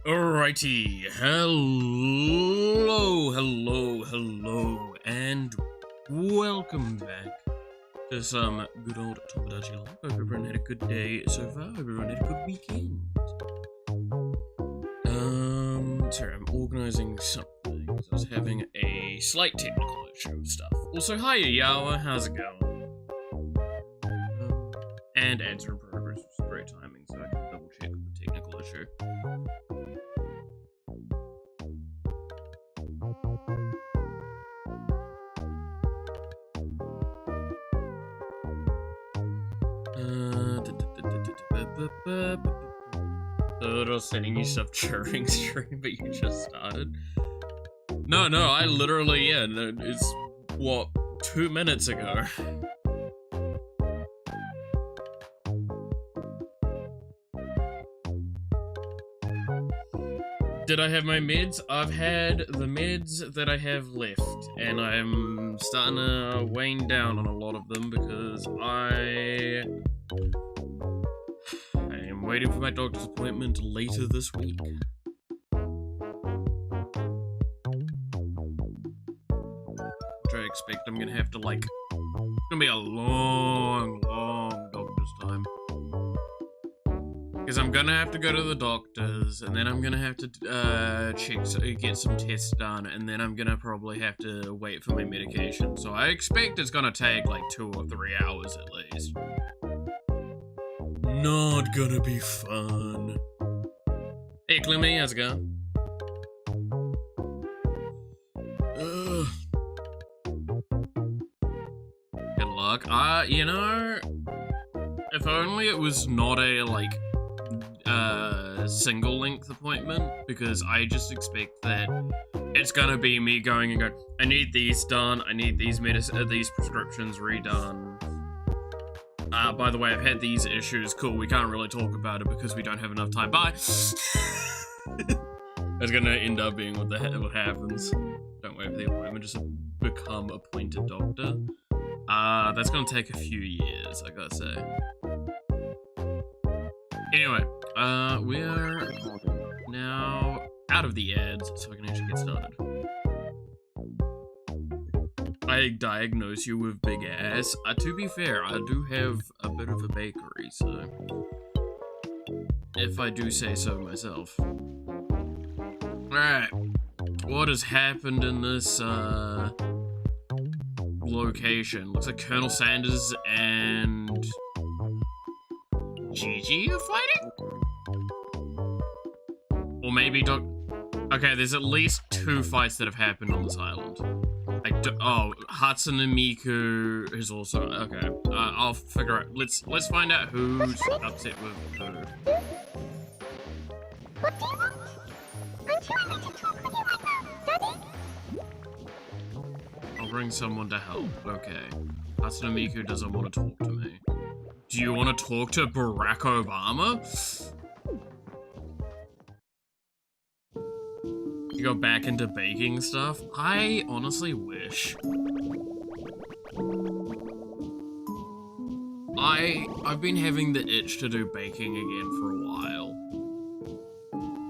Alrighty, hello, and welcome back to some good old Tomodachi life. Hope everyone had a good day so far. Hope everyone had a good weekend. Sorry, I'm organizing something. I was having a slight technical issue with stuff. Also, hiya Yawa, how's it going? And ads are in progress, which is great timing, so I can double check the technical issue. I was sending you stuff during stream, but you just started. No, I literally, it's, what, 2 minutes ago. Did I have my meds? I've had the meds that I have left, and I'm starting to wane down on a lot of them because I am waiting for my doctor's appointment later this week. Which I expect I'm gonna have to, like, it's gonna be a long doctor's time. Because I'm gonna have to go to the doctors, and then I'm gonna have to get some tests done, and then I'm gonna probably have to wait for my medication. So I expect it's gonna take like 2 or 3 hours at least. Not gonna be fun. Hey Clemmy, how's it going? Ugh. Good luck. You know, if only it was not a, like, single length appointment, because I just expect that it's gonna be me going and going, I need these done, I need these prescriptions redone. By the way, I've had these issues, cool, we can't really talk about it because we don't have enough time, bye! That's gonna end up being what happens. Don't wait for the appointment, just become appointed doctor. That's gonna take a few years, I gotta say. Anyway, we are now out of the ads, so I can actually get started. I diagnose you with big ass. To be fair, I do have a bit of a bakery, so if I do say so myself. Alright, what has happened in this, location? Looks like Colonel Sanders and Gigi are fighting? Or maybe Okay, there's at least 2 fights that have happened on this island. Oh, Hatsune Miku is also... Okay, I'll figure out... Let's find out who's upset with who. What do you want? I'm trying to talk with you right now, Daddy. I'll bring someone to help. Okay. Hatsune Miku doesn't want to talk to me. Do you want to talk to Barack Obama? You go back into baking stuff? I honestly wish. I've been having the itch to do baking again for a while.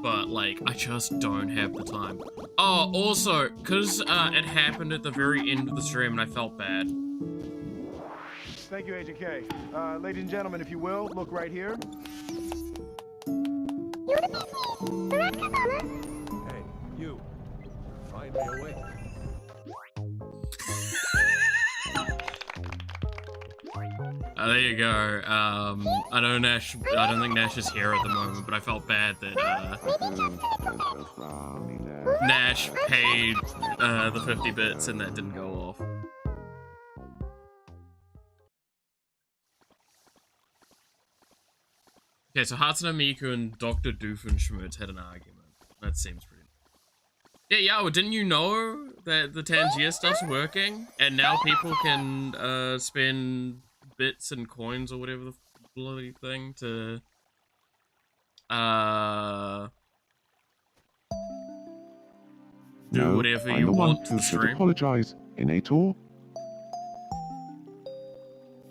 But, like, I just don't have the time. Oh, also, because it happened at the very end of the stream and I felt bad. Thank you, Agent K. Ladies and gentlemen, if you will, look right here. You the business, Barack Obama. Hey, you. Find me a way. There you go. I don't think Nash is here at the moment, but I felt bad that, Nash paid, the 50 bits and that didn't go off. Okay, so Hatsune Miku and Dr. Doofenshmirtz had an argument. That seems pretty... Yeah, well, didn't you know that the Tangier stuff's working? And now people can, spend bits and coins or whatever the bloody thing to, do whatever you want to stream. Apologize in a tour.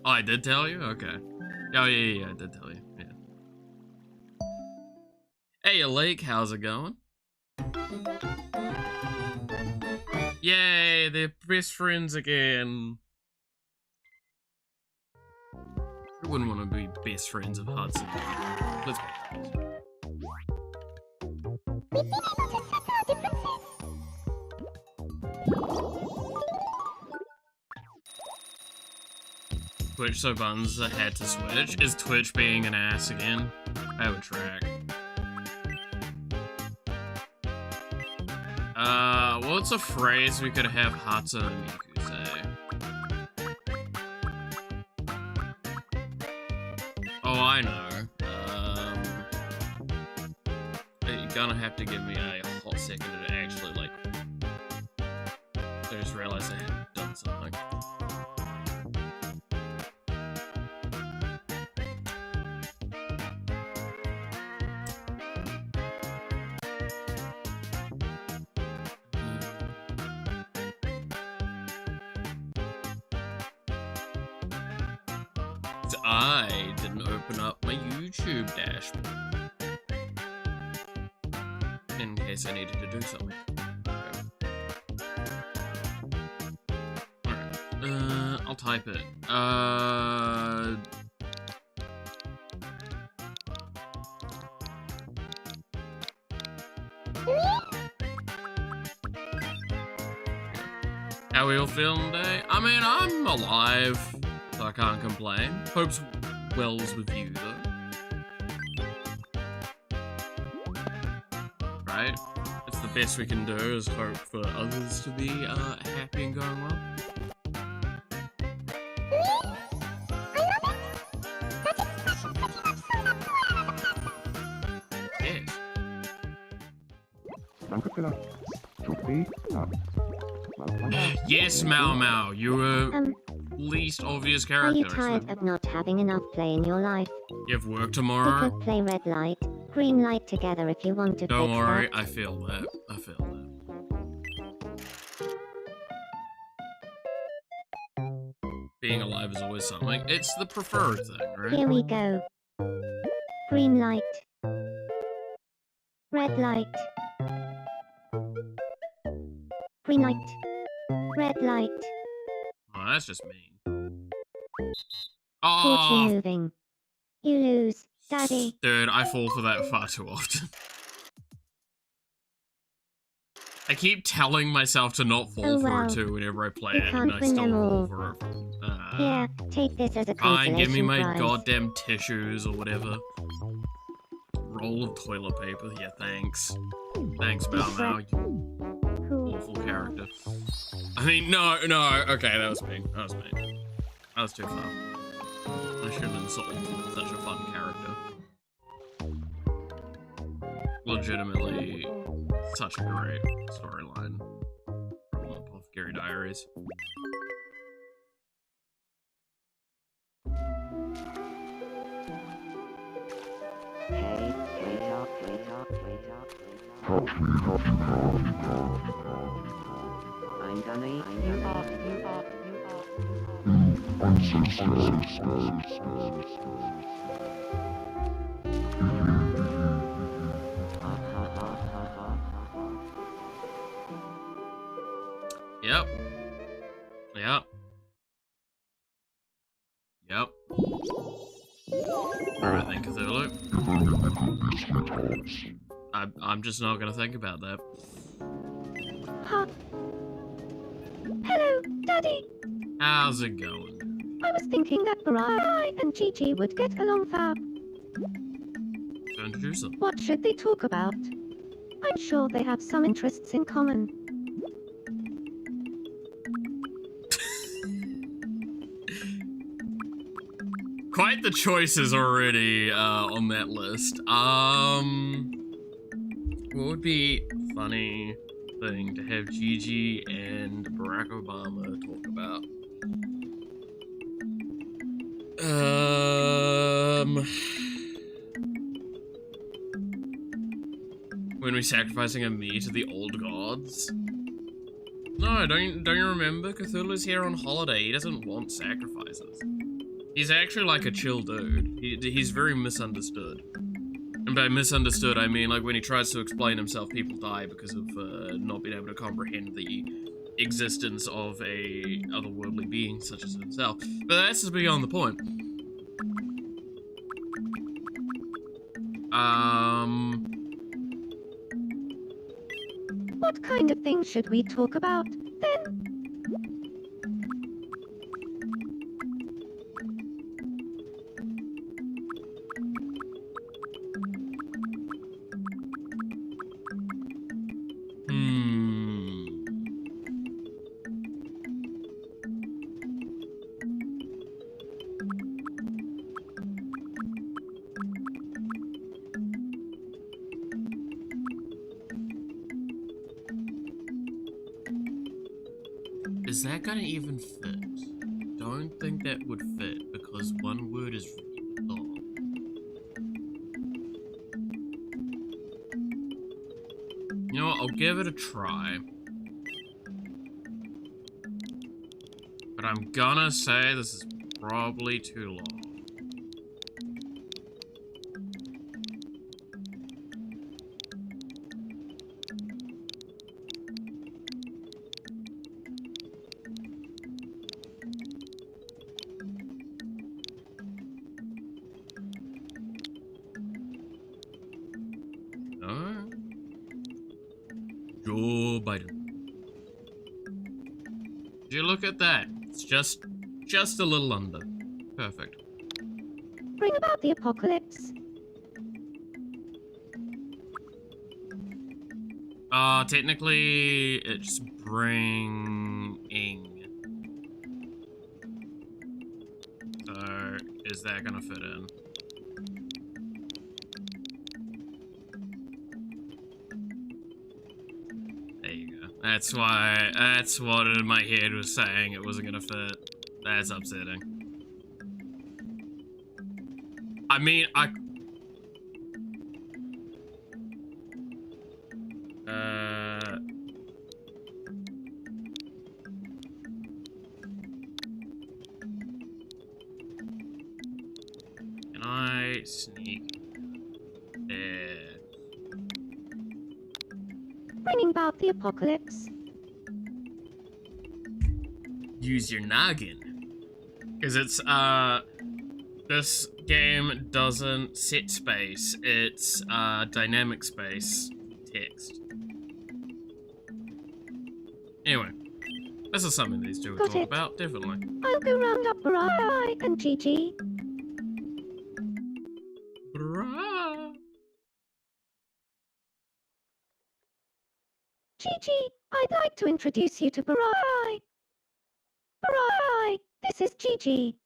Oh, I did tell you? Okay. Oh, yeah, I did tell you. Yeah. Hey, Lake, how's it going? Yay, they're best friends again. I wouldn't want to be best friends of Hudson. Let's be honest. We've been able to settle our differences. Twitch so buns had to switch. Is Twitch being an ass again? I have a track. What's a phrase we could have Hata and Miku say? Oh, I know. You're gonna have to give me a hot second to actually, like... I just realized I had done something. I didn't open up my YouTube dashboard in case I needed to do something. Okay. Alright, I'll type it. How we all feeling today? I mean, I'm alive. So I can't complain. Hope's wells with you, though. Right? It's the best we can do, is hope for others to be happy and going well. Yes. Yes, Mao Mao, you were least obvious character. Are you tired of not having enough play in your life? You have work We tomorrow? could play red light, green light together if you want to. Don't fix worry, that. I feel that. I feel that. Being alive is always something. It's the preferred thing, right? Here we go. Green light. Red light. Green light. Red light. Oh, that's just mean. Caught Oh, you moving. You lose, Daddy. dude, I fall for that far too often. I keep telling myself to not fall Oh, for well. it too whenever I play You it, and can't I win still them fall all. for it. Here, take this as a Fine, consolation give me my prize. goddamn tissues or whatever. Roll of toilet paper, yeah, thanks. Thanks, Mao Mao, you Cool. awful character. I mean, no, okay, that was mean. That was mean. That was too far. I shouldn't insult such a fun character. Legitimately, such a great storyline from Apothecary Diaries. I'm gonna eat you up, you up, you up. Yep. Yep. Yep. Alright then, Cthulhu. I'm just not gonna think about that. Huh. Hello, Daddy. How's it going? I was thinking that Mariah and Gigi would get along fab. To introduce them. What should they talk about? I'm sure they have some interests in common. Quite the choices already on that list. What would be a funny thing to have Gigi and Barack Obama talk about? When we're sacrificing a me to the old gods? No, don't you remember? Cthulhu's here on holiday. He doesn't want sacrifices. He's actually like a chill dude. He's very misunderstood. And And by misunderstood, I mean like when he tries to explain himself, people die because of not being able to comprehend the existence of a otherworldly being such as himself. But that's just beyond the point. What kind of things should we talk about, then? Is that gonna even fit? Don't think that would fit because one word is really long. You know what? I'll give it a try. But I'm gonna say this is probably too long. Joe Biden. Did you look at that? It's just a little under. Perfect. Bring about the apocalypse. Technically, it's bringing. So, is that gonna fit in? There you go. That's what in my head was saying it wasn't gonna fit. That's upsetting. I mean, can I sneak there? Bringing about the apocalypse. Use your noggin. Because it's, this game doesn't set space, it's, dynamic space text. Anyway, this is something these two would Got talk it. about, definitely. I'll go round up Mariah and Gigi. Bruh. Gigi, I'd like to introduce you to Mariah. Mariah, this is Gigi.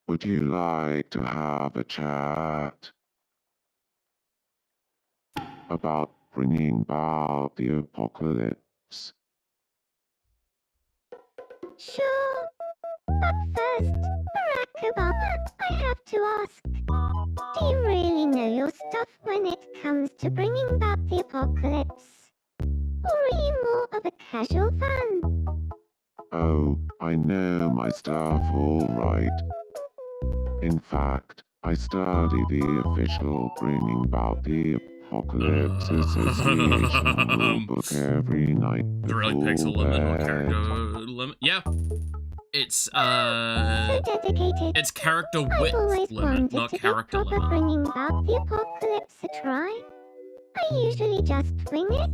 Would you like to have a chat about bringing about the apocalypse? Sure. But first, Barack Obama, I have to ask. Do you really know your stuff when it comes to bringing about the apocalypse? Or are you more of a casual fan? Oh, I know my stuff all right. In fact, I study the official Bringing About the Apocalypse Association rule book every night Is it really before pixel limit or bed. character limit? Yeah. It's, So dedicated. it's character I've width always limit, wanted not to character give proper limit. bringing about the apocalypse a try. I usually just wing it.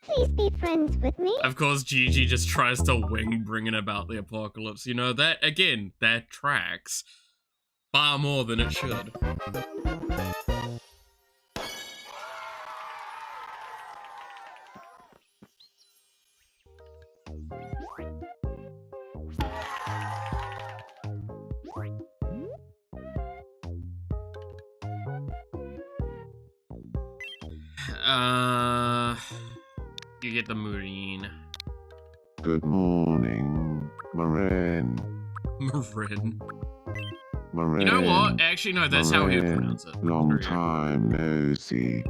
Please be friends with me. Of course, Gigi just tries to wing bringing about the apocalypse. You know, that, again, that tracks far more than it should. You get the Marine. Good morning, Marin. Marin. Marin. You know what? Actually, no, that's how he would Marin, pronounce it. Long Screw you. time no see.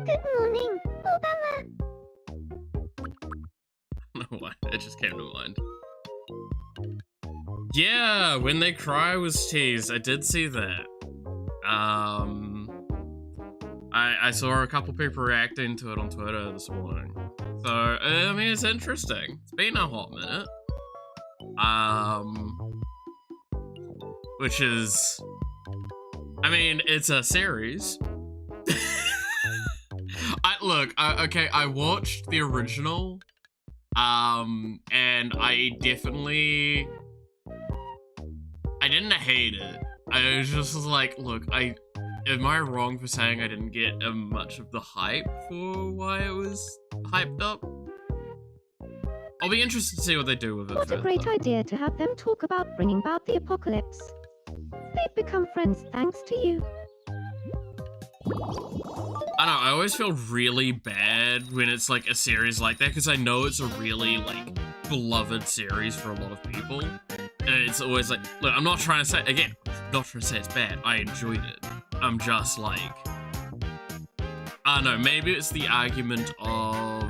Good morning, Obama. I don't know why, it just came to mind. Yeah, when they cry was teased. I did see that. I saw a couple people reacting to it on Twitter this morning. So, I mean, it's interesting. It's been a hot minute. Which is... I mean, it's a series. Okay, I watched the original. And I definitely... I didn't hate it. I was just like, look, am I wrong for saying I didn't get much of the hype for why it was hyped up? I'll be interested to see what they do with it. What a great idea to have them talk about bringing about the apocalypse. They've become friends thanks to you. I don't know, I always feel really bad when it's like a series like that, because I know it's a really, like, beloved series for a lot of people. And it's always like, look, I'm not trying to say, again, not trying to say it's bad. I enjoyed it. I'm just like, I don't know, maybe it's the argument of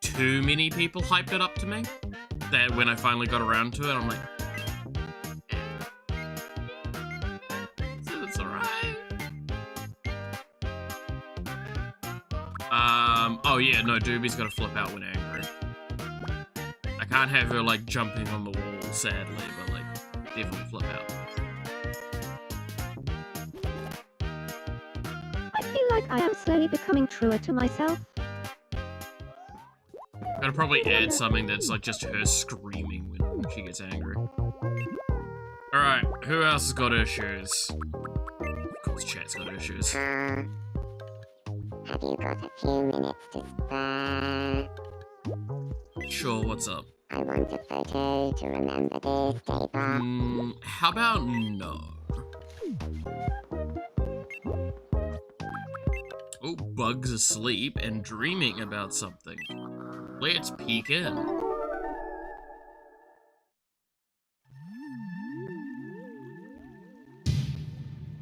too many people hyped it up to me, that when I finally got around to it, I'm like, it's alright. Oh yeah, no, Doobie's gotta flip out when angry. I can't have her, like, jumping on the wall, sadly, but, like, definitely flip out. I feel like I am slowly becoming truer to myself. Gotta probably add something that's, like, just her screaming when she gets angry. Alright, who else has got issues? Of course, chat's got issues. Have you got a few minutes to spare? Sure, what's up? I want a photo to remember this day, Bob. How about no? Oh, Bug's asleep and dreaming about something. Let's peek in.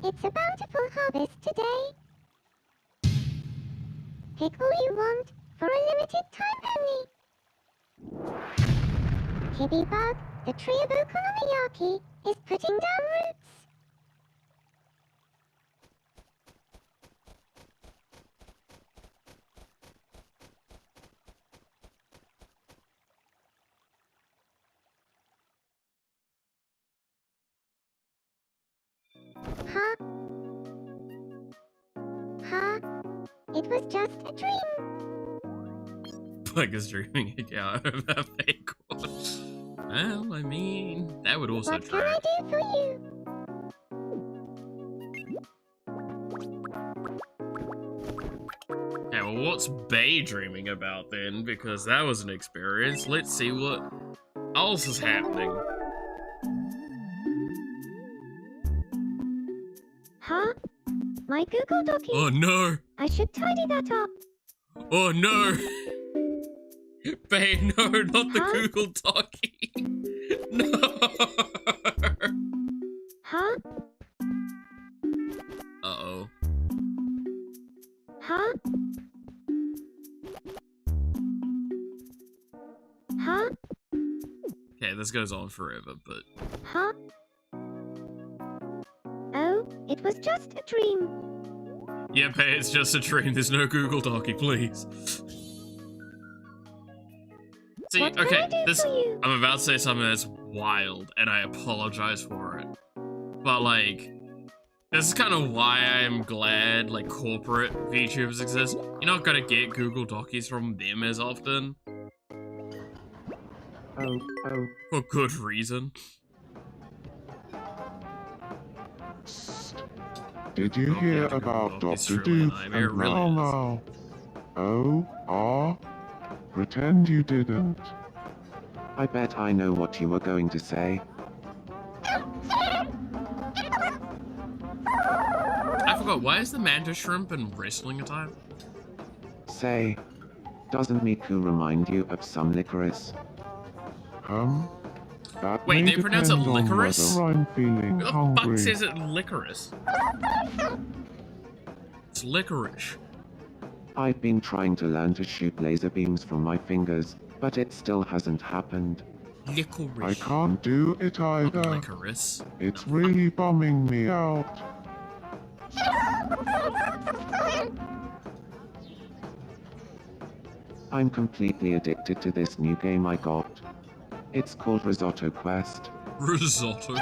It's a bountiful harvest today. Pick all you want for a limited time only. Hibbybug, the tree of Okonomiyaki, is putting down roots. Huh? Huh? It was just a dream. Bug is dreaming again about acorn. Well, I mean, that would also What can track. I do for you? Yeah, well, what's Bay dreaming about then? Because that was an experience. Let's see what else is happening. Huh? My Google Document. Oh no! I should tidy that up. Oh no! Bay, no, not the Huh? Google Docky! No! Huh? Uh-oh. Huh? Huh? Okay, this goes on forever, but... Huh? Oh, it was just a dream. Yeah, Bay, it's just a dream. There's no Google Docky, please. See, What can okay, I do this... for you? I'm about to say something that's wild, and I apologize for it. But, like, this is kind of why I'm glad, like, corporate VTubers exist. You're not gonna get Google Docies from them as often. Oh, For good reason. did you Okay, hear the about Google Doc is Dr. true, and Doof I and mean, it really Mal is. Mal? Pretend you didn't. I bet I know what you were going to say. I forgot, why is the mantis shrimp in wrestling attire? Say, doesn't Miku remind you of some licorice? That Wait, may they pronounce it depend on licorice? whether I'm feeling Who the hungry. fuck says it licorice? It's licorice. I've been trying to learn to shoot laser beams from my fingers, but it still hasn't happened. Licorice. I can't do it Not either. licorice. It's really bumming me out. I'm completely addicted to this new game I got. It's called Risotto Quest. Risotto.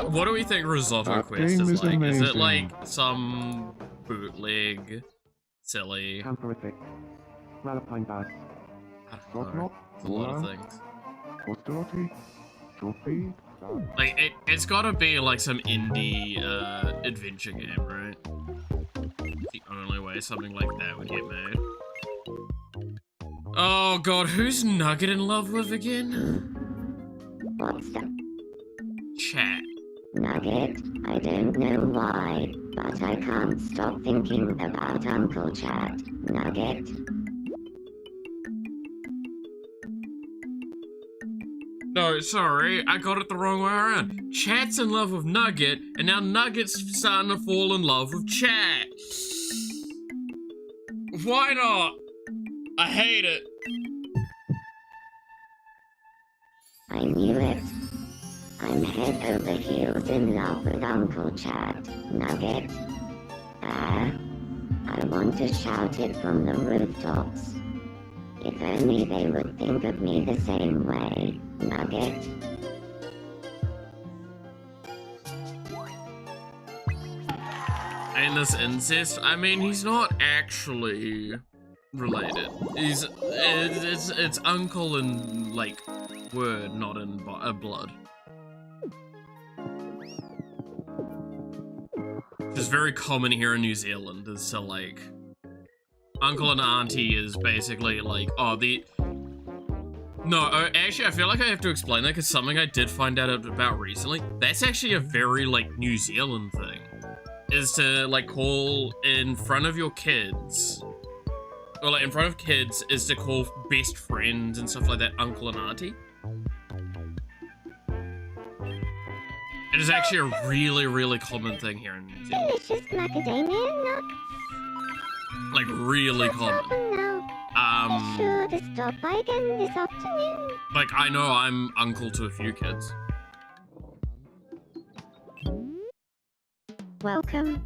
What do we think Risotto That Quest game is is like? Is it amazing. like some bootleg, silly? Camperific. Ralapine Bass. I don't know. It's a lot of things. Tomodachi, Trophy, Like it's gotta be like some indie adventure game, right? The only way something like that would get made. Oh god, who's Nugget in love with again? What's the Chat. nugget? I don't know why, but I can't stop thinking about Uncle Chat. Nugget? No, sorry, I got it the wrong way around. Chat's in love with Nugget, and now Nugget's starting to fall in love with Chat. Why not? I hate it. I knew it. I'm head over heels in love with Uncle Chat. Nugget? I want to shout it from the rooftops. If only they would think of me the same way. Nugget? And this incest, I mean, he's not actually related. It's uncle in, like, word, not in blood. Which is very common here in New Zealand, is to, like, uncle and auntie is basically, like, oh, No, actually, I feel like I have to explain that because something I did find out about recently, that's actually a very, like, New Zealand thing. Is to, like, call in front of your kids, or, like, in front of kids, is to call best friends and stuff like that uncle and auntie. It is actually a really, really common thing here in New Zealand. Delicious macadamia nuts. Like, really common. Be sure to stop by again this afternoon. Like, I know I'm uncle to a few kids. Welcome.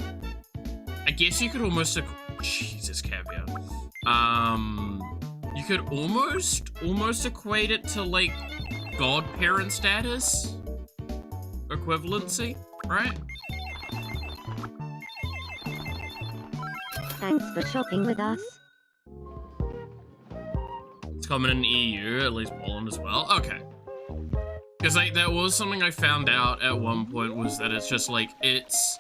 I guess you could almost, Jesus, caviar. You could almost equate it to, like, godparent status? Equivalency, right? Thanks for shopping with us. It's common in EU, at least Poland as well. Okay. Because, like, that was something I found out at one point, was that it's just, like, it's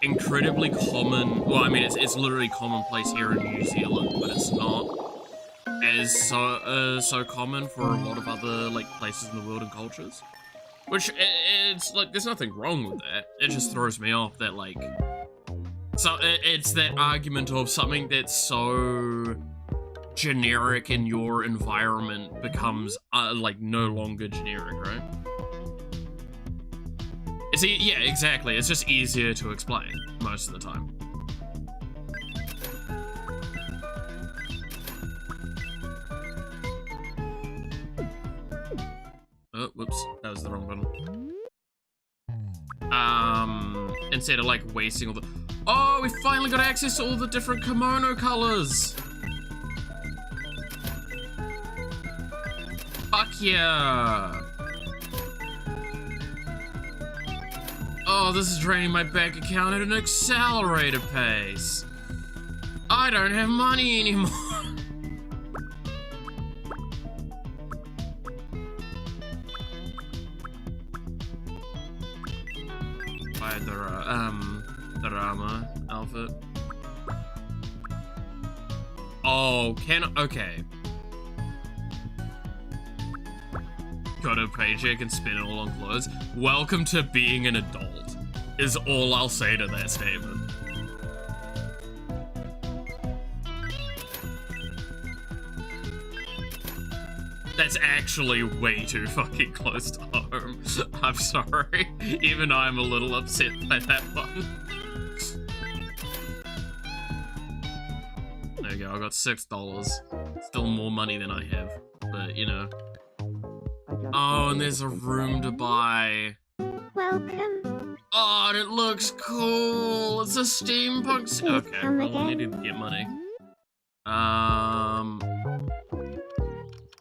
incredibly common. Well, I mean, it's literally commonplace here in New Zealand, but it's not as so common for a lot of other, like, places in the world and cultures. Which, it's, like, there's nothing wrong with that. It just throws me off that, like, so it's that argument of something that's so generic in your environment becomes, like, no longer generic, right? It's, yeah, exactly. It's just easier to explain most of the time. Oh, whoops. That was the wrong button. Instead of, like, wasting all the... Oh, we finally got access to all the different kimono colors! Fuck yeah! Oh, this is draining my bank account at an accelerated pace. I don't have money anymore. Buy the Rama outfit. Oh, okay. Got a paycheck and spend it all on clothes. Welcome to being an adult, is all I'll say to that statement. That's actually way too fucking close to home. I'm sorry. Even I'm a little upset by that one. I got $6. Still more money than I have, but you know. Oh, and there's a room to buy. Welcome. Oh, and it looks cool. It's a steampunk. Okay, come well, I need again. to get money.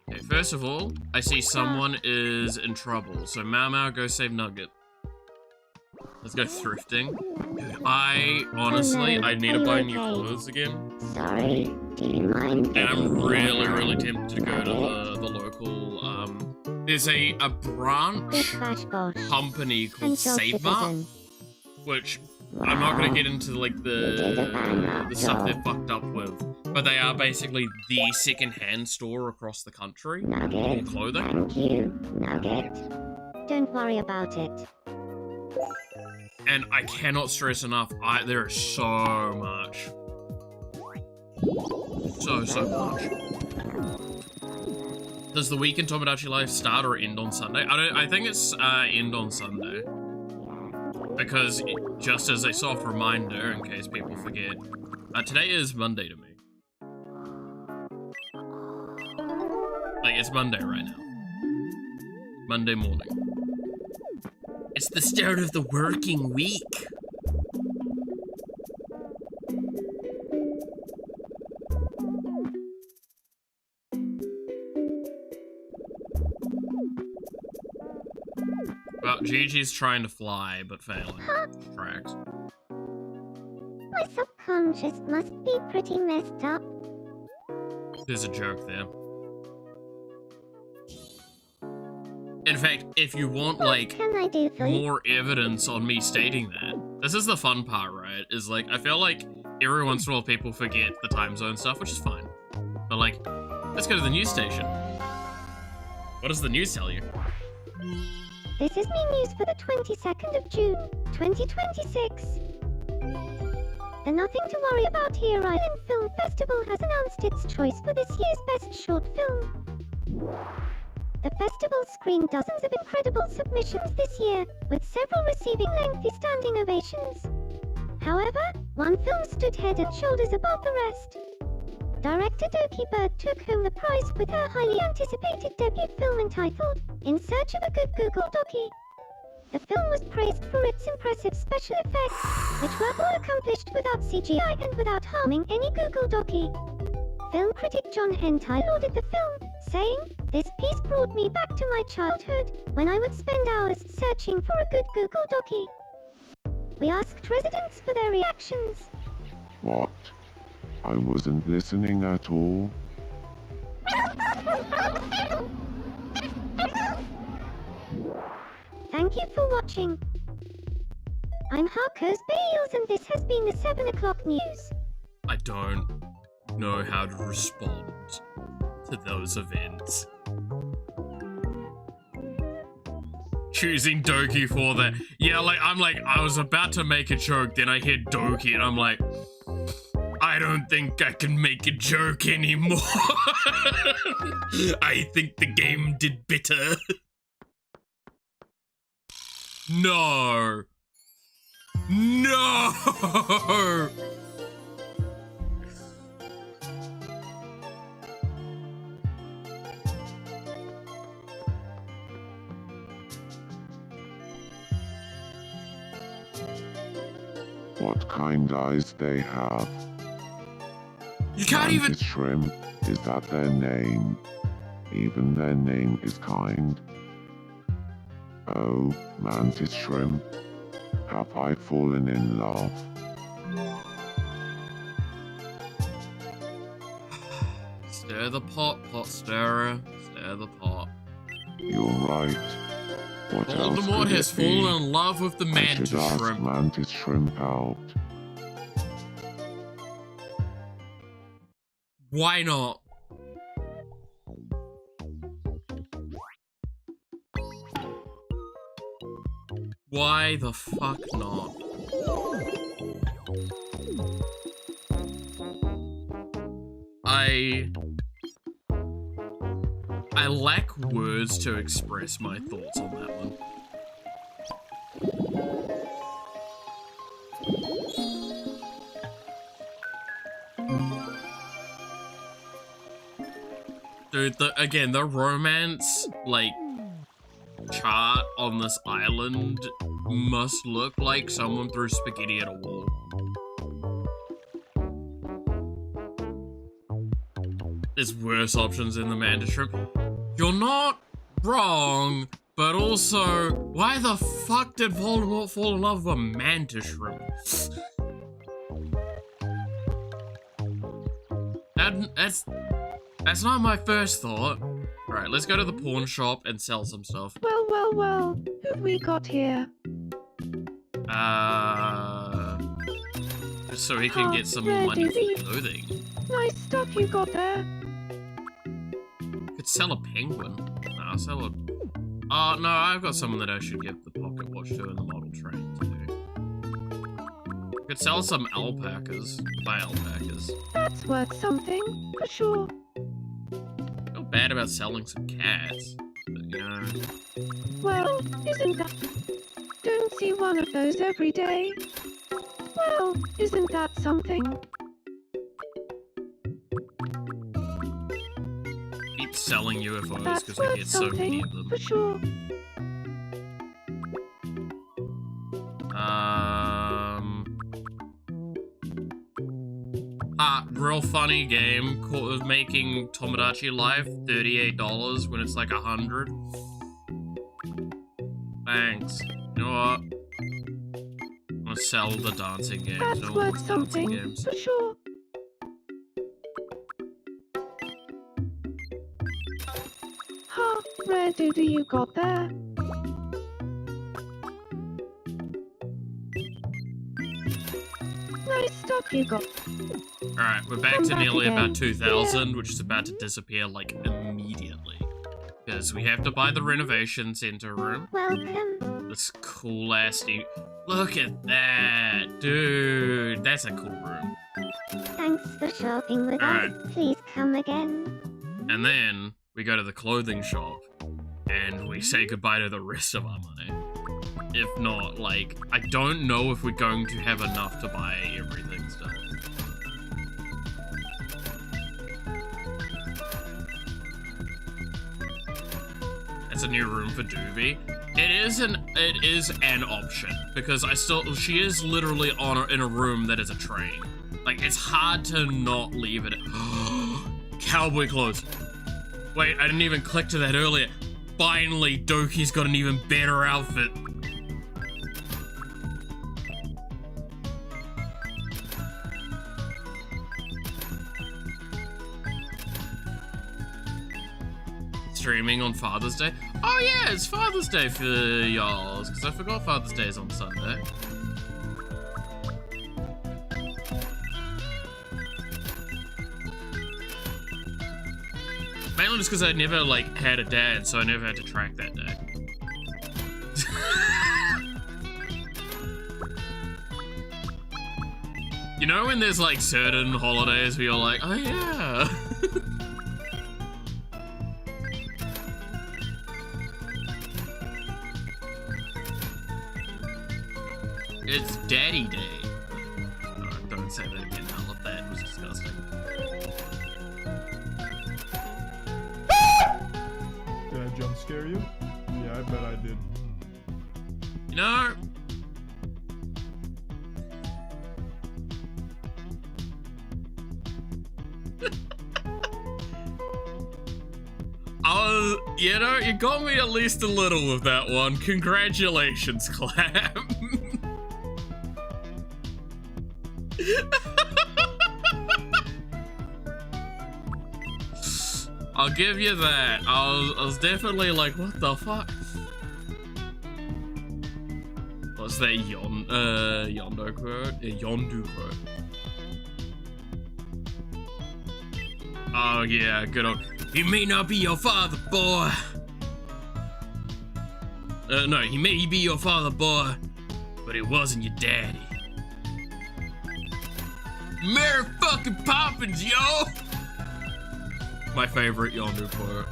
Okay, first of all, I see someone is in trouble. So Mau, go save Nugget. Let's go thrifting. Dude, I need to buy new clothes again. Sorry, do you mind? And I'm really tempted to go to the local, there's a branch company called Save Mart, which I'm not gonna get into like the stuff they're fucked up with, but they are basically the second-hand store across the country for clothing. Thank you, Nugget. Don't worry about it. And I cannot stress enough, there is so much. So much. Does the week in Tomodachi Life start or end on Sunday? I think it's end on Sunday. Because just as a soft reminder, in case people forget, today is Monday to me. Like, it's Monday right now. Monday morning. It's the start of the working week. Well, Gigi's trying to fly, but failing. Tracks. My subconscious must be pretty messed up. There's a joke there. In fact, if you want, like, What can I do for you? more evidence on me stating that, this is the fun part, right? Is, like, I feel like every once in a while people forget the time zone stuff, which is fine. But, like, let's go to the news station. What does the news tell you? This is me news for the 22nd of June, 2026. The Nothing to Worry About Here Island Film Festival has announced its choice for this year's Best Short Film. The festival screened dozens of incredible submissions this year, with several receiving lengthy standing ovations. However, one film stood head and shoulders above the rest. Director Doki Bird took home the prize with her highly anticipated debut film entitled In Search of a Good Google Dokie. The film was praised for its impressive special effects, which were all accomplished without CGI and without harming any Google Dokie. Film critic John Hentai lauded the film, saying, "This piece brought me back to my childhood, when I would spend hours searching for a good Google Dokie." We asked residents for their reactions. What? I wasn't listening at all. Thank you for watching. I'm Harkos Bales and this has been the 7 o'clock news. I don't know how to respond to those events. Choosing Doki for that. Yeah, like, I was about to make a joke, then I hear Doki, and I'm like, I don't think I can make a joke anymore. I think the game did better. No. No. What kind eyes they have? You can't even. Mantis shrimp, is that their name? Even their name is kind. Oh, mantis shrimp. Have I fallen in love? Stir the pot, pot stirrer. Stir the pot. You're right. What else Voldemort could has it be? fallen in love with the I mantis should ask shrimp. mantis shrimp out. Why not? Why the fuck not? I lack words to express my thoughts on that one. Dude, again, the romance, like, chart on this island must look like someone threw spaghetti at a wall. There's worse options in the mantis shrimp. You're not wrong, but also, why the fuck did Voldemort fall in love with a mantis shrimp? That's not my first thought. Alright, let's go to the pawn shop and sell some stuff. Well, who've we got here? Just so he can get some money for clothing. Nice stuff you got there. Could sell a penguin. No, I'll sell a... Oh, no, I've got someone that I should give the pocket watch to and the model train to. Could sell some alpacas. Buy alpacas. That's worth something, for sure. Feel bad about selling some cats, but you know. Well, isn't that... Don't see one of those every day. Well, isn't that something? Keep selling UFOs That's because we worth get so many something, of them. for sure. Real funny game making Tomodachi Life $38 when it's like $100. Thanks. You know what? I'm gonna sell the dancing games. That's No one worth wants dancing something, games. for sure. Ha, rare doodoo you got there. Nice stuff you got. Alright, we're back Come to back nearly again. about 2,000, which is about to disappear, like, immediately. Because we have to buy the renovation center room. Welcome. This cool-ass new... Look at that! Dude, that's a cool room. Thanks for shopping with Alright. us. Please come again. And then, we go to the clothing shop, and we say goodbye to the rest of our money. If not, like, I don't know if we're going to have enough to buy everything still. That's a new room for Doobie. It is an option, because she is literally in a room that is a train. Like, it's hard to not leave it. Cowboy clothes. Wait, I didn't even click to that earlier. Finally, Doki's got an even better outfit. Streaming on Father's Day? Oh yeah, it's Father's Day for y'all, because I forgot Father's Day is on Sunday. Mainly just because I never, like, had a dad, so I never had to track that day. You know when there's, like, certain holidays where you're like, oh yeah. It's Daddy Day. No, don't say that again. I love that. It was disgusting. Did I jump scare you? Yeah, I bet I did. You know, you got me at least a little with that one. Congratulations, Clap. I'll give you that. I was definitely like, what the fuck? What's that Yondo quote? Yondu quote. Oh yeah, good old. He may not be your father, boy. No, he may be your father, boy, but he wasn't your daddy. Mary fucking Poppins, yo! My favorite Yondu quote.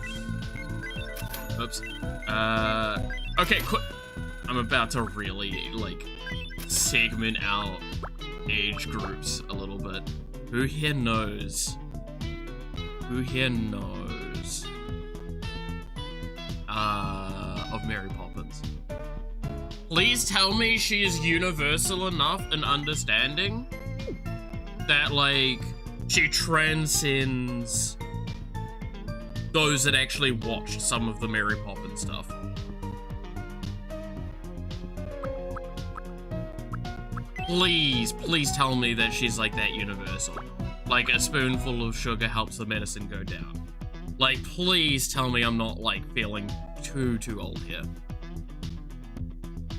Oops. Okay, I'm about to really, like, segment out age groups a little bit. Who here knows? Who here knows of Mary Poppins. Please tell me she is universal enough in understanding that, like, she transcends those that actually watched some of the Mary Poppins stuff. Please, please tell me that she's like that universal. Like, a spoonful of sugar helps the medicine go down. Like, please tell me I'm not, like, feeling too old here.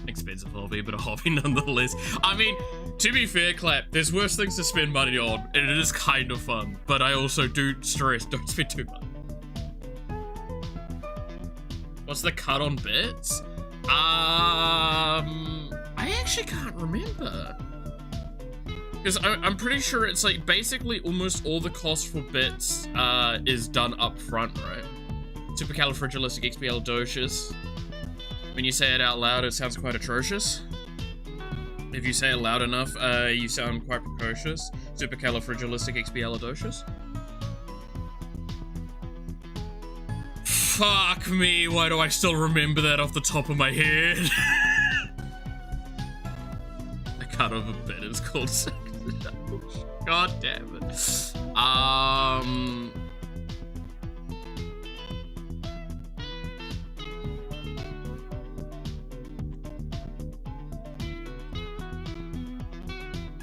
Expensive hobby, but a hobby nonetheless. I mean, to be fair, Clap, there's worse things to spend money on, and it is kind of fun. But I also do stress, don't spend too much. What's the cut on bits? I actually can't remember. Because I'm pretty sure it's like basically almost all the cost for bits is done up front, right? Supercalifragilisticexpialidocious. When you say it out loud, it sounds quite atrocious. If you say it loud enough, you sound quite precocious. Supercalifragilisticexpialidocious. Fuck me, why do I still remember that off the top of my head? A cut of a bit is called God damn it.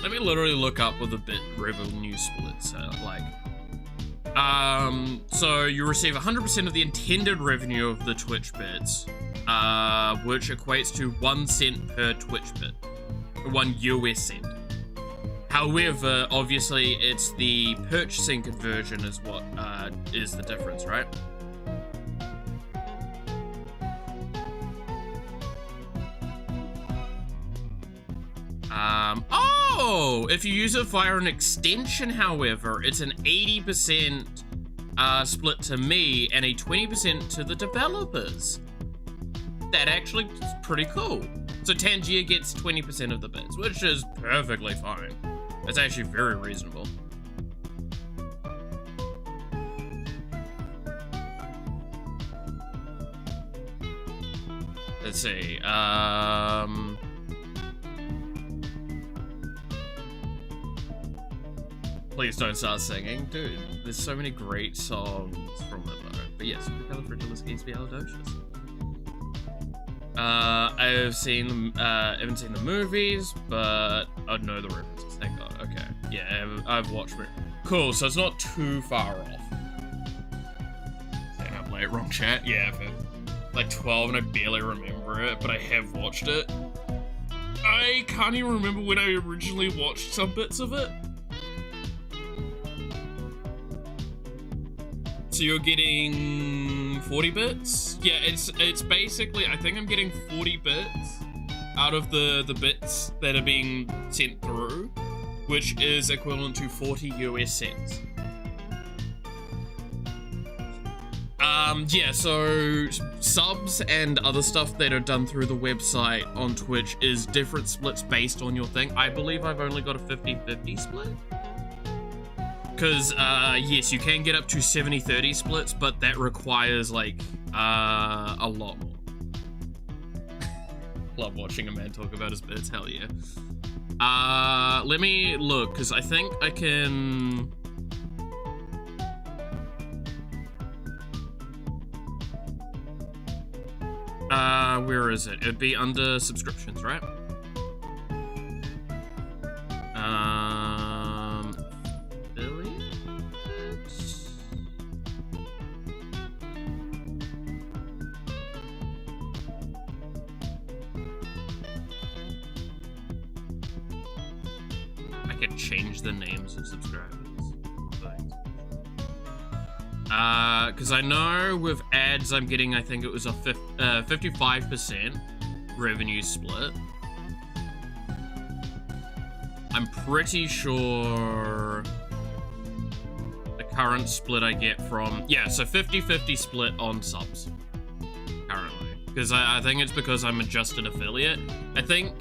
Let me literally look up what the bit revenue splits are like. So you receive 100% of the intended revenue of the Twitch bits, which equates to 1 cent per Twitch bit, 1 US cent. However, obviously, it's the purchasing conversion is what is the difference, right? Oh, if you use it via an extension, however, it's an 80% split to me and a 20% to the developers. That actually is pretty cool. So Tangier gets 20% of the bits, which is perfectly fine. It's actually very reasonable. Let's see, please don't start singing. Dude, there's so many great songs from it though. But yes, supercalifragilisticexpialidocious. I haven't seen the movies, but I know the references, thank God. Okay, yeah, I've watched it. Cool, so it's not too far off. Staying up late, wrong chat. Yeah, I've had like 12 and I barely remember it, but I have watched it. I can't even remember when I originally watched some bits of it. So you're getting 40 bits? Yeah, it's basically, I think I'm getting 40 bits out of the bits that are being sent through, which is equivalent to 40 US cents. Yeah, so subs and other stuff that are done through the website on Twitch is different splits based on your thing. I believe I've only got a 50-50 split. Because, yes, you can get up to 70-30 splits, but that requires, like, a lot more. Love watching a man talk about his bits, hell yeah. Let me look, because I think I can... where is it? It'd be under subscriptions, right? Affiliates? I could change the names of subscribers. Because I know with ads I'm getting, I think it was a 55% revenue split. I'm pretty sure the current split I get from, yeah, so 50-50 split on subs currently. Because I think it's because I'm just an affiliate. I think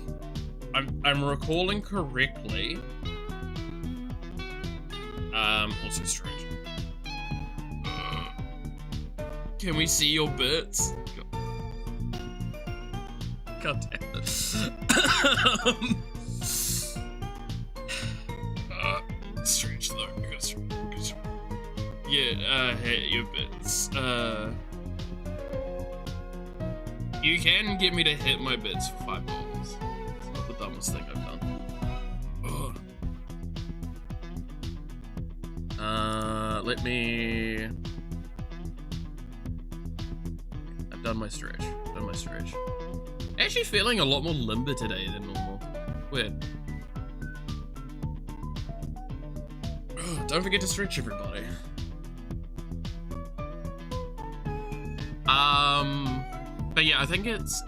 I'm recalling correctly. Also strange. Can we see your bits? God damn it. Stretch though. Good stretch. Yeah, hit your bits. You can get me to hit my bits for $5. It's not the dumbest thing I've done. Ugh. Let me... I've done my stretch. Actually feeling a lot more limber today than normal. Weird. Ugh, don't forget to stretch, everybody. But yeah, I think it's...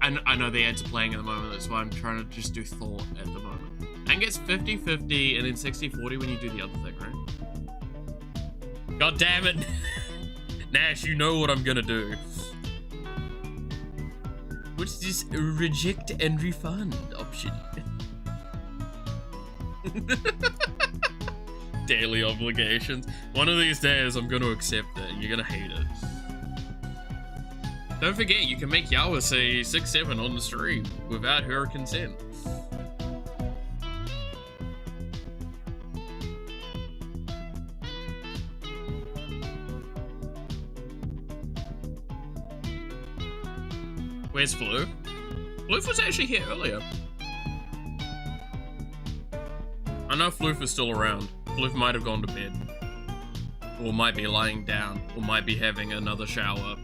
I know the ads are playing at the moment, that's why I'm trying to just do thought at the moment. I think it's 50-50 and then 60-40 when you do the other thing, right? God damn it! Nash, you know what I'm gonna do. What's this reject and refund option? Daily obligations. One of these days I'm gonna accept it and you're gonna hate it. Don't forget, you can make Yawa say 6-7 on the stream without her consent. Where's Floof? Floof was actually here earlier. I know Floof is still around. Floof might have gone to bed. Or might be lying down. Or might be having another shower.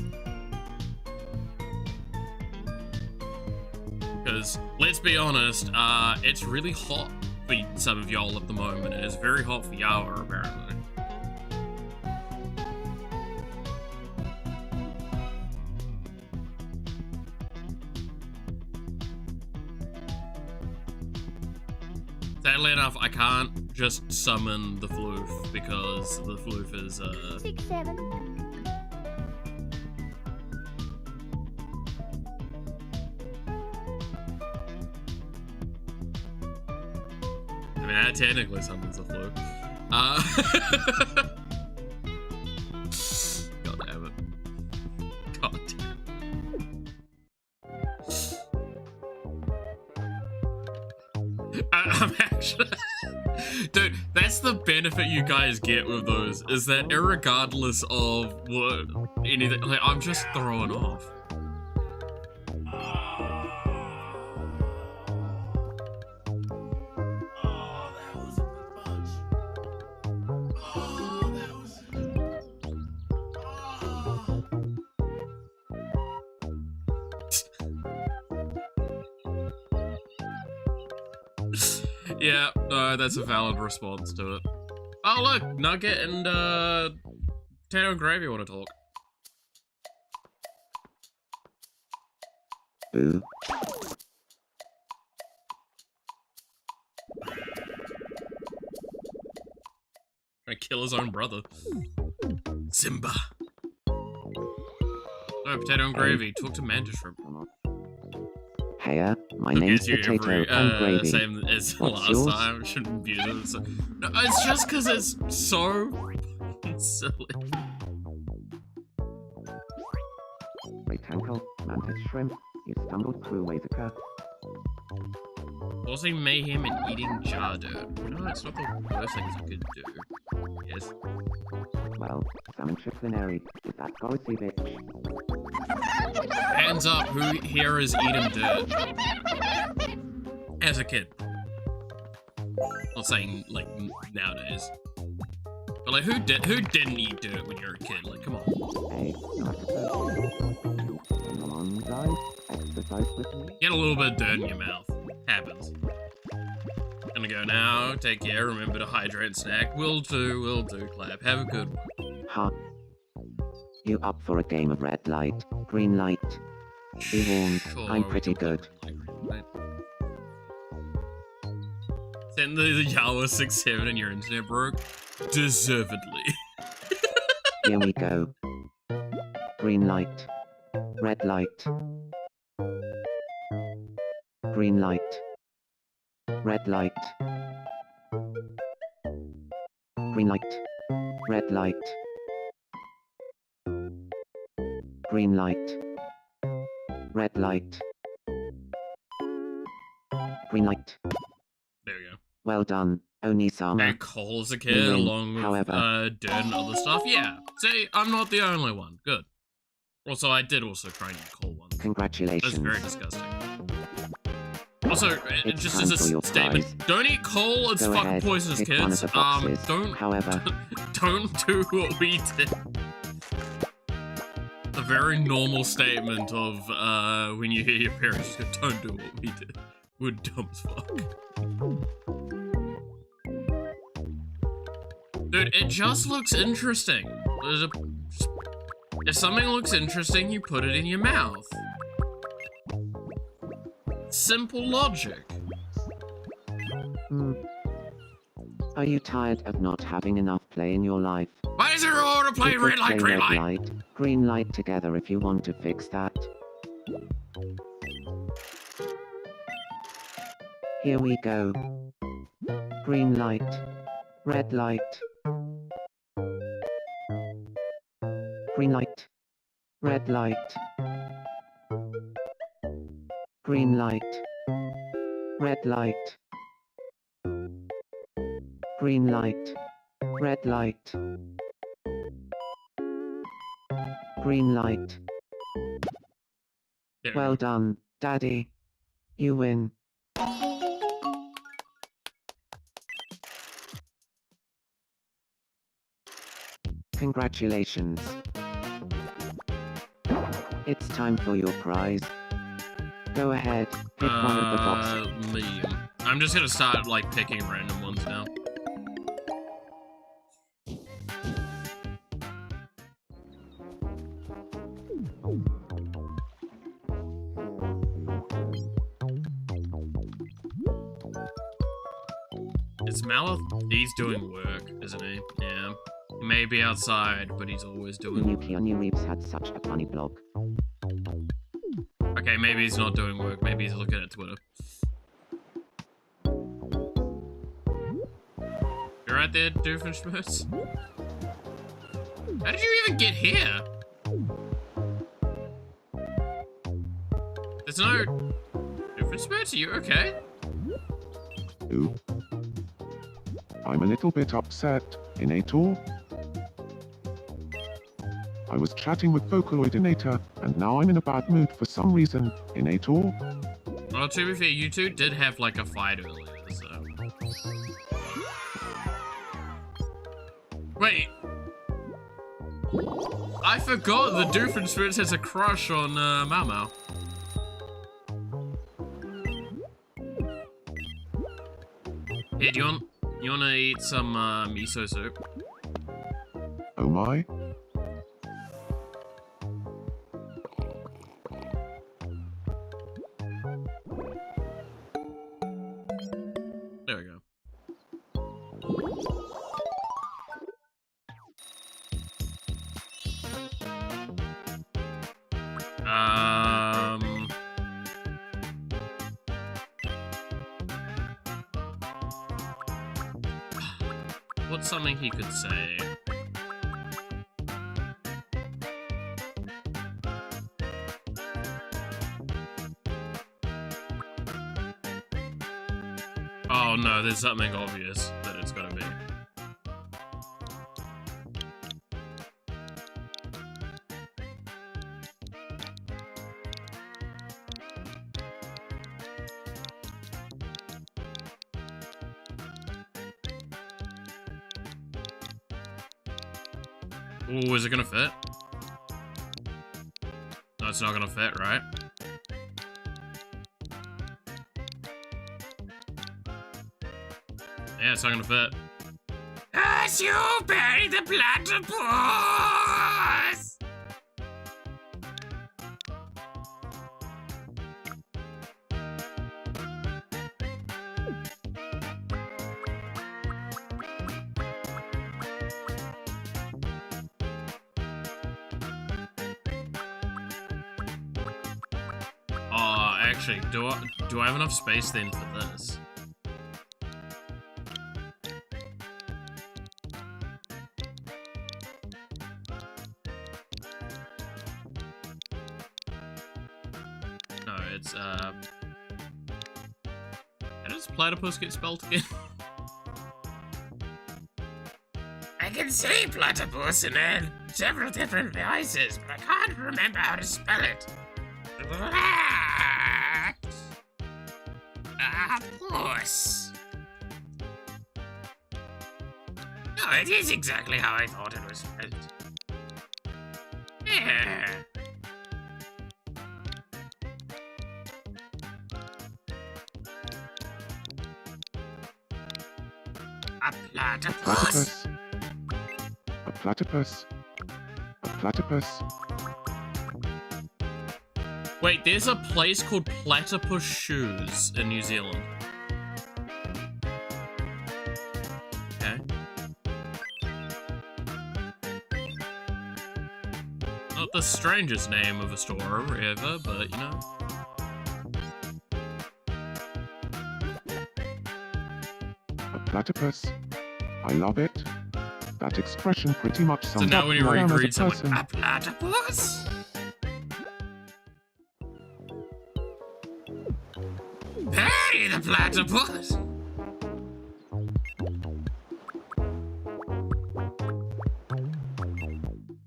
Because, let's be honest, it's really hot for some of y'all at the moment. It's very hot for Yawa, apparently. Sadly enough, I can't just summon the Floof because the Floof is 6-7. I mean, that technically summons the Floof. God damn it. God damn it. I'm actually... Dude, that's the benefit you guys get with those, is that irregardless of what anything, like, I'm just thrown off. Yeah, that's a valid response to it. Oh look, Nugget and Potato and Gravy want to talk. Boo. Trying to kill his own brother. Simba. No, Potato and Gravy, talk to Mantis Shrimp. Hiya, my name's Potato and Gravy. Same as What's last yours? time. Shouldn't be this. No, it's just because it's so silly. Great ankle, mantis shrimp. You stumbled through ways occur. Causing mayhem and eating jar dirt. No, it's not the worst things you could do. Yes. Well, salmon chiffonary. Is that ghosty bitch? Hands up, who here has eaten dirt? As a kid. Not saying, like, nowadays. But, like, who didn't eat dirt when you were a kid? Like, come on. Hey, no exercise. Come on, guys. Exercise with me. Get a little bit of dirt in your mouth. Happens. Gonna go now. Take care. Remember to hydrate and snack. Will do, Clap. Have a good one. Huh. You up for a game of red light, green light? Be warned, Sure, I'm we pretty can good. play right? Send the Yawa 6-7 and your internet broke. Deservedly. Here we go. Green light. Red light. Green light. Red light. Green light. Red light. Green light. Red light. Green light. There we go. Well done, Oni-sama. Hey, Cole as a kid, You win, along with however. Dirt and other stuff. Yeah. See, I'm not the only one. Good. Also, I did also try and eat Cole once. That's Congratulations. very disgusting. Also, It's just time as for a your statement, prize. don't eat coal, it's Go fucking ahead, poisonous, pick one of kids. the boxes. Don't However, don't do what we did. A very normal statement of when you hear your parents go, don't do what we did. We're dumb as fuck. Dude, it just looks interesting. If something looks interesting, you put it in your mouth. Simple logic. Are you tired of not having enough play in your life? Why is there all to play We could red light, play green red light? green light together if you want to fix that. Here we go. Green light. Red light. Green light. Red light. Green light. Red light. Green light. Red light. Green light. There we Well go. done, Daddy. You win. Congratulations. It's time for your prize. Go ahead, pick one of the boxes. Me. I'm just gonna start, like, picking random ones now. It's Malith. He's doing work, isn't he? Yeah. He may be outside, but he's always Who doing knew work. Keanu Reeves had such a funny blog? Okay, maybe he's not doing work. Maybe he's looking at Twitter. You're right there, Doofenshmirtz? How did you even get here? There's no... Doofenshmirtz, are you okay? Oop. I'm a little bit upset, Inator. I was chatting with Vocaloidinator, and now I'm in a bad mood for some reason, Inator. Well, to be fair, you two did have, like, a fight earlier, so... Wait! I forgot the Doofenshmirtz has a crush on, Mau Mau. Here, do you wanna eat some, miso soup? Oh my. There we go. What's something he could say? Oh no, there's something obvious that it's gotta be. Ooh, is it gonna fit? No, it's not gonna fit, right? Yeah, it's not gonna fit. As you bury the platypus! Oh, actually, do I have enough space then for this? No, it's platypus get spelled again? I can say platypus in several different voices, but I can't remember how to spell it. Platypus. No, it is exactly how I thought it was spelled. Yeah. A platypus. A platypus. A platypus. Wait, there's a place called Platypus Shoes in New Zealand. Okay. Not the strangest name of a store ever, but you know. A platypus. I love it. That expression pretty much So sums now up when who you I am as read a someone, person. A platypus? Hey, the platypus!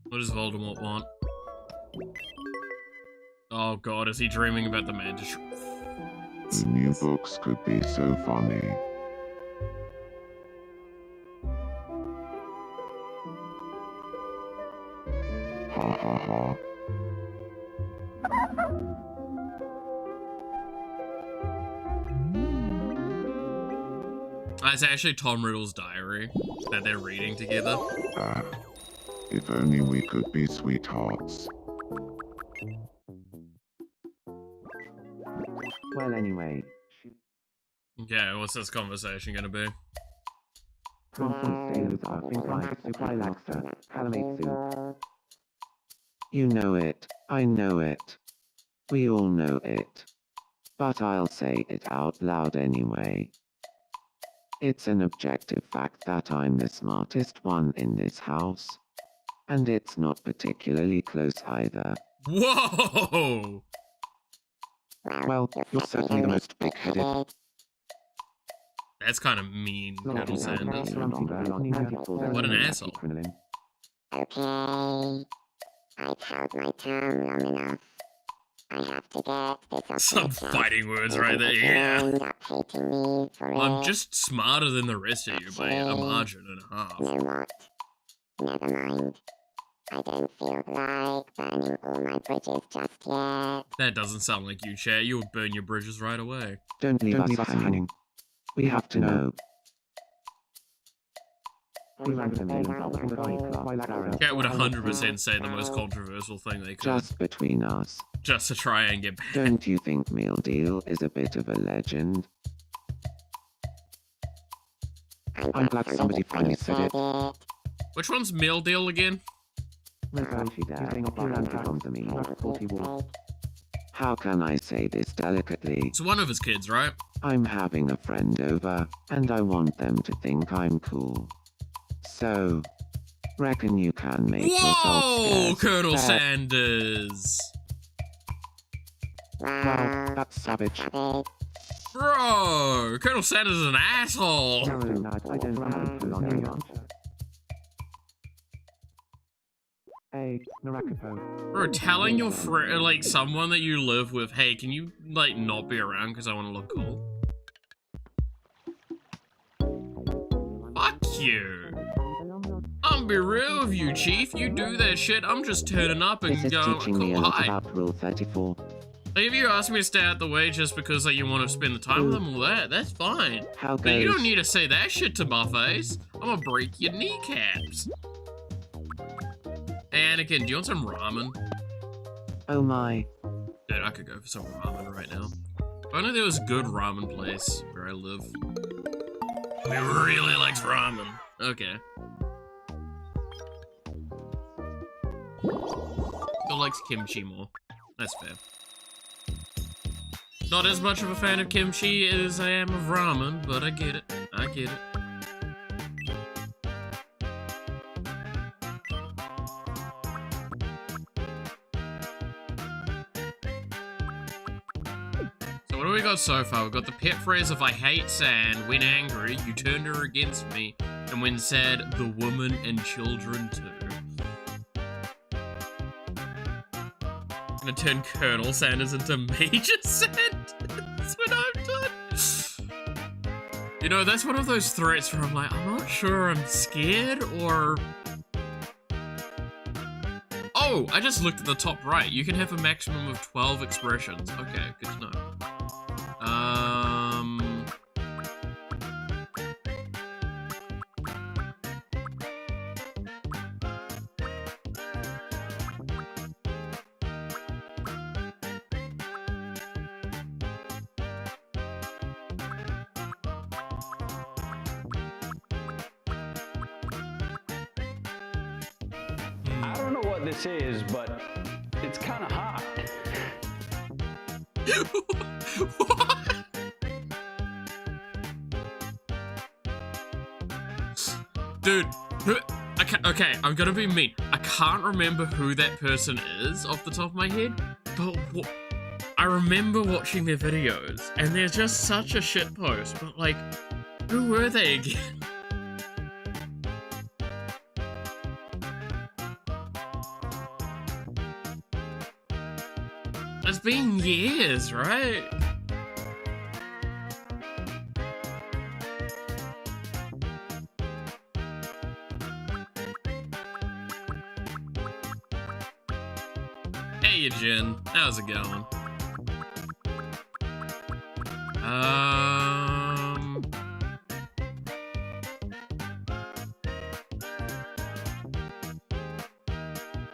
what does Voldemort want? Oh god, is he dreaming about the mantis? The new books could be so funny. Ha ha ha. It's actually Tom Riddle's diary that they're reading together. If only we could be sweethearts. Well, anyway, Okay, what's this conversation gonna be? You know it, I know it. We all know it. But I'll say it out loud anyway. It's an objective fact that I'm the smartest one in this house. And it's not particularly close either. Whoa! Well, you're certainly the most big-headed. That's kind of mean, Colonel Sanders. What an asshole. Okay. I've held my tongue long enough. I have to get this Some fighting words right there, yeah. Stop hating me for I'm it. just smarter than the rest of you by a margin and a half. You know what? Never mind. I don't feel like burning all my bridges just yet. That doesn't sound like you, Chair. You would burn your bridges right away. Don't leave us hanging. We have to know. Cat would 100% say the most controversial thing they could. Just between us. Just to try and get back. Don't you think Meal Deal is a bit of a legend? I'm glad somebody finally said it. Which one's Meal Deal again? How can I say this delicately? It's one of his kids, right? I'm having a friend over, and I want them to think I'm cool. So, reckon you can make yourself Whoa, scarce. Colonel There. Sanders. Wow, that's savage. Bro, Colonel Sanders is an asshole. Hey, Narakato. Bro, telling your friend, like, someone that you live with, hey, can you, like, not be around because I want to look cool? Fuck you. I'm be real with you, Chief. You do that shit, I'm just turning up and This is going, teaching me a cool, lot hi. about Rule 34. Like, if you ask me to stay out the way just because, like, you want to spend the time with them, well, that's fine. How But you goes? don't need to say that shit to my face. I'm gonna break your kneecaps. Hey, Anakin, do you want some ramen? Oh my. Dude, I could go for some ramen right now. If only there was a good ramen place where I live. We really likes ramen. Okay. Phil likes kimchi more. That's fair. Not as much of a fan of kimchi as I am of ramen, but I get it. I get it. So what do we got so far? We've got the pet phrase of I hate sand. When angry, you turned her against me. And when sad, the woman and children too. I'm gonna turn Colonel Sanders into Major Sanders when I'm done. You know, that's one of those threats where I'm like, I'm not sure I'm scared or... Oh, I just looked at the top right. You can have a maximum of 12 expressions. Okay, good to know. I don't know what this is, but it's kind of hot. Dude, okay, I'm gonna be mean. I can't remember who that person is off the top of my head, but I remember watching their videos, and they're just such a shitpost, but like, who were they again? It's been years, right? Hey, Jen. How's it going?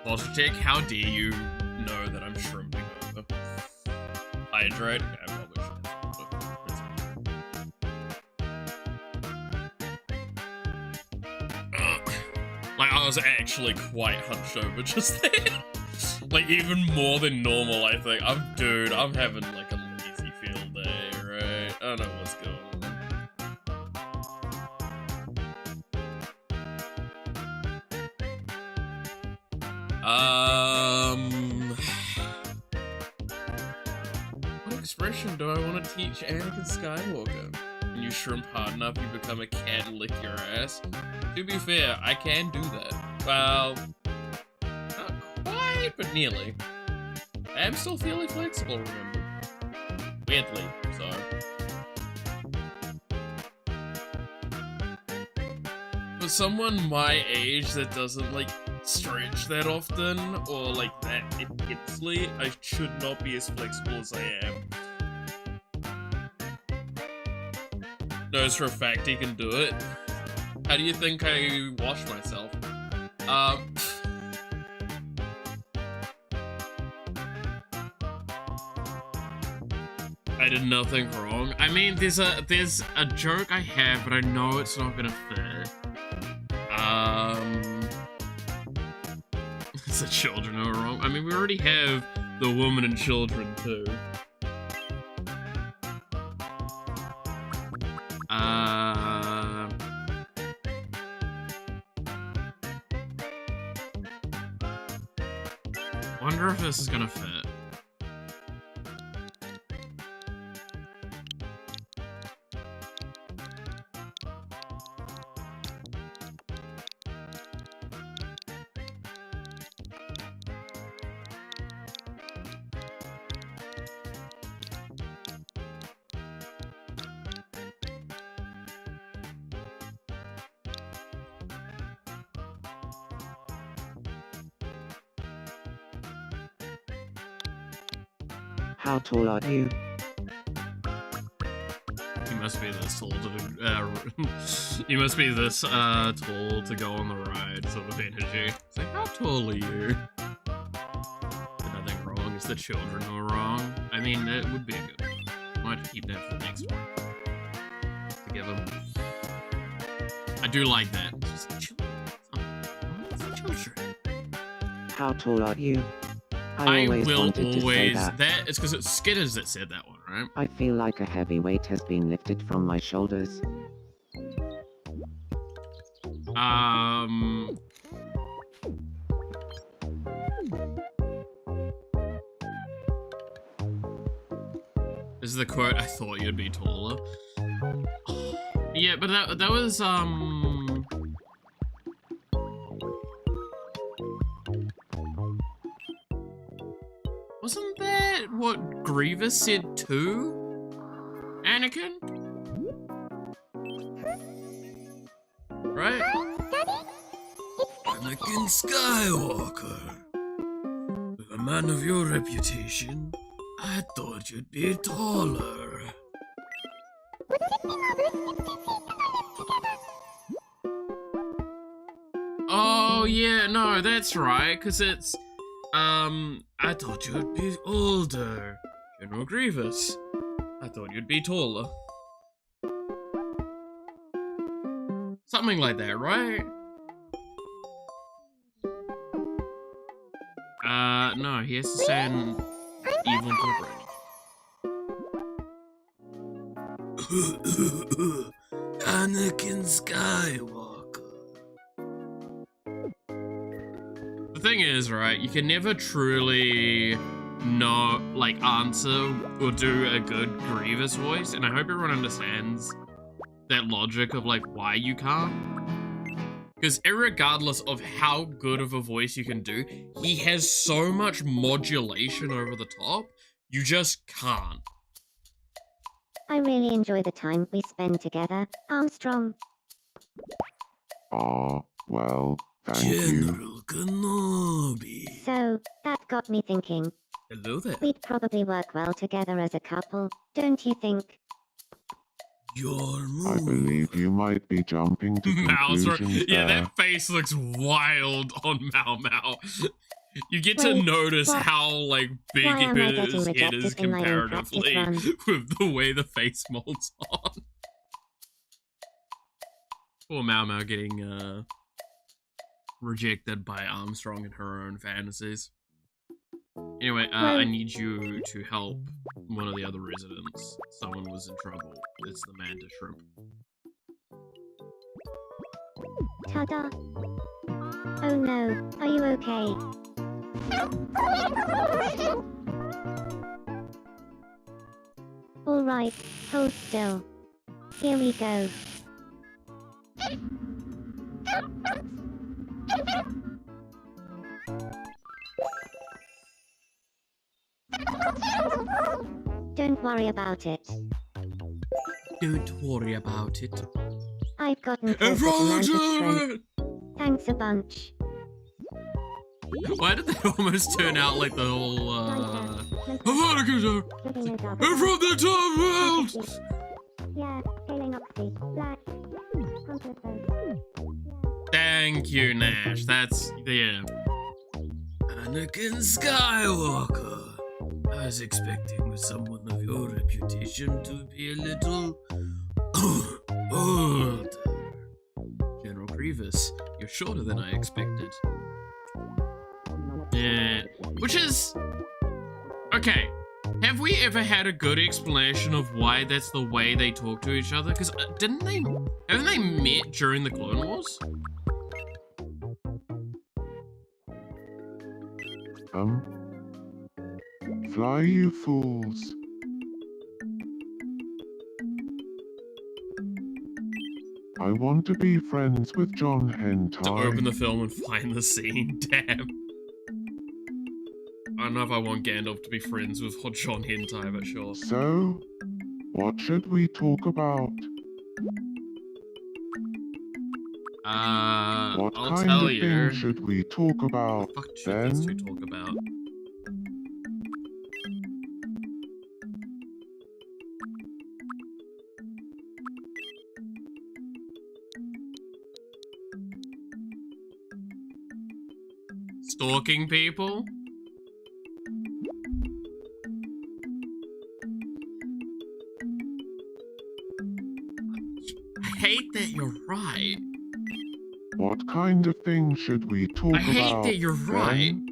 Baltic, how dare you know that I'm shrimping over? Hydrate? Okay, I probably should. Like, I was actually quite hunched over just then. Like, even more than normal, I think. I'm having, like, a lazy field day, right? I don't know what's going on. What expression do I want to teach Anakin Skywalker? When you shrimp hard enough, you become a cat and lick your ass. To be fair, I can do that. Well... but nearly. I am still fairly flexible, remember? Weirdly, so. For someone my age that doesn't, like, stretch that often, or, like, that intensely, I should not be as flexible as I am. Knows for a fact he can do it. How do you think I wash myself? I did nothing wrong. I mean, there's a joke I have, but I know it's not gonna fit. It's the children who are wrong. I mean, we already have the woman and children too. Wonder if this is gonna fit. How tall are you? You must be this tall to you must be this tall to go on the ride sort of energy. It's like, how tall are you? There's nothing wrong, it's the children who are wrong. I mean, it would be a good one. Might have to keep that for the next one. Together. I do like that. Just children. It's the children. How tall are you? I always will wanted to say always... that. It's because it's Skitters that said that one, right? I feel like a heavy weight has been lifted from my shoulders. This is the quote, I thought you'd be taller. Yeah, but that was, wasn't that what Grievous said too? Anakin? Right? Anakin Skywalker. With a man of your reputation, I thought you'd be taller. Oh yeah, no, that's right, cause it's, I thought you'd be older. General Grievous. I thought you'd be taller. Something like that, right? No, he has to say an evil incorporated. Anakin Skywalker. The thing is, right, you can never truly know, like, answer or do a good Grievous voice, and I hope everyone understands that logic of, like, why you can't. Because irregardless of how good of a voice you can do, he has so much modulation over the top, you just can't. I really enjoy the time we spend together, Armstrong. Well, thank General Kenobi. So, that got me thinking. Hello there. We'd probably work well together as a couple, don't you think? Your move. I believe you might be jumping to conclusions Yeah, there. that face looks wild on Mao Mao. You get to notice how, like, big his head is comparatively with the way the face molds on. Poor Mao Mao getting, rejected by Armstrong in her own fantasies. Anyway, I need you to help one of the other residents. Someone was in trouble. It's the Manta Shrimp. Ta-da. Oh no, are you okay? Alright, hold still. Here we go. Don't worry about it. Don't worry about it. I've gotten closer to Mantis strength. Thanks a bunch. Why did they almost turn out like the whole, I'm from the top world! Yeah, scaling oxy, black, Thank you, Nash. That's, yeah. Anakin Skywalker. I was expecting with someone of your reputation to be a little older. General Grievous, you're shorter than I expected. Yeah, which is... Okay, have we ever had a good explanation of why that's the way they talk to each other? Because haven't they met during the Clone Wars? Fly, you fools. I want to be friends with John Hentai. To open the film and find the scene, damn. I don't know if I want Gandalf to be friends with John Hentai, but sure. So, what should we talk about? What I'll kind tell of you. thing should we talk about What the fuck should these two then? talk about? Stalking people? I hate that you're right. What kind of thing should we talk about? I hate that you're right. then?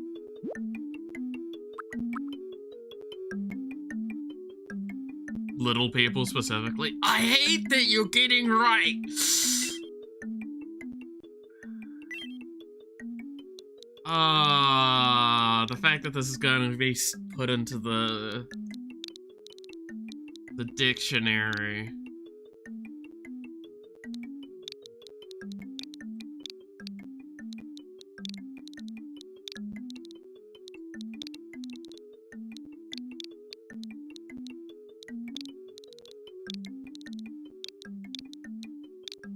Little people specifically. I hate that you're getting right. The fact that this is going to be put into the The dictionary.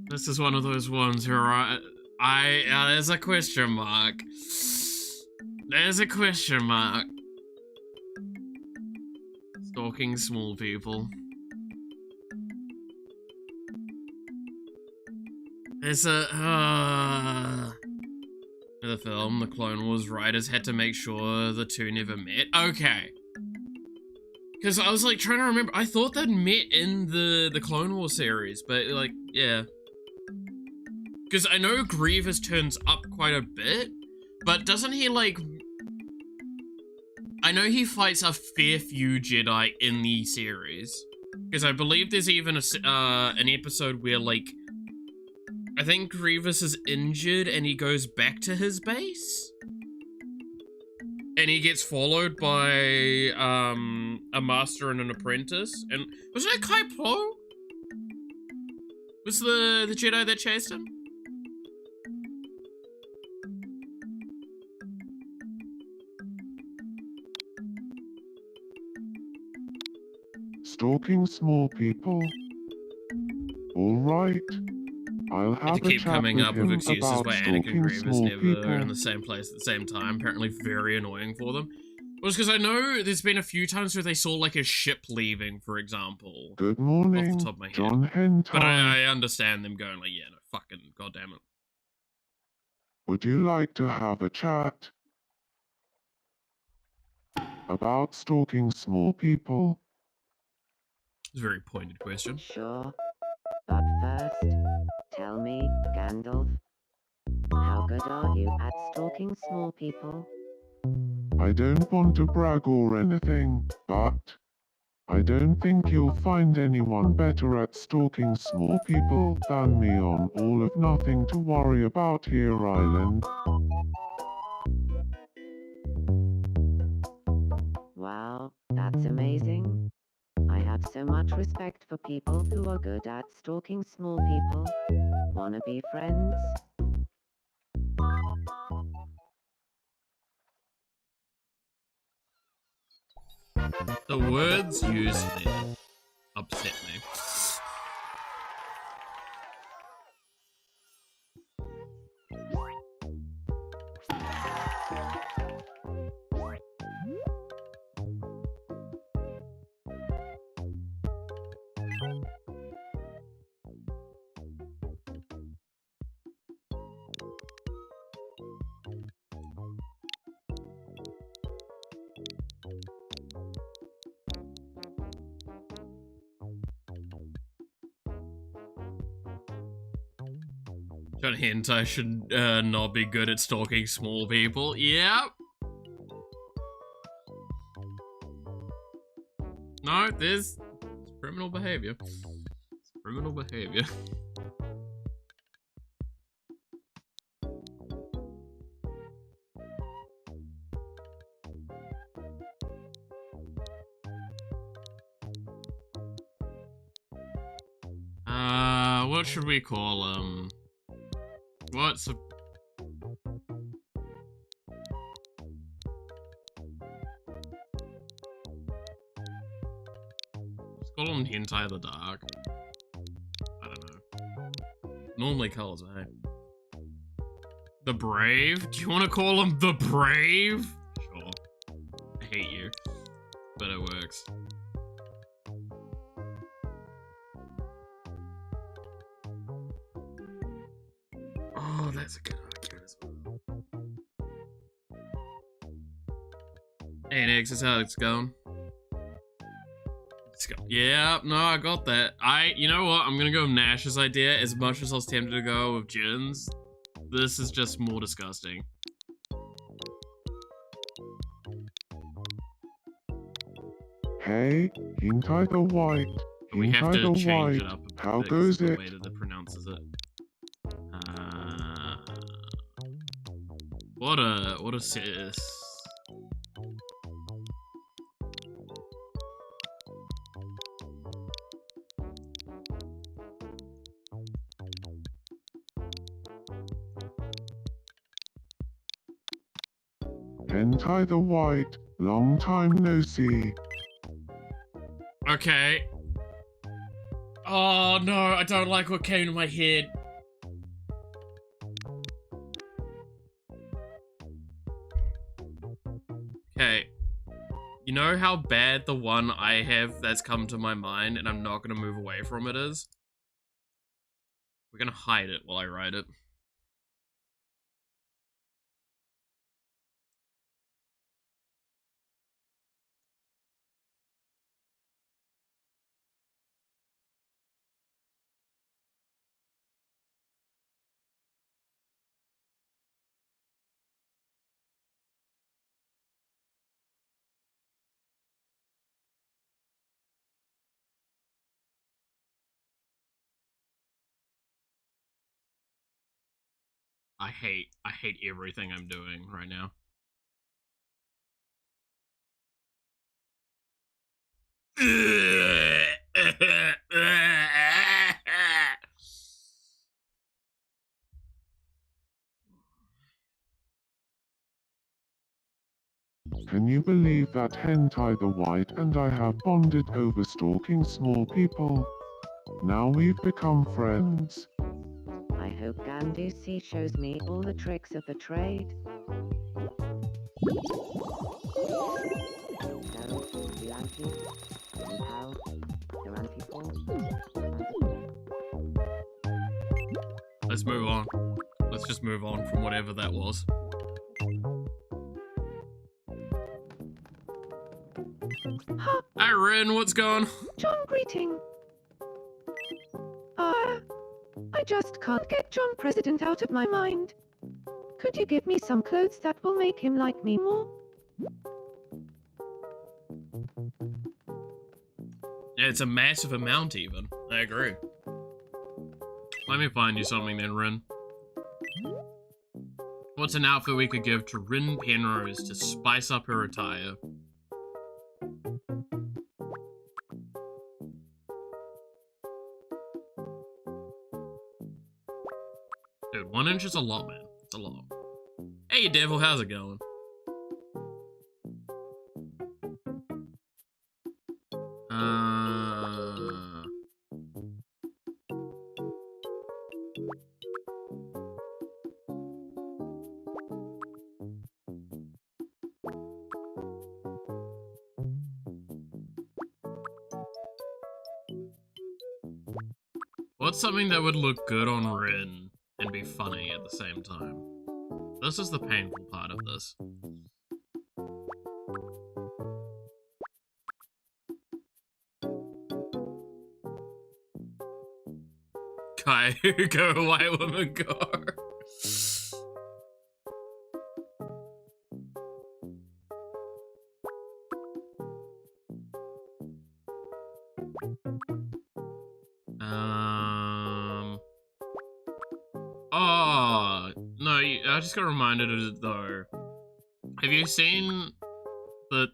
This is one of those ones where there's a question mark. There's a question mark. Stalking small people. There's a, the film, the Clone Wars writers had to make sure the two never met. Okay. Because I was like trying to remember, I thought they'd met in the Clone Wars series, but like, yeah. Because I know Grievous turns up quite a bit, but doesn't he like... I know he fights a fair few Jedi in the series. Because I believe there's even an episode where like... I think Grievous is injured and he goes back to his base? And he gets followed by a master and an apprentice. And wasn't it Kai Po? Was the Jedi that chased him? Stalking small people? Alright. I'll have To keep a chat coming with up him with excuses about why Anakin stalking and Grievous small never people. are in the same place at the same time. Apparently very annoying for them. Well, it's because I know there's been a few times where they saw like a ship leaving, for example. Good morning, off the top of my head. John Hentai. But I understand them going like, yeah, no, fucking goddamn it. Would you like to have a chat about stalking small people? It's a very pointed question. Sure. But first, tell me, Gandalf, how good are you at stalking small people? I don't want to brag or anything, but I don't think you'll find anyone better at stalking small people than me on All of Nothing to Worry About Here Island. Wow, that's amazing. I have so much respect for people who are good at stalking small people. Wanna be friends? The words used there upset me. John Hentai should not be good at stalking small people. Yep. No, it's criminal behavior. It's criminal behavior. What should we call him? What's a... Let's call him Hentai the Dark. I don't know. Normally colors, hey. The Brave? Do you want to call him the Brave? Sure. I hate you. But it works. Oh, that's a good argument as well. Hey, Nix, is how it's going. Let's go. Yeah, no, I got that. You know what? I'm gonna go with Nash's idea. As much as I was tempted to go with Jin's, this is just more disgusting. Hey, Hentai the White. We have to Hentai the change White. it up a bit. How 'cause goes the it? way that it pronounces it. What a sis. Hentai the White, long time no see. Okay. Oh no, I don't like what came to my head. Okay. You know how bad the one I have that's come to my mind and I'm not gonna move away from it is? We're gonna hide it while I write it. I hate everything I'm doing right now. Can you believe that Hentai the White and I have bonded over stalking small people? Now we've become friends. I hope Gandusi shows me all the tricks of the trade. Let's move on. Let's just move on from whatever that was. Hi Rin, what's going on? John, greeting. I just can't get John President out of my mind. Could you give me some clothes that will make him like me more? Yeah, it's a massive amount even. I agree. Let me find you something then, Rin. What's an outfit we could give to Rin Penrose to spice up her attire? Dude, 1 inch is a lot, man. It's a lot. Hey, Devil, how's it going? What's something that would look good on Rin and be funny at the same time? This is the painful part of this. Kai, go, white woman, go. Oh, no, I just got reminded of it though. Have you seen the...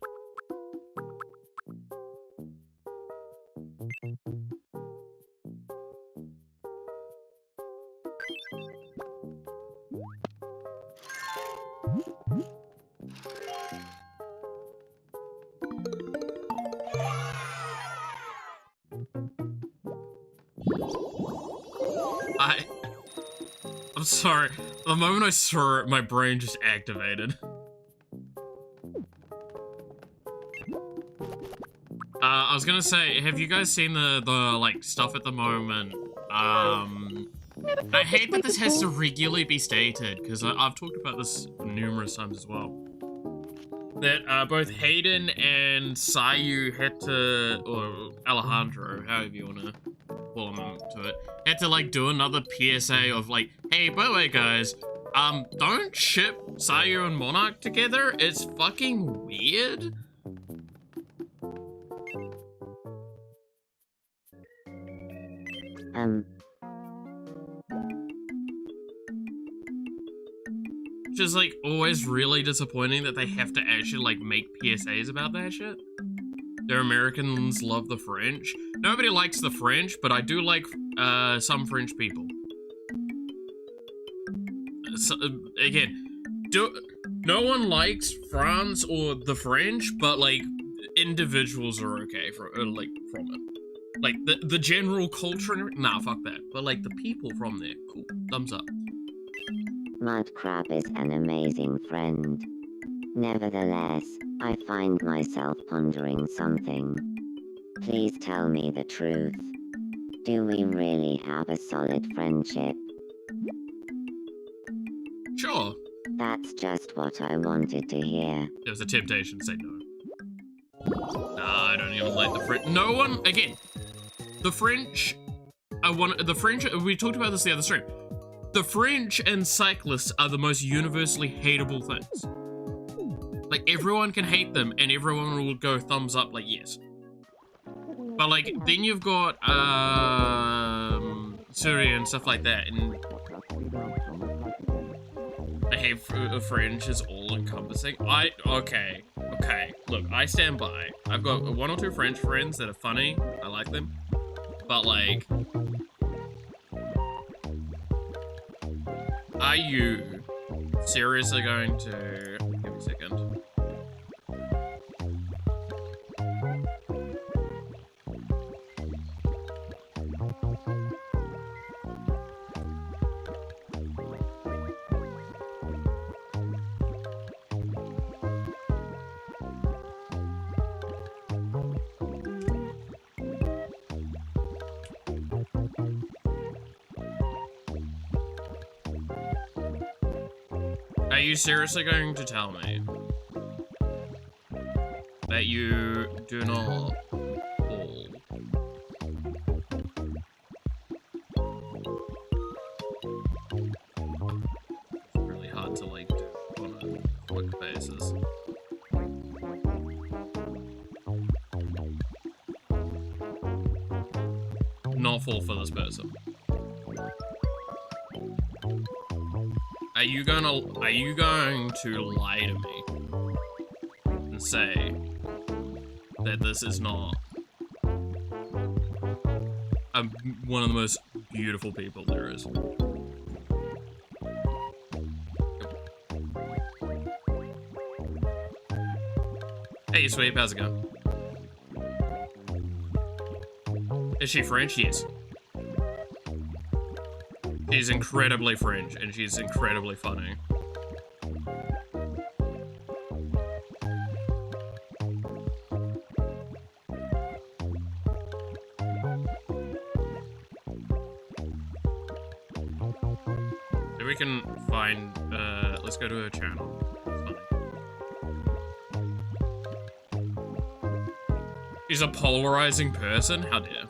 I'm sorry. The moment I saw it, my brain just activated. I was gonna say, have you guys seen the like stuff at the moment? I hate that this has to regularly be stated because I've talked about this numerous times as well. That both Hayden and Sayu had to, or Alejandro, however you wanna call him to it, had to like do another PSA of like, hey, by the way guys, don't ship Sayu and Monarch together. It's fucking weird. Which is like always really disappointing that they have to actually like make PSAs about that shit. Their Americans love the French. Nobody likes the French, but I do like some French people. So, again, no one likes France or the French, but like individuals are okay from it. Like the general culture, nah, fuck that. But like the people from there, cool. Thumbs up. Mudcrab is an amazing friend. Nevertheless, I find myself pondering something. Please tell me the truth. Do we really have a solid friendship? Sure. That's just what I wanted to hear. There's a temptation to say no. Nah, I don't even like the French. No one, again, the French, we talked about this the other stream. The French and cyclists are the most universally hateable things. Like, everyone can hate them, and everyone will go thumbs up, like, yes. But, like, then you've got, Syria and stuff like that, and the hate for French is all-encompassing. Okay, look, I stand by. I've got 1 or 2 French friends that are funny, I like them, but, like, are you seriously going to... Give me a second. Are you seriously going to tell me that you do not fall? It's really hard to like do on a quick basis. Not fall for this person. Are you going to lie to me and say that this is not one of the most beautiful people there is? Hey, Sweep, how's it going? Is she French? Yes. She's incredibly French, and she's incredibly funny. So we can find, let's go to her channel. It's funny. She's a polarizing person? How dare.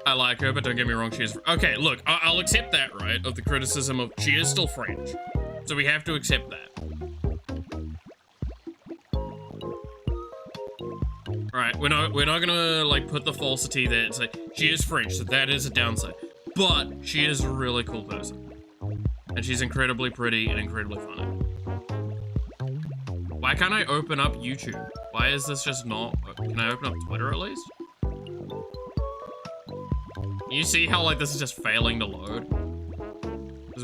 I like her, but don't get me wrong, she is... Okay, look, I'll accept that, right? Of the criticism of... She is still French. So we have to accept that. Alright, we're not gonna, like, put the falsity there and say, she is French, so that is a downside. But, she is a really cool person. And she's incredibly pretty and incredibly funny. Why can't I open up YouTube? Why is this just not... Can I open up Twitter at least? You see how, like, this is just failing to load?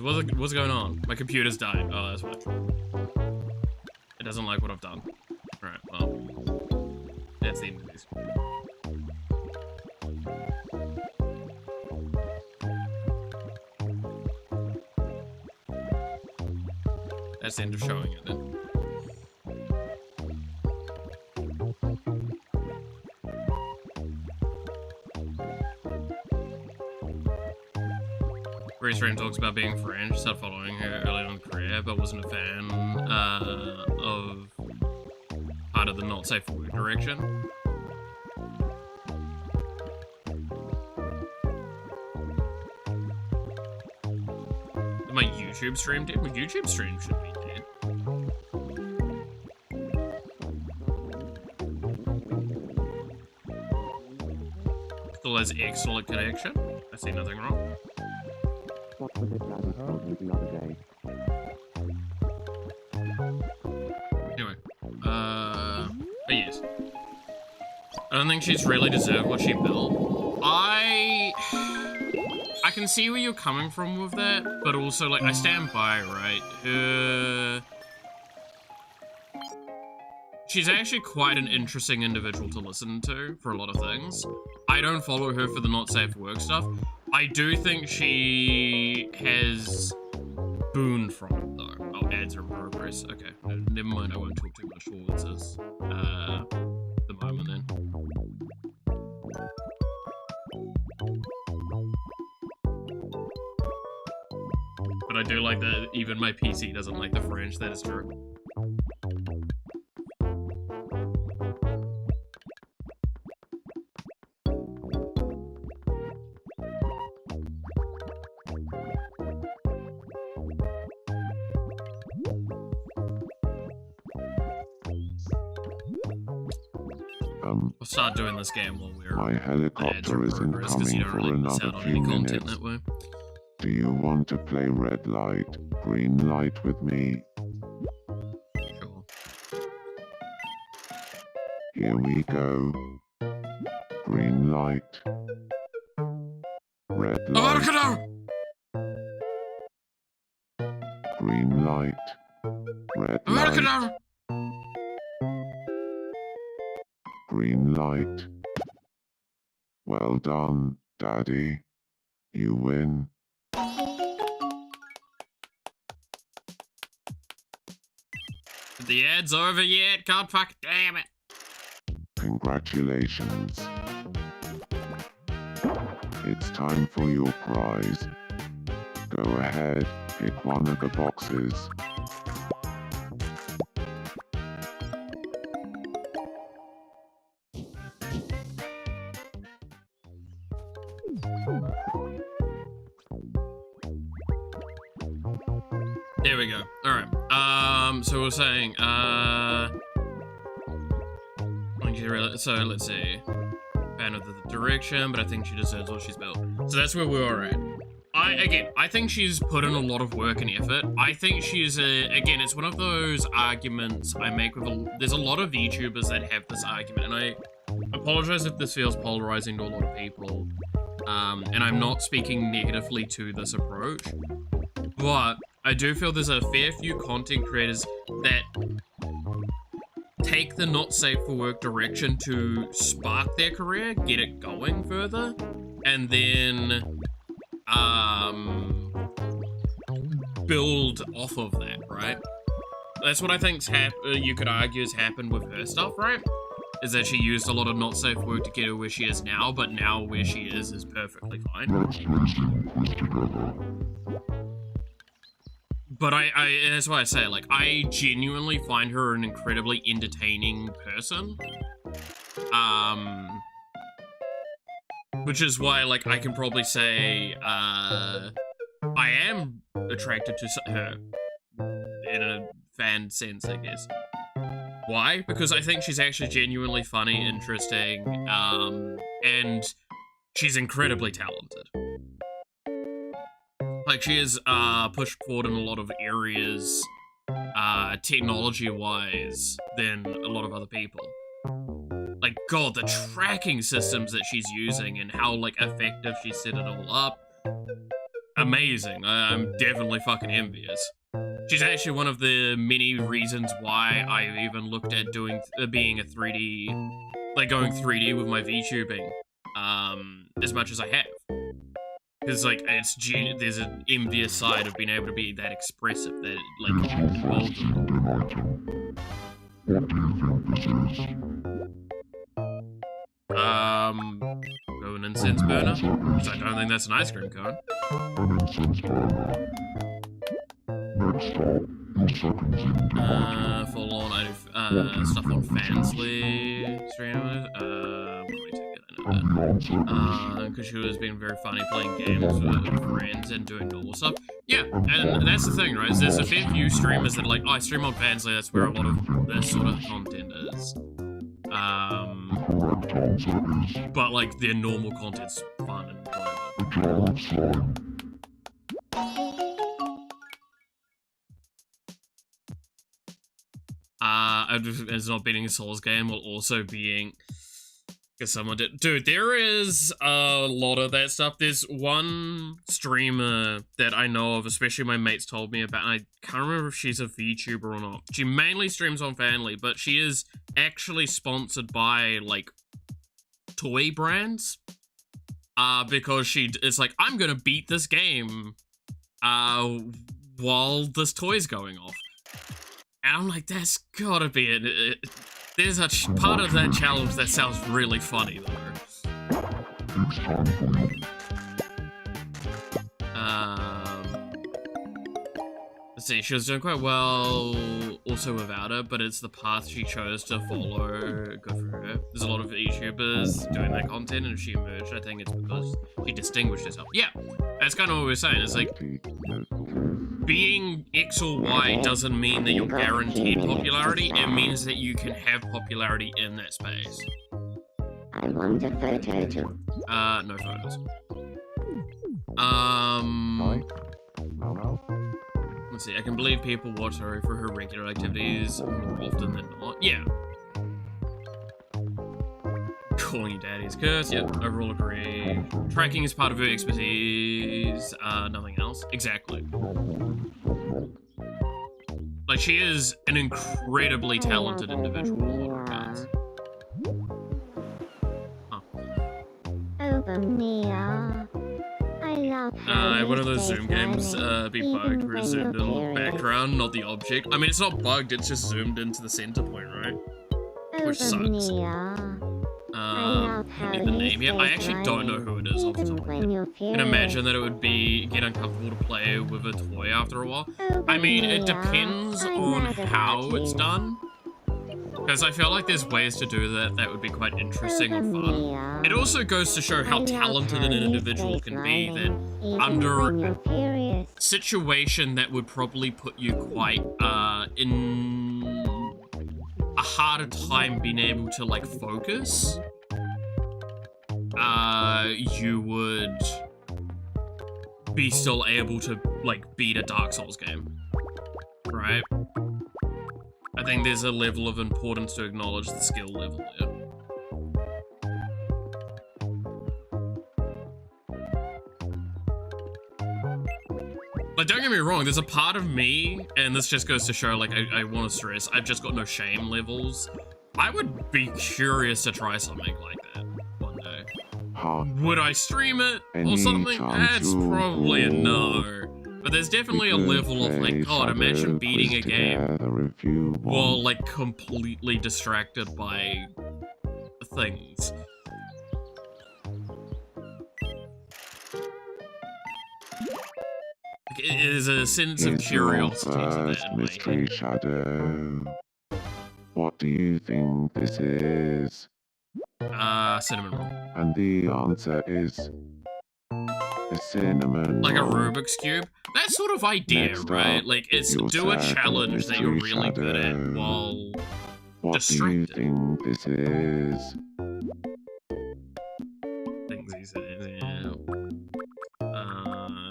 What's going on? My computer's dying. Oh, that's why. It doesn't like what I've done. Alright, well. That's the end of this. That's the end of showing it then. Stream talks about being French, started following her early on in her career, but wasn't a fan of part of the not safe for work direction. My YouTube stream did? My YouTube stream should be dead. Still has excellent connection. I see nothing wrong. What was it that I told you the other day? Anyway, but yes. I I don't think she's really deserved what she built. I can see where you're coming from with that, but also, like, I stand by, right? She's actually quite an interesting individual to listen to for a lot of things. I don't follow her for the not safe for work stuff. I do think she has boon from it, though. Oh, ads her progress. Okay, never mind, I won't talk too much towards this. The moment then. But I do like that even my PC doesn't like the French, that is true. We'll start doing this game while we're My helicopter isn't coming for another few minutes. Do you want to play red light, green light with me? Sure. Here we go. Green light. Red light. Green light. Red light. Green light. Well done, Daddy. You win. The ad's over yet? God fuck damn it. Congratulations. It's time for your prize. Go ahead, pick one of the boxes. There we go. Alright. So we're saying, so let's see. Fan of the direction, but I think she deserves what she's built. So that's where we were at. I think she's put in a lot of work and effort. I think she's again, it's one of those arguments I make with there's a lot of VTubers that have this argument, and I apologize if this feels polarizing to a lot of people. And I'm not speaking negatively to this approach, but I do feel there's a fair few content creators that take the not safe for work direction to spark their career, get it going further, and then build off of that, right? That's what I think's you could argue has happened with her stuff, right? Is that she used a lot of not safe work to get her where she is now, but now where she is perfectly fine. But that's why I say, like, I genuinely find her an incredibly entertaining person. Which is why, like, I can probably say, I am attracted to her in a fan sense, I guess. Why? Because I think she's actually genuinely funny, interesting, and she's incredibly talented. Like, she is pushed forward in a lot of areas, technology-wise, than a lot of other people. Like, God, the tracking systems that she's using and how, like, effective she set it all up. Amazing. I'm definitely fucking envious. She's actually one of the many reasons why I even looked at doing, being a 3D, like, going 3D with my VTubing, as much as I have. Because, like, there's an envious side of being able to be that expressive, that, like, involved. What do you think this is? Go an incense burner? Because I don't think that's an ice cream cone. An incense burner. Next stop, your second in full on, I do, stuff on Fansly streamers, because she was being very funny playing games with friends and doing normal stuff. Yeah, and that's the thing, right? Is there's a fair few streamers that are like, oh, I stream on Fansly, that's where a lot of this sort of content is. But, like, their normal content's fun and enjoyable. As not beating a Souls game while also being Because someone did. Dude, there is a lot of that stuff. There's one streamer that I know of, especially my mates told me about, and I can't remember if she's a VTuber or not. She mainly streams on Family, but she is actually sponsored by, like, toy brands. Because it's like, I'm gonna beat this game, while this toy's going off. And I'm like, that's gotta be it. There's a part of that challenge that sounds really funny, though. Let's see, she was doing quite well also without it, but it's the path she chose to follow. Good for her. There's a lot of VTubers doing that content, and if she emerged, I think it's because she distinguished herself. Yeah, that's kind of what we're saying. It's like, being X or Y doesn't mean that you're guaranteed popularity. It means that you can have popularity in that space. I want a photo too. No photos. Let's see, I can believe people watch her for her regular activities more often than not. Yeah. Calling you daddy's curse, yep, overall agree. Tracking is part of her expertise, nothing else. Exactly. Like, she is an incredibly talented individual in a lot of regards. Over Mia. I love how one of those Zoom games be bugged where it's zoomed in the background, not the object. I mean, it's not bugged, it's just zoomed into the center point, right? Which sucks. Give me the name here. I actually don't know who it is off the top of my head. I can imagine that it would get uncomfortable to play with a toy after a while. I mean, it depends on how it's done. Because I feel like there's ways to do that would be quite interesting or fun. It also goes to show how talented an individual can be, that under a situation that would probably put you quite in a harder time being able to, like, focus, you would be still able to, like, beat a Dark Souls game, right? I think there's a level of importance to acknowledge the skill level there. Like, don't get me wrong, there's a part of me, and this just goes to show, like, I want to stress, I've just got no shame levels. I would be curious to try something like that one day. Would I stream it or something? That's probably a no. But there's definitely a level of, like, God, imagine beating a game while, like, completely distracted by things. It is a sense of curiosity to that. Mystery shadow. What do you think this is? Cinnamon roll. And the answer is a cinnamon like roll. A Rubik's Cube? That sort of idea, Next right? up, Like, it's your do a second challenge that you're mystery really good at shadow. while What distracted. do you think this is?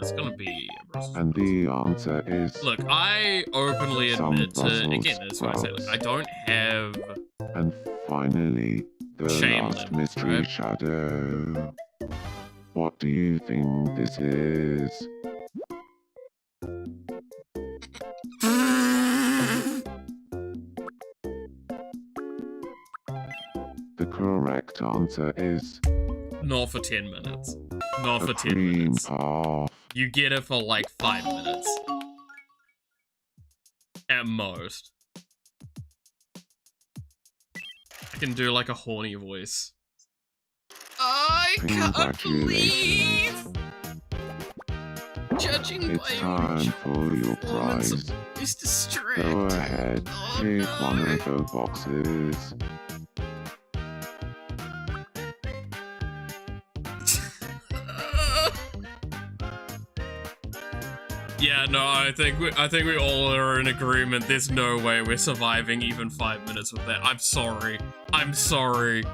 It's gonna be a Brussels And the answer is Look, I openly some admit to, Brussels again, that's what I say, like, I don't have And finally, the shame last level, mystery right? shadow. What do you think this is? The correct answer is not for 10 minutes. Not a for 10 cream minutes. puff. You get it for like 5 minutes. At most. I can do like a horny voice. I can't believe, judging It's by time for your performance prize. of Mr. Strat. Go ahead, Oh, pick no. one of the boxes. Yeah, no, I think we all are in agreement. There's no way we're surviving even 5 minutes with that. I'm sorry. I'm sorry.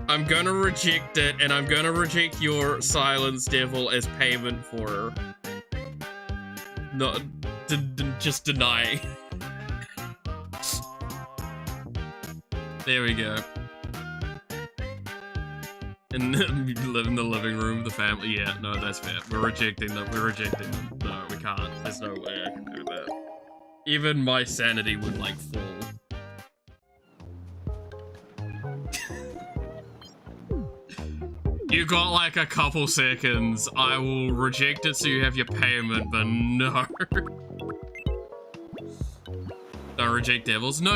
I'm gonna reject it, and I'm gonna reject your silence, devil, as payment for... No, just deny. There we go. In the living room, the family. Yeah, no, that's fair. We're rejecting them. We're rejecting them. No, we can't. There's no way I can do that. Even my sanity would, like, fall. You got, like, a couple seconds. I will reject it so you have your payment, but no. Don't reject devils. No.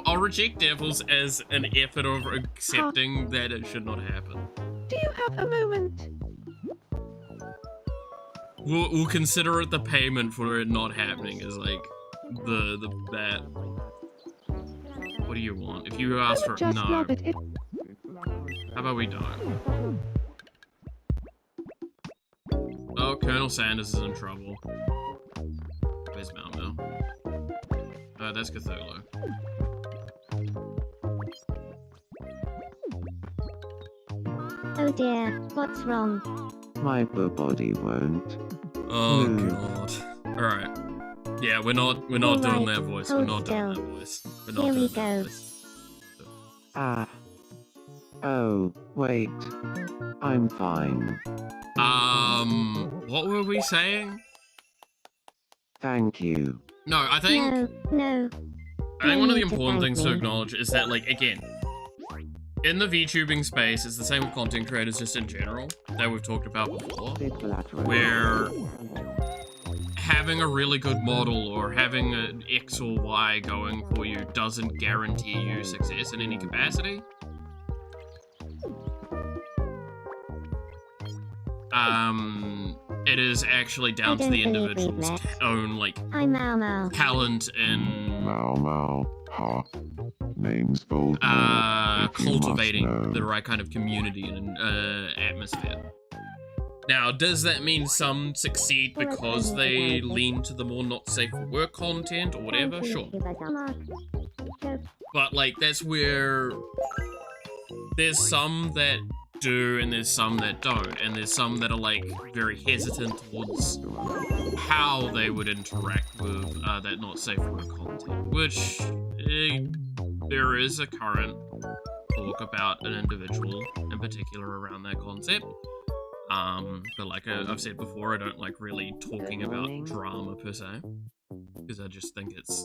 I'll reject devils as an effort of accepting that it should not happen. Do you have a moment? We'll consider it the payment for it not happening is like that. What do you want? If you ask for Just no. love it. How about we don't? Oh, Colonel Sanders is in trouble. Where's Malmo? That's Cthulhu. Oh dear, what's wrong? My body won't. Oh Hmm. god. Alright. Yeah, we're not doing Alright, that voice. hold We're not doing still. that voice. We're not Here we doing that go. voice. Ah. Oh, wait. I'm fine. What were we saying? Thank you. No, I think No. I think one of the need to important thank things to me. acknowledge is that, like, again, in the VTubing space, it's the same with content creators just in general, that we've talked about before, where having a really good model or having an X or Y going for you doesn't guarantee you success in any capacity. It is actually down to the I don't believe individual's that. own, like, I'm Mau. talent and Mau, ha. Name's Voldemort. if you must cultivating know. the right kind of community and atmosphere. Now, does that mean some succeed because they lean to the more not safe for work content or whatever? Sure. But, like, that's where there's some that do and there's some that don't, and there's some that are, like, very hesitant towards how they would interact with that not safe for work content, which there is a current talk about an individual in particular around that concept. But like I've said before, I don't like really talking about drama per se, because I just think it's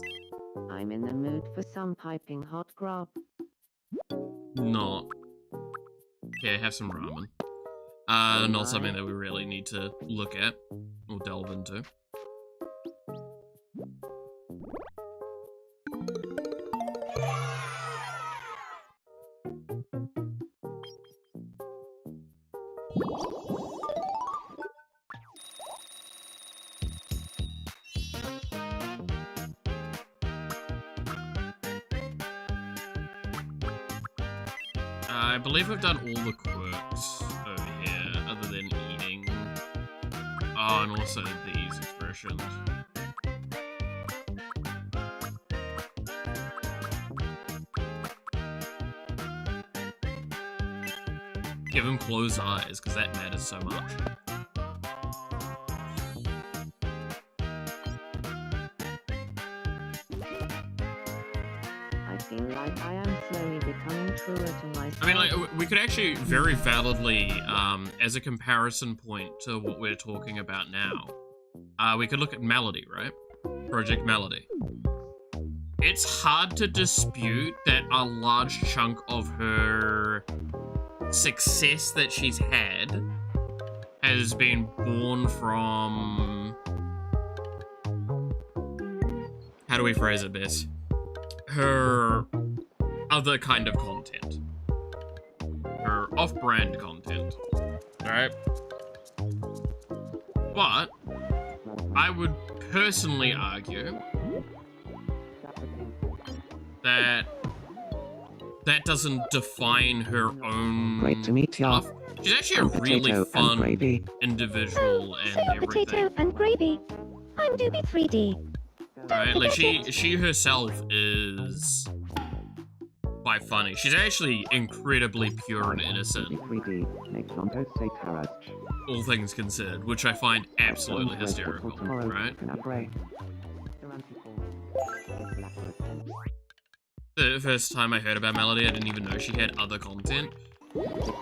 I'm in the mood for some piping hot grub. not. Yeah, have some ramen. Not something that we really need to look at or delve into. I believe we've done all the quirks over here, other than eating. Oh, and also these expressions. Give him closed eyes, because that matters so much. I feel like I am slowly becoming truer to myself. I mean, like, we could actually very validly, as a comparison point to what we're talking about now, we could look at Melody, right? Project Melody. It's hard to dispute that a large chunk of her success that she's had has been born from... How do we phrase it best? Her other kind of content. Her off-brand content. Alright? But I would personally argue that that doesn't define her own Great to meet ya. stuff. She's actually a I'm really potato and fun gravy. individual and Say potato everything. and gravy. I'm Doobie 3D. Right? Like she herself is quite funny. She's actually incredibly pure and innocent, 3D. Make Tonto say Taras. all things considered, which I find absolutely hysterical, right? Can I pray? The first time I heard about Melody, I didn't even know she had other content.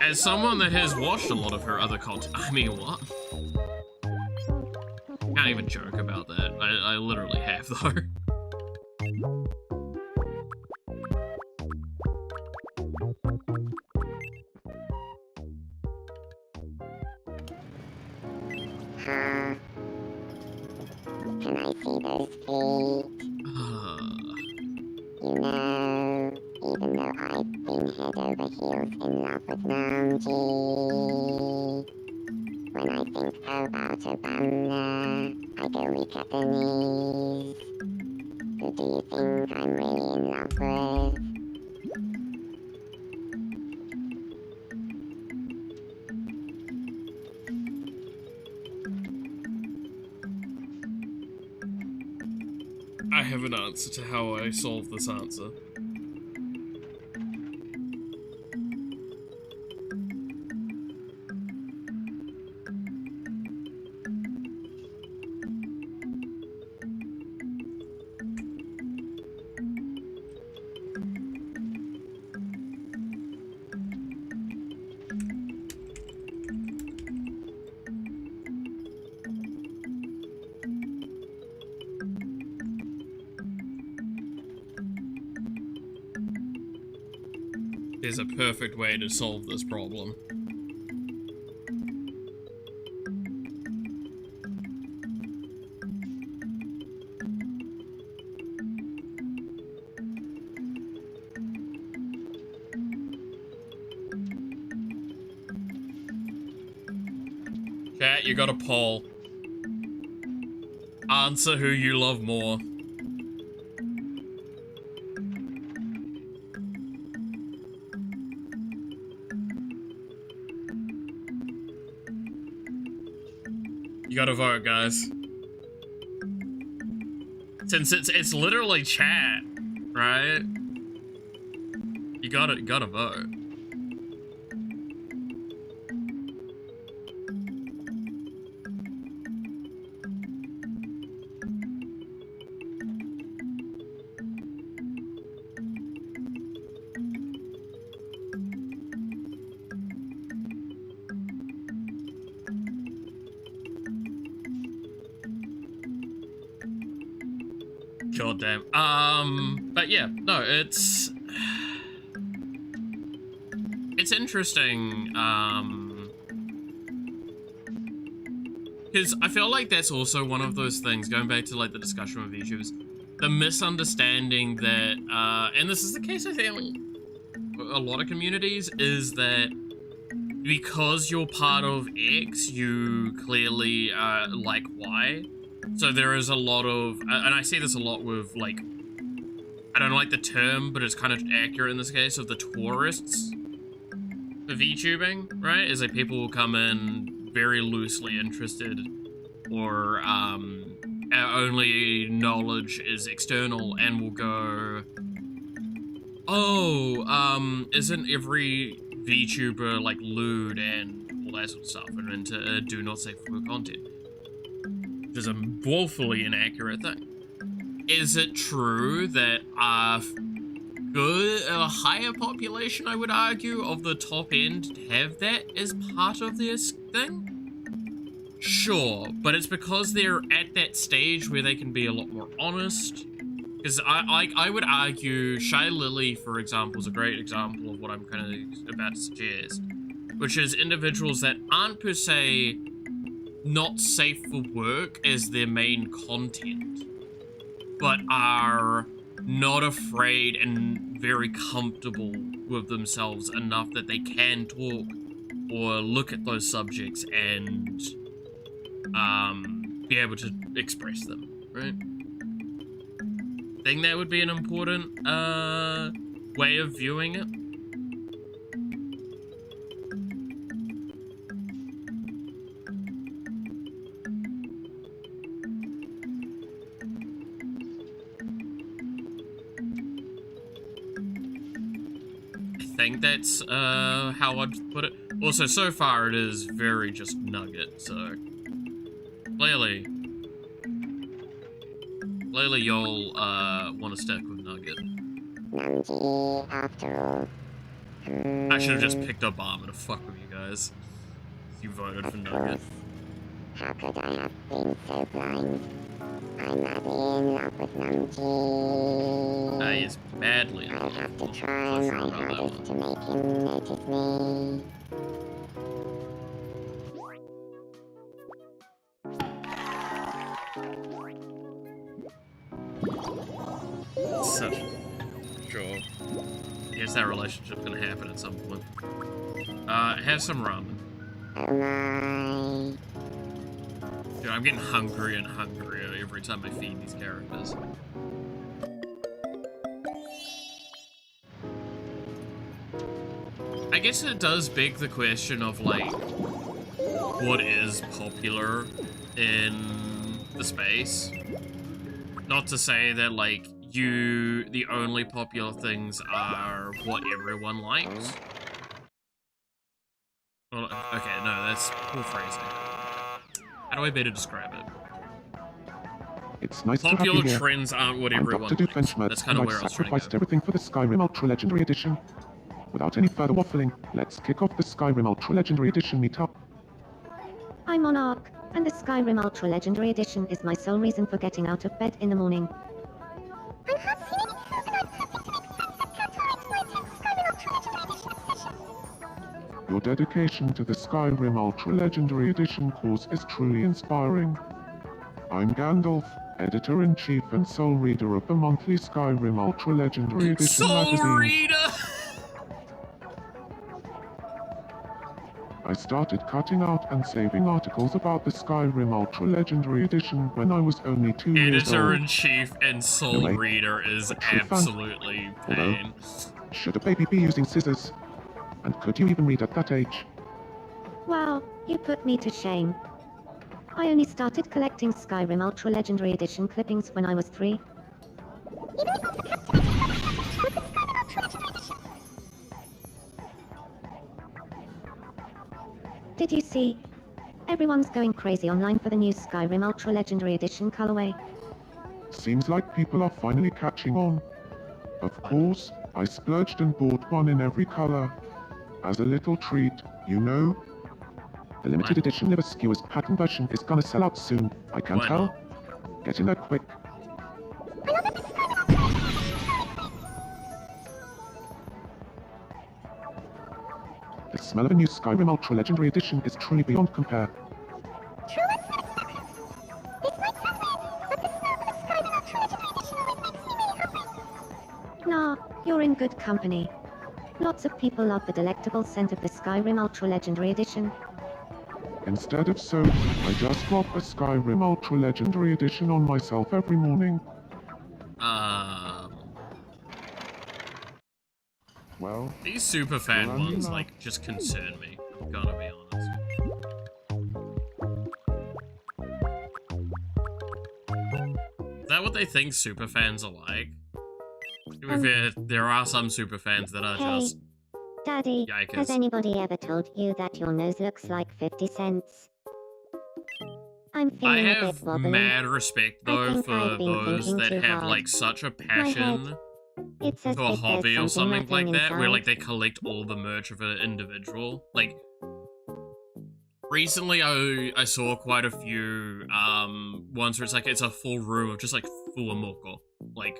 As someone that has watched a lot of her other content, I mean, what? Can't even joke about that. I literally have, though. Can I see those feet? You know, even though I've been head over heels in love with Namji, when I think about Obama, I go weak at the knees. Who do you think I'm really in love with? I have an answer to how I solve this answer. There's a perfect way to solve this problem. Chat, you got a poll. Answer who you love more. You gotta vote, guys. Since it's literally chat, right? You gotta vote. God damn. But yeah, no, it's interesting, because I feel like that's also one of those things, going back to like the discussion with VTubers, the misunderstanding that, and this is the case I think a lot of communities, is that because you're part of X, you clearly like Y. So there is a lot of, and I see this a lot with, like, I don't like the term, but it's kind of accurate in this case, of the tourists for VTubing, right? Is like people will come in very loosely interested, or our only knowledge is external, and will go, oh, isn't every VTuber like lewd and all that sort of stuff, and into do not safe for content? Which is a woefully inaccurate thing. Is it true that a higher population, I would argue, of the top end have that as part of their thing? Sure, but it's because they're at that stage where they can be a lot more honest. Because I would argue Shy Lily, for example, is a great example of what I'm kind of about to suggest, which is individuals that aren't per se not safe for work as their main content, but are not afraid and very comfortable with themselves enough that they can talk or look at those subjects and be able to express them, right? I think that would be an important way of viewing it. I think that's how I'd put it. Also, so far it is very just nugget, so clearly y'all want to stick with nugget. Namji, after all. I should have just picked Obama to fuck with you guys. You voted for Of Nugget. course. How could I have been so blind? I'm madly in love with Namji. He is badly. I'll have to try my hardest to make him notice me. Such. Sure. I guess that relationship's gonna happen at some point. Have some ramen. Oh my. Dude, I'm getting hungrier and hungrier every time I feed these characters. I guess it does beg the question of, like, what is popular in the space? Not to say that, like, the only popular things are what everyone likes. Well, okay, no, that's poor phrasing. How do I better describe it? It's nice Popular to have you here. trends aren't what I'm everyone Dr. likes. Doofenshmirtz, That's kind of and where I've I was trying to sacrificed go. everything for the Skyrim Ultra Legendary Edition. Without any further waffling, let's kick off the Skyrim Ultra Legendary Edition meetup. I'm Monarch, and the Skyrim Ultra Legendary Edition is my sole reason for getting out of bed in the morning. I'm half feeling it, and I'm hoping to make friends with Kantar and Skyrim Ultra Legendary Edition session. Your dedication to the Skyrim Ultra Legendary Edition cause is truly inspiring. I'm Gandalf, Editor-in-Chief and sole reader of the monthly Skyrim Ultra Legendary Edition magazine. Soul Reader! I started cutting out and saving articles about the Skyrim Ultra Legendary Edition when I was only 2 years old. Editor-in-Chief and Soul Anyway, Reader is true fun. absolutely pain. Should a baby be using scissors? And could you even read at that age? Wow, you put me to shame. I only started collecting Skyrim Ultra Legendary Edition clippings when I was 3. Did you see? Everyone's going crazy online for the new Skyrim Ultra Legendary Edition colorway. Seems like people are finally catching on. Of course, I splurged and bought one in every color. As a little treat, you know. The limited edition Liver Skewers pattern version is gonna sell out soon, I can Why tell. Get in there quick. The smell of a new Skyrim Ultra Legendary Edition is truly beyond compare. Nah, you're in good company. Lots of people love the delectable scent of the Skyrim Ultra Legendary Edition. Instead of soap, I just drop a Skyrim Ultra Legendary Edition on myself every morning. Well, These super fan Well, you ones, know. like, just concern me. Gotta be honest. Is that what they think super fans are like? To be fair, there are some super fans that are Hey, just Daddy, yikers. has anybody ever told you that your nose looks like 50 cents? I'm I feeling a bit have wobbly. mad respect I though think for I've been those thinking that too have hard. like such a My passion head. It's as for a if hobby or there's something like nothing that, where like inside. they collect all the merch of an individual. Like recently I saw quite a few ones where it's a full room of just like full moko. Like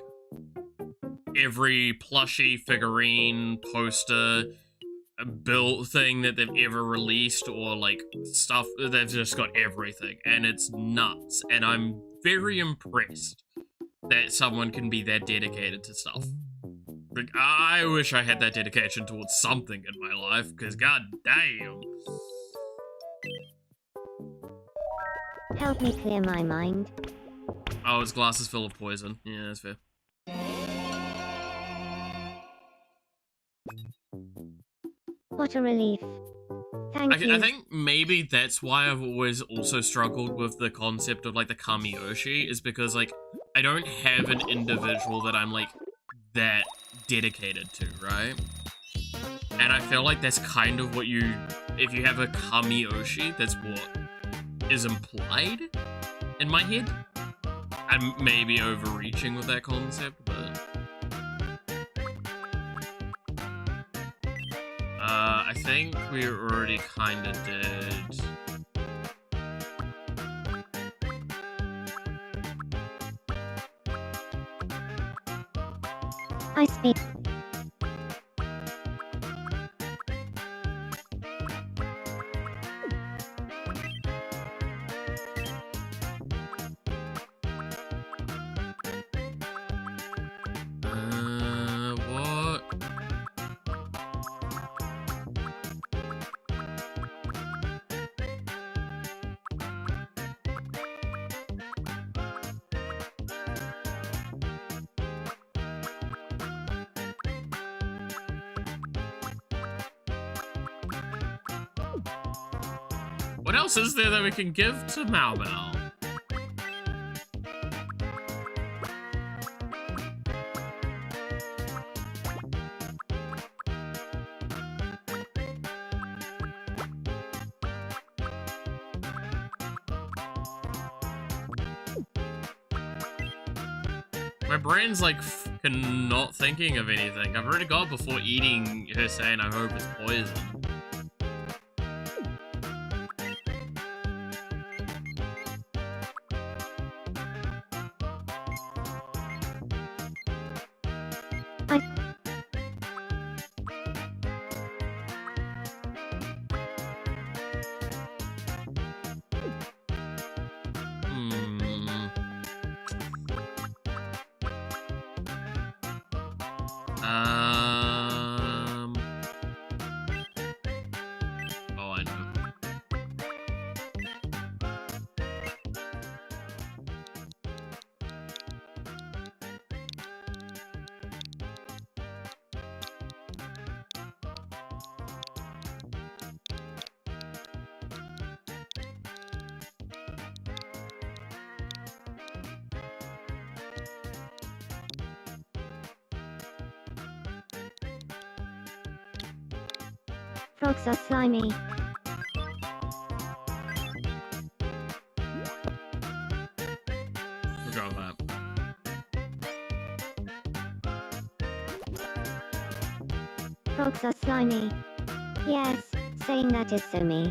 every plushie, figurine, poster, built thing that they've ever released, or like stuff, they've just got everything, and it's nuts. And I'm very impressed that someone can be that dedicated to stuff. Like, I wish I had that dedication towards something in my life, because god damn. Help me clear my mind. Oh, his glass is full of poison. Yeah, that's fair. What a relief. Thank you. I think maybe that's why I've always also struggled with the concept of like the Kamiyoshi, is because like I don't have an individual that I'm like that dedicated to, right? And I feel like that's kind of what if you have a Kamiyoshi, that's what is implied in my head. I'm maybe overreaching with that concept, but think we already kinda did. I speak. What? What else is there that we can give to Mau Mau? My brain's like not thinking of anything. I've already got before eating her saying I hope it's poison. Oh, I know. Frogs are slimy. Forgot that. Frogs are slimy. Yes, saying that is so me.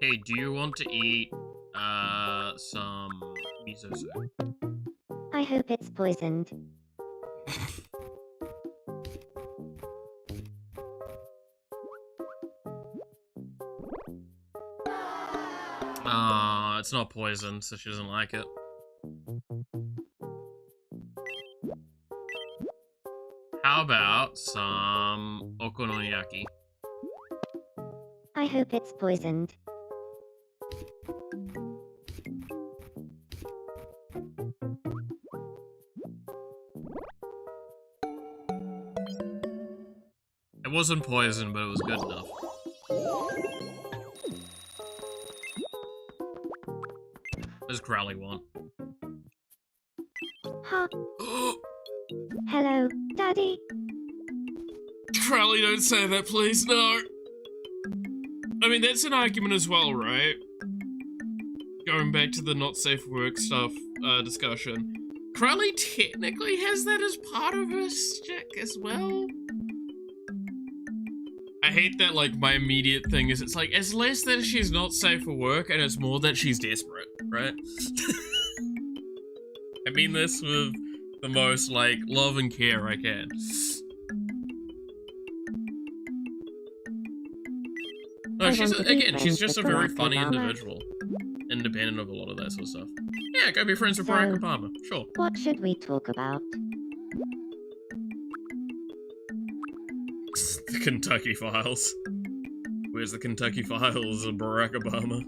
Hey, do you want to eat, some miso soup? I hope it's poisoned. It's not poison, so she doesn't like it. How about some okonomiyaki? I hope it's poisoned. It wasn't poison, but it was good enough. What does Crowley want? Huh? Hello, Daddy? Crowley, don't say that, please, no! I mean, that's an argument as well, right? Going back to the not safe for work stuff, discussion. Crowley technically has that as part of her stick as well. I hate that, like, my immediate thing is it's like, it's less that she's not safe for work and it's more that she's desperate, right? I mean this with the most, like, love and care I can. No, she's just a very funny individual. Independent of a lot of that sort of stuff. Yeah, go be friends with Barack Obama, sure. What should we talk about? The Kentucky Files. Where's the Kentucky Files of Barack Obama?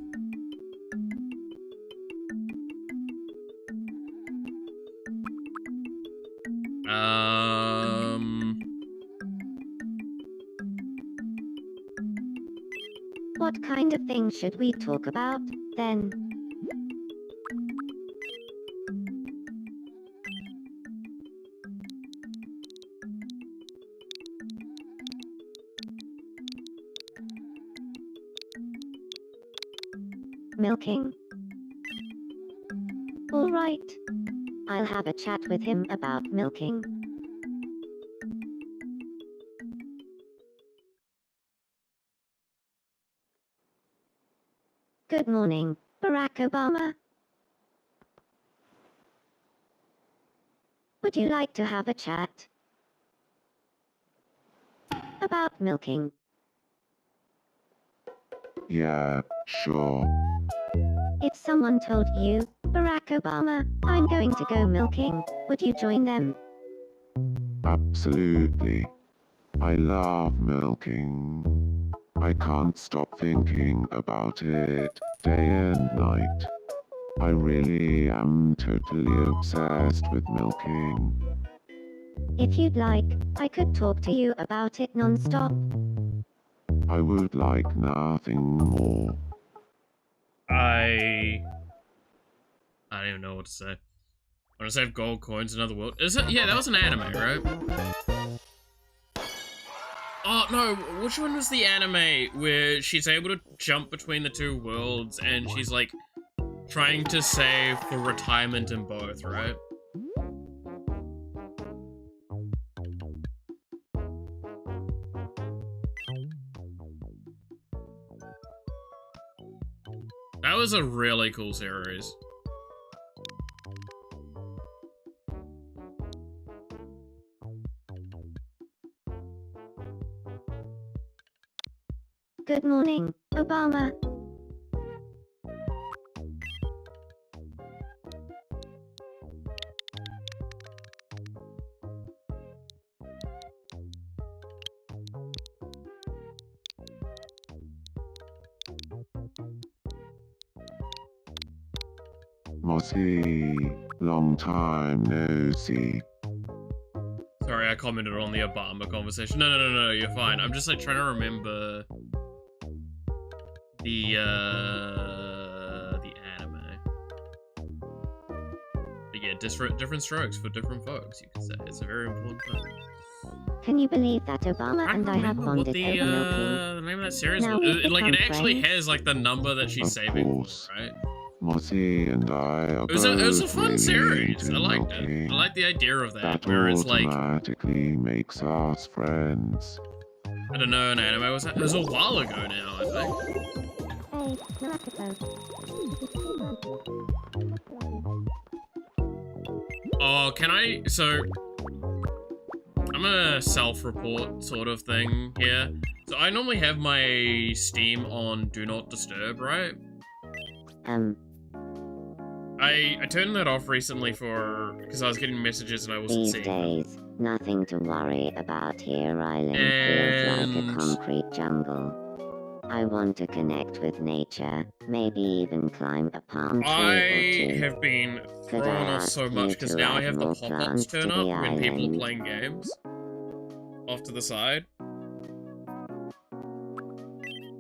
What kind of things should we talk about, then? Milking? All right. I'll have a chat with him about milking. Good morning, Barack Obama. Would you like to have a chat? About milking. Yeah, sure. If someone told you, Barack Obama, I'm going to go milking, would you join them? Absolutely. I love milking. I can't stop thinking about it day and night. I really am totally obsessed with milking. If you'd like, I could talk to you about it non-stop. I would like nothing more. I don't even know what to say. I want to save gold coins in another world. Is it? Yeah, that was an anime, right? Oh, no, which one was the anime where she's able to jump between the two worlds and she's, like, trying to save for retirement in both, right? That was a really cool series. Good morning, Obama. Mossy, long time no see. Sorry, I commented on the Obama conversation. No, you're fine. I'm just, like, trying to remember the anime. But yeah, different strokes for different folks, you could say. It's a very important thing. Can you believe that Obama and I have bonded over milking? The name of that series Now was. we've Like, it become actually friends. has, like, the number that she's Of saving course. for, right? Mossy and I are It was a both fun really series. into I liked it. milking. I like the idea of that, That where it's like, automatically makes us friends. I don't know, an anime was that? It was a while ago now, I think. Hey, Mexico. Oh, can I? So, I'm a self-report sort of thing here. So I normally have my Steam on Do Not Disturb, right? I turned that off recently because I was getting messages and I wasn't These seeing them. days, nothing to worry about here. Island feels like a And- concrete jungle. I want to connect with nature, maybe even climb a palm tree I or two. have been Could thrown I off so ask much you because to now I add have the more pop-ups plants to turn the up when people are island? playing games. Off to the side.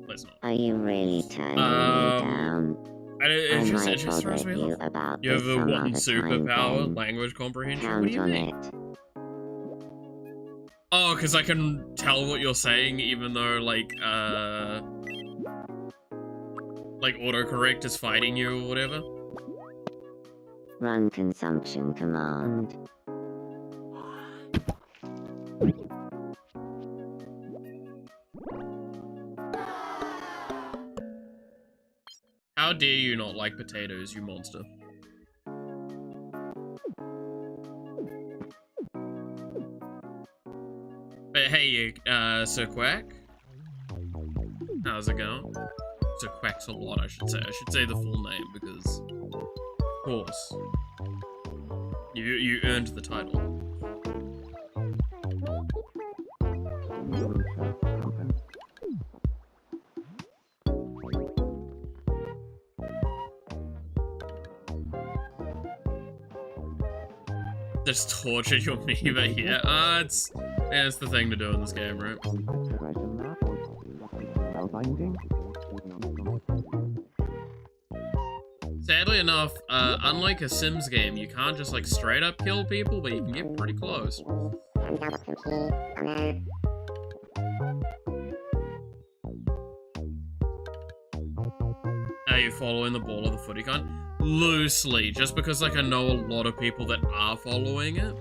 Let's not. Are you really turning me down? And I it just might throws bother me you off. about You have this the some one other time superpower, then. language comprehension? Count What do you on mean? it. Oh, because I can tell what you're saying even though, like autocorrect is fighting you or whatever? Run consumption command. How dare you not like potatoes, you monster. But hey, Sir Quack. How's it going? Sir Quack's a lot, I should say. I should say the full name because, of course, you earned the title. Just tortured your me, but yeah, it's the thing to do in this game, right? Sadly enough, unlike a Sims game, you can't just like straight up kill people, but you can get pretty close. Are you following the ball of the footy kind? Loosely, just because like I know a lot of people that are following it.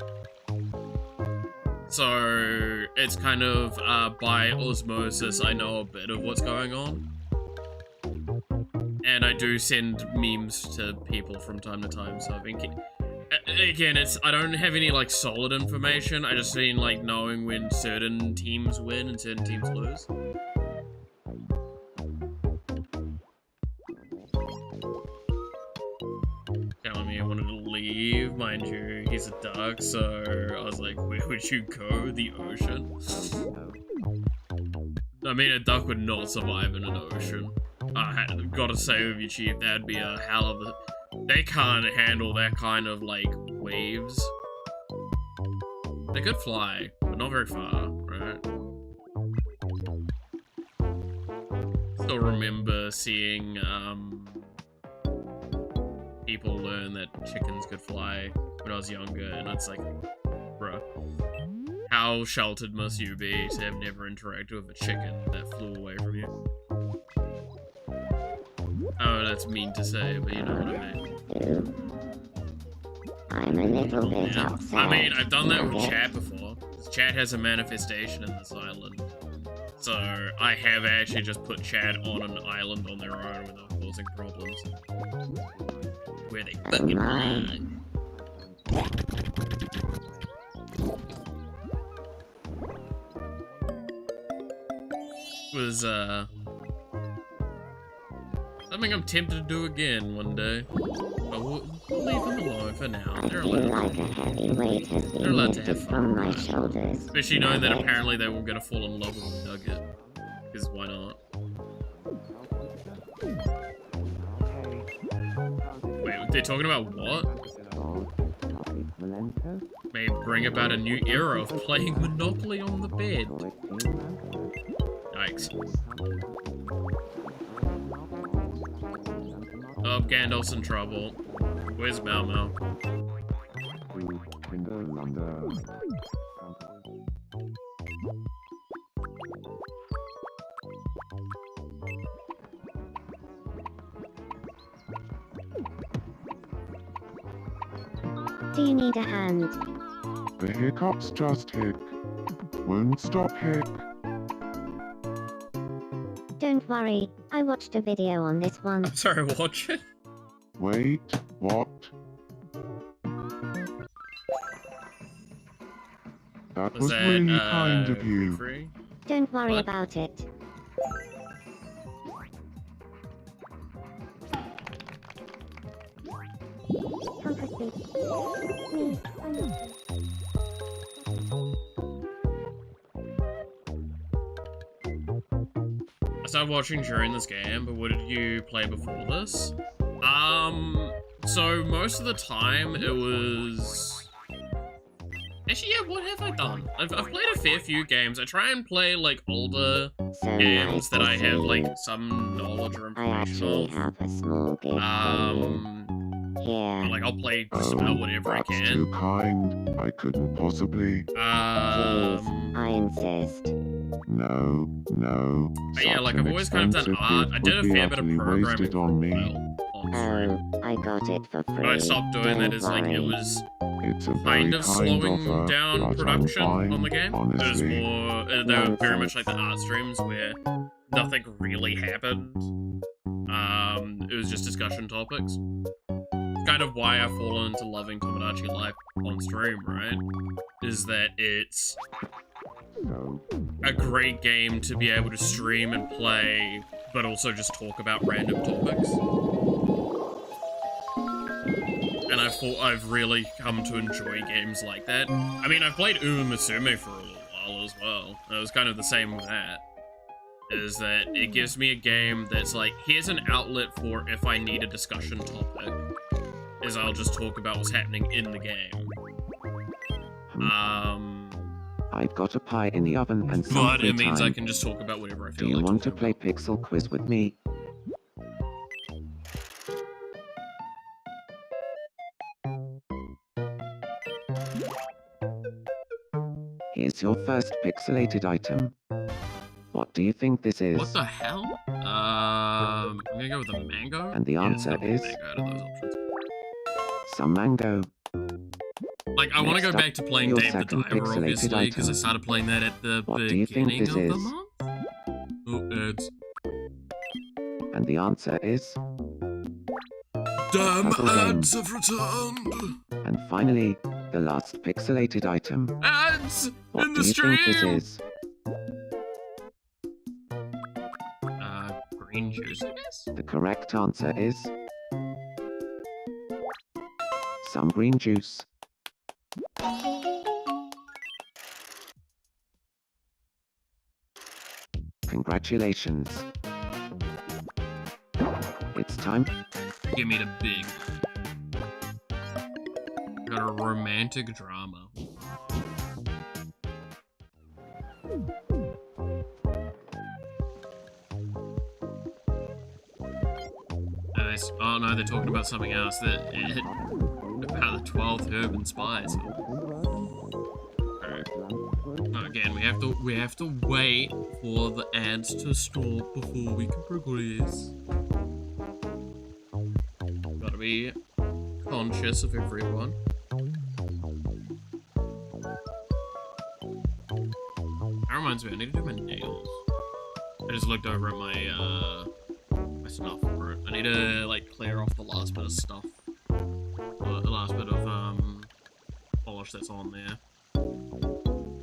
So it's kind of by osmosis I know a bit of what's going on. And I do send memes to people from time to time, so I've been... Again, I don't have any, like, solid information. I just mean, like, knowing when certain teams win and certain teams lose. Telling me I wanted to leave. Mind you, he's a duck, so I was like, where would you go? The ocean? I mean, a duck would not survive in an ocean. Gotta say with you, Chief, that'd be a hell of a... They can't handle that kind of, like, waves. They could fly, but not very far, right? Still remember seeing, people learn that chickens could fly when I was younger, and it's like, bruh. How sheltered must you be to have never interacted with a chicken that flew away from you? Oh, that's mean to say, but you know what I mean. I'm a little bit upset. I mean, I've done that with chat before. Chat has a manifestation in this island. So, I have actually just put chat on an island on their own without causing problems. Where they fucking belong. Was, something I'm tempted to do again one day. But we'll leave them alone for now. They're allowed, they're allowed to have fun. My shoulders. Especially knowing that apparently they will get to fall in love with a nugget. Because why not? Wait, they're talking about what? May bring about a new era of playing Monopoly on the bed. Yikes. Oh, Gandalf's in trouble. Where's Mau Mau? Do you need a hand? The hiccups just hick. Won't stop hick. Don't worry, I watched a video on this one. I'm sorry, watch it? Wait, what? That was really kind of you. Free? Don't worry What? about it. Comfort me. Me, I started watching during this game, but what did you play before this? So most of the time it was... Actually, yeah, what have I done? I've played a fair few games. I try and play, like, older games that I have, like, some knowledge or I actually information have a small gift for you. Here. of. Like, I'll play just about whatever I That's can. too kind. I couldn't possibly. Please, I insist. No, no. But yeah, like, Such I've an always kind of done expensive art. gift I did a would be fair bit of utterly programming wasted for a on me. while on stream. Oh, I got it for free. But I stopped doing that as, like, it worry. was It's a very kind of kind slowing offer, down but production I'm fine, on the game. It was honestly. more, they were very much like the art streams where nothing really happened. It was just discussion topics. Kind of why I've fallen into loving Tomodachi Life on stream, right? Is that it's No. a great game to be able to stream and play, but also just talk about random topics. And I've really come to enjoy games like that. I mean, I've played Uma Musume for a little while as well. It was kind of the same with that. Is that it gives me a game that's like, here's an outlet for if I need a discussion topic. Is I'll just talk about what's happening in the game. I've got a pie in the oven and some But free it means time. I can just talk about whatever I Do feel you like. want to play Pixel Quiz with me? Here's your first pixelated item. What do you think this is? What the hell? I'm gonna go with a mango. And the Yeah, answer it's is- mango out of those options. Some mango. Like, I want to Next go up, back to playing your Dave the second Diver, pixelated obviously, because I item. started playing that at the What do you think beginning this of the is? month. Oh, ads. And the answer is Damn puzzle game. ads have returned. And finally, the last pixelated item. Ads What in do the you think this stream. is? Green juice, I guess. The correct answer is some green juice. Congratulations. It's time. Give me the big. Got a romantic drama. Oh no, they're talking about something else. About the 12th herb and spice. Alright. Again, we have to wait for the ads to stop before we can progress. Gotta be conscious of everyone. That reminds me, I need to do my nails. I just looked over at my stuff for it. I need to like clear off the last bit of stuff. The last bit of polish that's on there.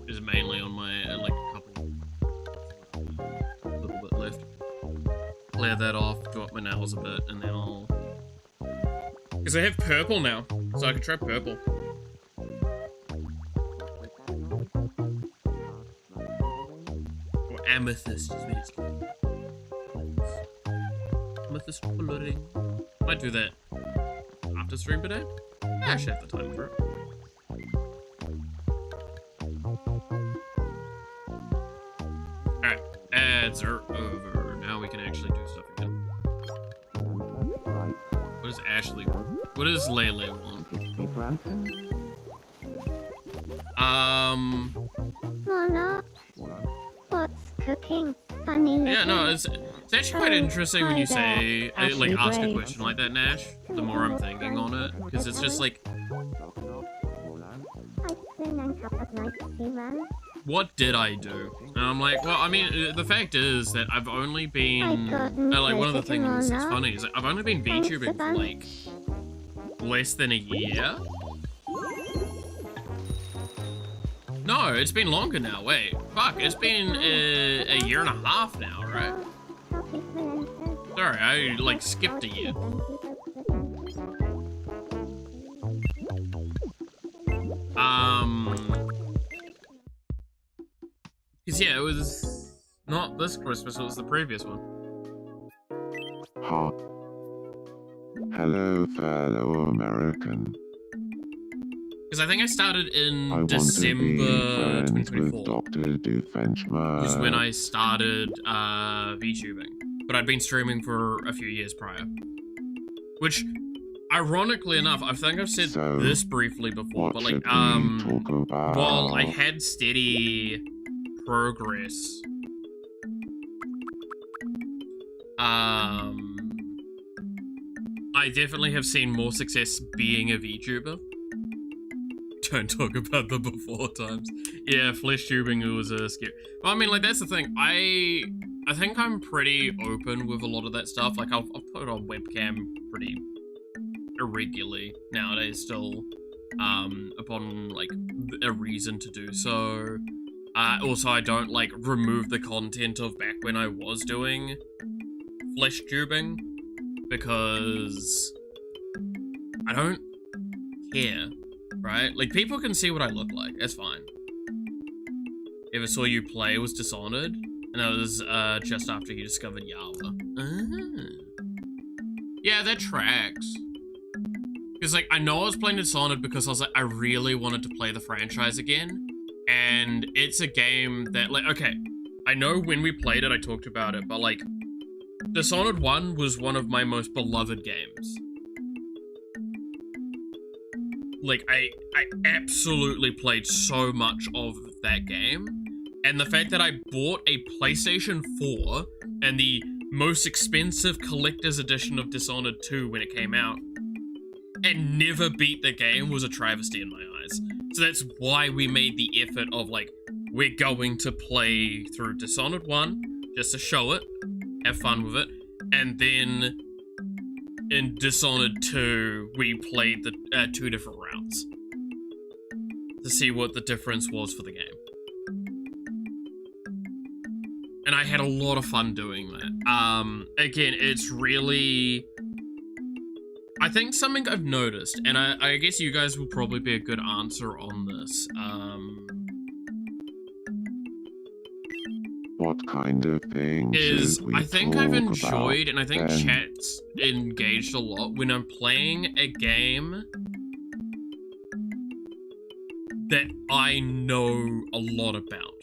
Is mainly on my like a little bit left. Clear that off, do up my nails a bit, and then I'll. Because I have purple now, so I can try purple. Or amethyst is what it's called. Amethyst coloring. Might do that after stream today. I should have the time for it. Alright, ads are over. Now we can actually do stuff again. What does Ashley want? What does Lele want? Mona, what's cooking? Funny. Yeah, no, it's actually quite interesting when you say, like, ask a question like that, Nash. The more I'm thinking on it, because it's just like, what did I do? And I'm like, well, I mean, the fact is that I've only been, like, one of the things that's funny is that I've only been VTubing for, like, less than a year. No, it's been longer now, wait. Fuck, it's been a year and a half now, right? Sorry, I, like, skipped a year. Cause yeah, it was not this Christmas, it was the previous one. Ha. Hello, fellow American. Because I think I started in I December want to be friends 2024. with Dr. Doofenshmirtz. Was when I started VTubing. But I'd been streaming for a few years prior. Which, ironically enough, I think I've said So, this briefly before, what but like, should we talk about? while I had steady progress, I definitely have seen more success being a VTuber. Don't talk about the before times. Yeah, flesh tubing was a scare. Well, I mean, like, that's the thing. I think I'm pretty open with a lot of that stuff. Like, I'll put on webcam pretty irregularly nowadays still, upon, like, a reason to do so. Also, I don't, like, remove the content of back when I was doing flesh tubing, because I don't care, right? Like, people can see what I look like, that's fine. Ever saw you play was Dishonored, and that was, just after you discovered Yawa. Yeah, that tracks. Because, like, I know I was playing Dishonored because I was like, I really wanted to play the franchise again. And it's a game that, like, okay, I know when we played it, I talked about it, but, like, Dishonored 1 was one of my most beloved games. Like, I absolutely played so much of that game. And the fact that I bought a PlayStation 4 and the most expensive collector's edition of Dishonored 2 when it came out, and never beat the game was a travesty in my eyes. So that's why we made the effort of, like, we're going to play through Dishonored 1, just to show it, have fun with it, and then in Dishonored 2, we played the 2 different routes to see what the difference was for the game. And I had a lot of fun doing that. Again, it's really... I think something I've noticed, and I guess you guys will probably be a good answer on this. What kind of things is should we I think talk I've enjoyed, about and I think then? chat's engaged a lot when I'm playing a game that I know a lot about,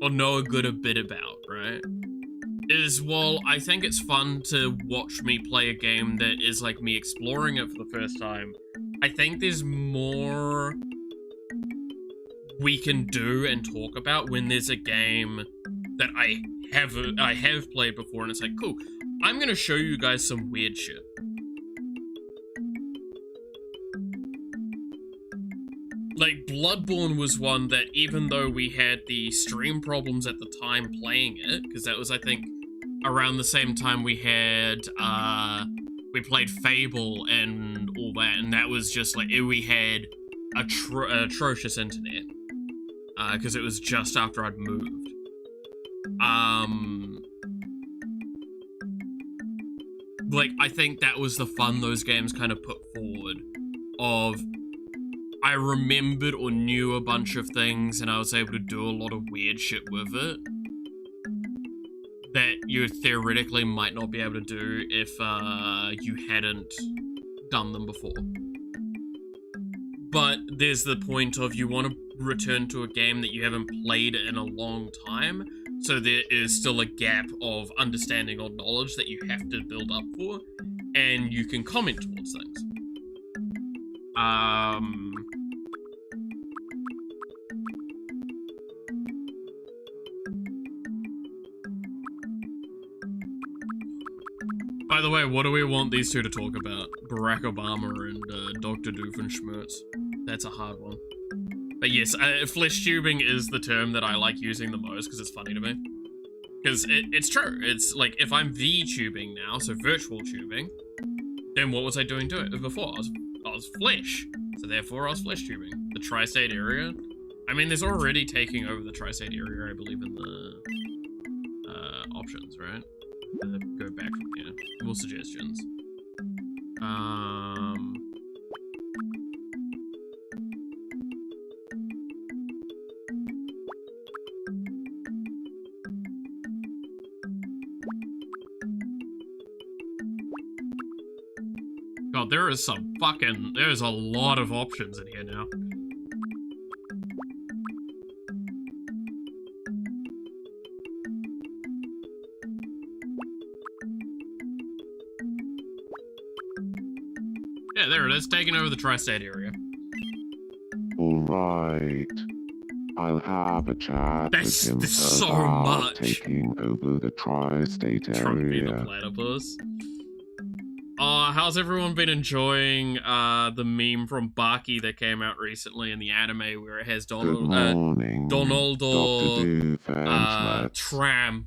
or know a good bit about, right? Is, well, I think it's fun to watch me play a game that is like me exploring it for the first time. I think there's more we can do and talk about when there's a game that I have played before, and it's like, cool, I'm gonna show you guys some weird shit. Like, Bloodborne was one that, even though we had the stream problems at the time playing it, because that was, I think, around the same time we had, we played Fable and all that, and that was just like, we had atrocious internet, because it was just after I'd moved. Like, I think that was the fun those games kind of put forward, of I remembered or knew a bunch of things, and I was able to do a lot of weird shit with it that you theoretically might not be able to do if you hadn't done them before. But there's the point of you want to return to a game that you haven't played in a long time, so there is still a gap of understanding or knowledge that you have to build up for, and you can comment towards things. By the way, what do we want these two to talk about? Barack Obama and Dr. Doofenshmirtz. That's a hard one. But yes, flesh tubing is the term that I like using the most because it's funny to me. Because it's true. It's like, if I'm VTubing now, so virtual tubing, then what was I doing before? I was flesh. So therefore I was flesh tubing. The tri-state area. I mean, there's already taking over the tri-state area, I believe, in the options, right? Go back from here. More suggestions. God, there's a lot of options in here now. Yeah, there it is, taking over the tri-state area. Alright. I'll have a chat with him so about much. taking over the tri-state Trying to be the area. platypus. How's everyone been enjoying the meme from Baki that came out recently in the anime where it has Good morning, Donaldo Dr. Doofenshmirtz. Trump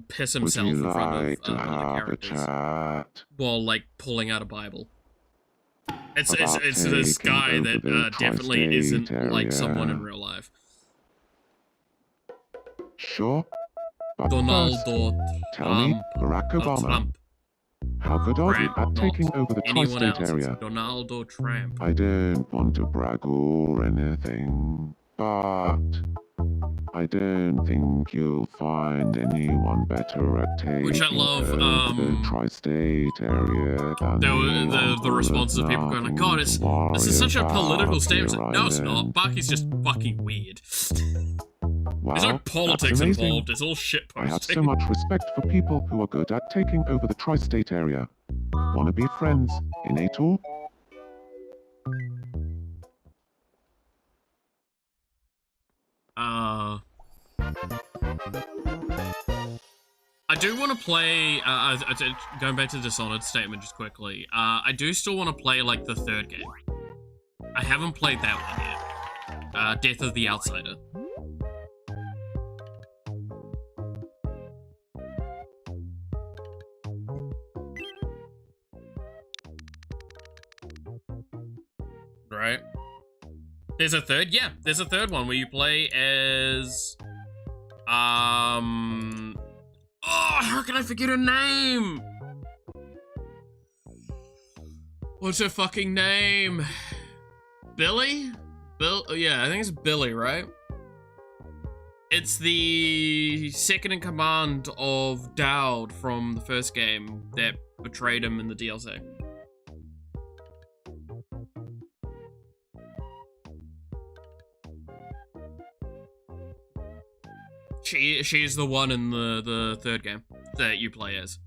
piss Would himself you in front like of to one of the have a characters chat? while like pulling out a Bible. It's About this taking guy over that the definitely tri-state isn't like someone in area? real life. Sure. But Donaldo first, tell me, Barack Obama, Trump. how good are you Trump, at not taking over the anyone tri-state else. It's area? Donaldo Trump. I don't want to brag or anything, but I don't think you'll find anyone better at taking Which I love, over the tri-state area than the responses of people going like, God, this is such a political statement. It's like, no, it's not. Baki's just fucking weird. There's no politics involved. It's all shit I have so posting. much respect for people who are good at taking over the tri-state area. Wanna be friends in a tour? I do want to play, going back to the Dishonored statement just quickly, I do still want to play, like, the third game. I haven't played that one yet. Death of the Outsider. right? There's a third? Yeah, there's a third one where you play as... Oh, how can I forget her name? What's her fucking name? Billy? Yeah, I think it's Billy, right? It's the second in command of Dowd from the first game that betrayed him in the DLC. She's the one in the third game that you play as.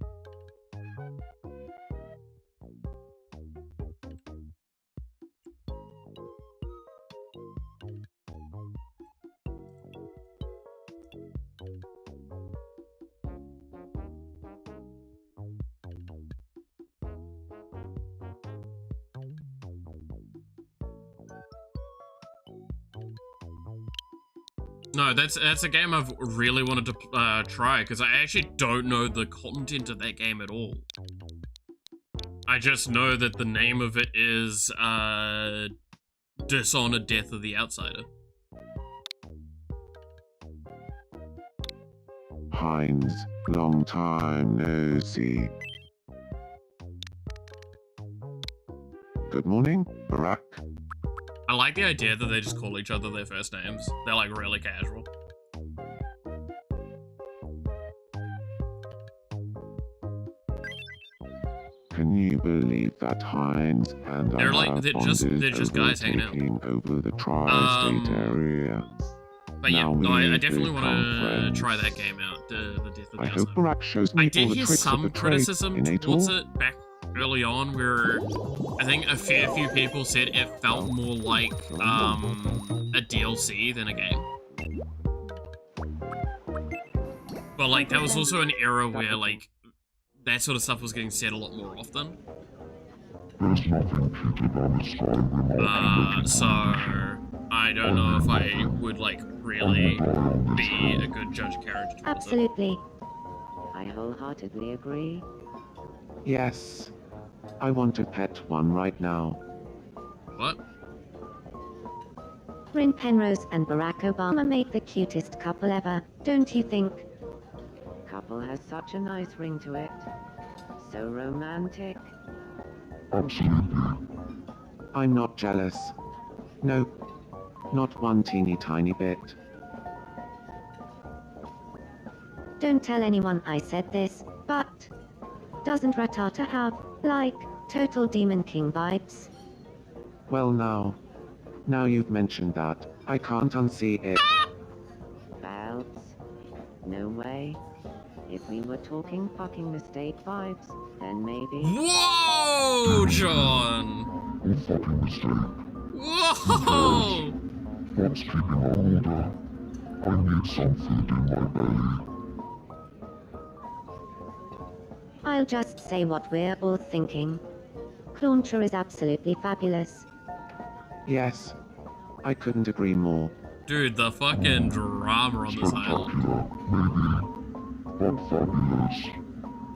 No, that's a game I've really wanted to try, because I actually don't know the content of that game at all. I just know that the name of it is Dishonored Death of the Outsider. Heinz, long time no see. Good morning, Barack. I like the idea that they just call each other their first names. They're like really casual. Can you believe that Heinz and They're I like they're just guys hanging out. Over the tri-state area. But yeah, Now no, I we definitely want to friends. try that game out. The Death of the I hope Outsider. Barack shows me I all did the hear tricks of some the trade criticism in towards Ator. it back early on, where I think a fair few people said it felt more like a DLC than a game. But like that was also an era where like that sort of stuff was getting said a lot more often. So I don't know if I would like really be a good judge of character towards it. Absolutely. I wholeheartedly agree. Yes. I want to pet one right now. What? Rin Penrose and Barack Obama make the cutest couple ever, don't you think? Couple has such a nice ring to it. So romantic. I'm not jealous. No. Not one teeny tiny bit. Don't tell anyone I said this, but doesn't Ratata have, like, total Demon King vibes? Well now you've mentioned that, I can't unsee it. Belts? No way. If we were talking fucking mistake vibes, then maybe. Whoa, John! Whoa! What's keeping our order? I need some food in my belly. I'll just say what we're all thinking. Clauncher is absolutely fabulous. Yes. I couldn't agree more. Dude, the fucking drama on this island. But fabulous.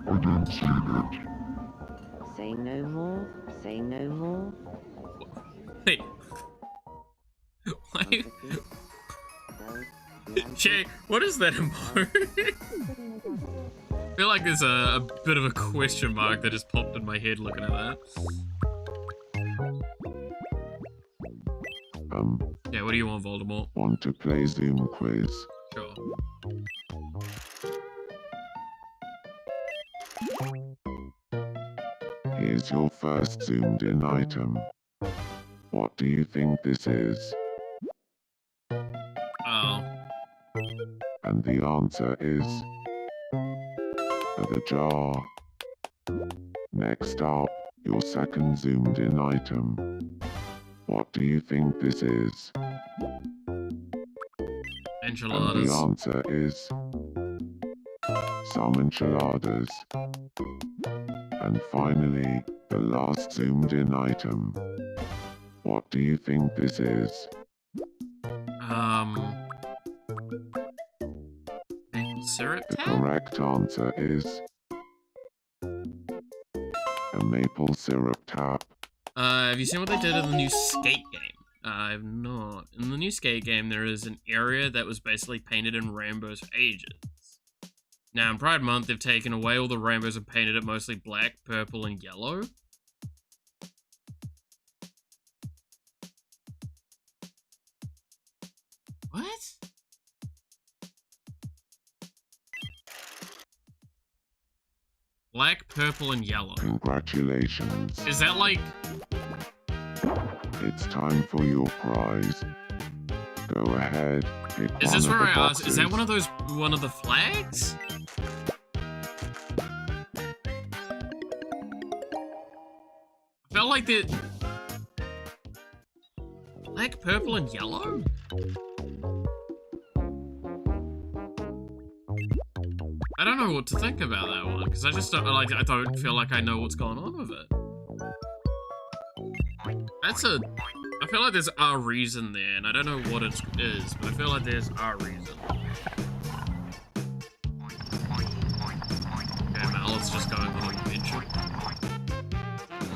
I didn't see it. Say no more, say no more. Wait. Why? Jay, what is that emote? I feel like there's a bit of a question mark that just popped in my head looking at that. Yeah, what do you want, Voldemort? Want to play Zoom quiz? Sure. Here's your first zoomed in item. What do you think this is? Oh. And the answer is the jar. Next up, your second zoomed in item. What do you think this is? Enchiladas. And the answer is some enchiladas. And finally, the last zoomed in item. What do you think this is? Maple syrup The tap? correct answer is a maple syrup tap. have you seen what they did in the new Skate game? I have not. In the new Skate game, there is an area that was basically painted in rainbows for ages. Now, in Pride Month, they've taken away all the rainbows and painted it mostly black, purple, and yellow. What? Black, purple, and yellow. Congratulations. Is that like... It's time for your prize. Go ahead, pick Is one this of where the I asked? Is that boxes. one of the flags? I felt like the... Black, purple, and yellow? I don't know what to think about that one, because I just don't, like, I don't feel like I know what's going on with it. That's a... I feel like there's a reason there, and I don't know what it is, but I feel like there's a reason. Okay, Mallet's just going on an adventure.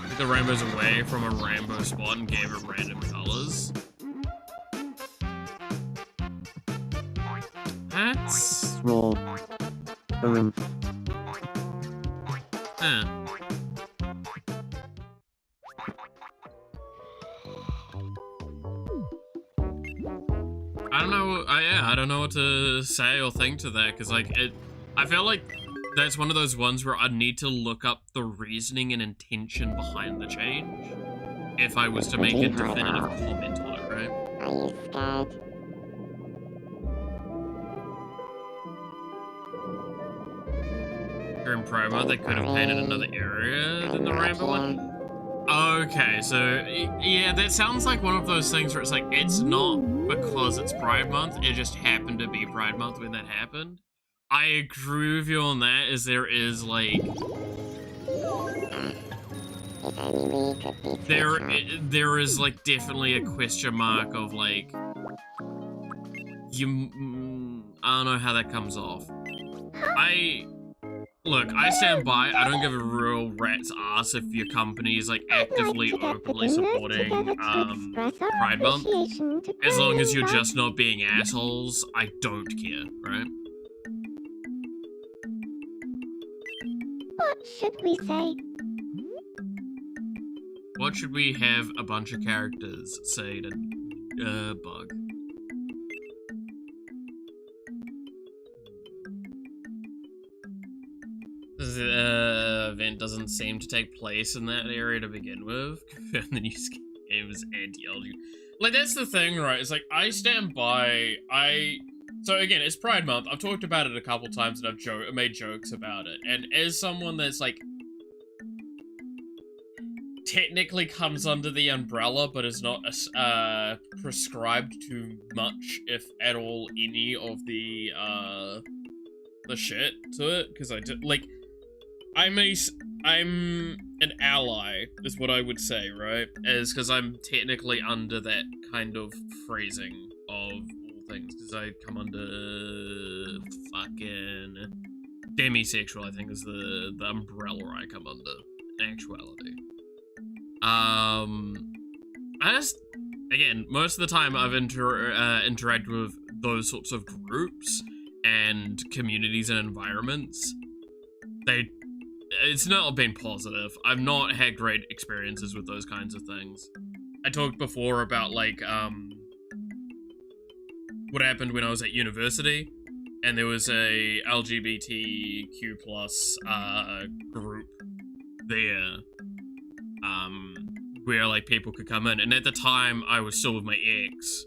Took the rainbows away from a rainbow spot and gave it random colors. That's... Raw. Huh. I don't know. Yeah, I don't know what to say or think to that, because like I feel like that's one of those ones where I'd need to look up the reasoning and intention behind the change if I was to make a definitive comment on it, right? Are you scared? During Pride Month, they could have painted another area than the rainbow one. Okay, so yeah, that sounds like one of those things where it's like, it's not because it's Pride Month, it just happened to be Pride Month when that happened. I agree with you on that, as there is like... There is like definitely a question mark of like... I don't know how that comes off. Look, I stand by, I don't give a real rat's ass if your company is like actively, openly supporting Pride Month. As long as you're just not being assholes, I don't care, right? What should we say? What should we have a bunch of characters say to Bug? The event doesn't seem to take place in that area to begin with. And the new game is anti-LGBT. Like, that's the thing, right? It's like, I stand by, so again, it's Pride Month. I've talked about it a couple times and I've made jokes about it. And as someone that's like, technically comes under the umbrella, but is not prescribed to much, if at all, any of the shit to it, because I did, like, I'm an ally, is what I would say, right? Is because I'm technically under that kind of phrasing of all things, because I come under fucking demisexual, I think is the umbrella I come under, in actuality. I just, again, most of the time I've interacted with those sorts of groups and communities and environments, it's not been positive. I've not had great experiences with those kinds of things. I talked before about, like, what happened when I was at university, and there was a LGBTQ plus group there, where, like, people could come in, and at the time, I was still with my ex,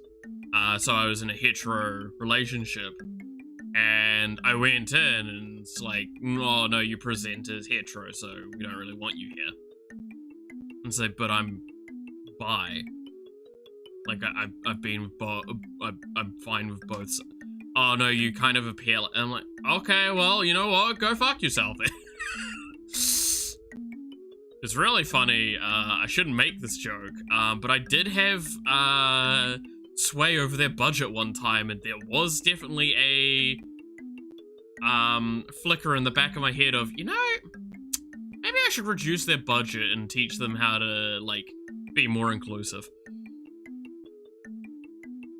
so I was in a hetero relationship, and I went in, and it's like, oh no, you present as hetero, so we don't really want you here. And say, but I'm bi. Like, I've been with both, I'm fine with both. Oh no, you kind of appeal. And I'm like, okay, well, you know what, go fuck yourself then. It's really funny, I shouldn't make this joke, but I did have, sway over their budget one time, and there was definitely a flicker in the back of my head of, you know, maybe I should reduce their budget and teach them how to, like, be more inclusive.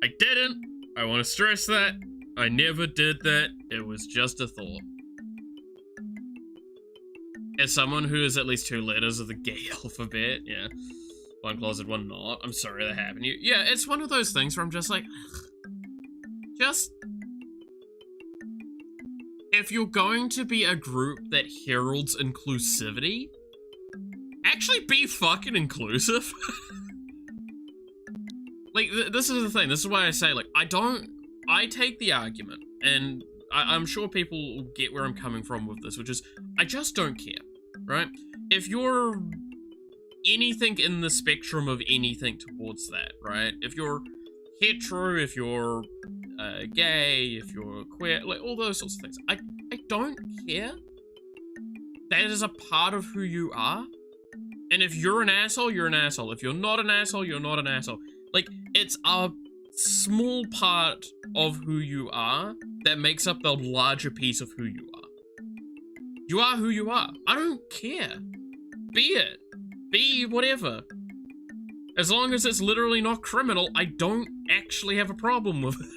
I didn't. I want to stress that. I never did that. It was just a thought. As someone who is at least 2 letters of the gay alphabet, yeah. One closet, one not. I'm sorry that happened to you. Yeah, it's one of those things where I'm just like, just... If you're going to be a group that heralds inclusivity, actually be fucking inclusive. Like, this is the thing. This is why I say, like, I take the argument, and I'm sure people will get where I'm coming from with this, which is, I just don't care, right? If you're anything in the spectrum of anything towards that, right? If you're hetero, if you're gay, if you're queer, like, all those sorts of things, I don't care. That is a part of who you are. And if you're an asshole, you're an asshole. If you're not an asshole, you're not an asshole. Like, it's a small part of who you are that makes up the larger piece of who you are. You are who you are. I don't care. Be it. Be whatever. As long as it's literally not criminal, I don't actually have a problem with it.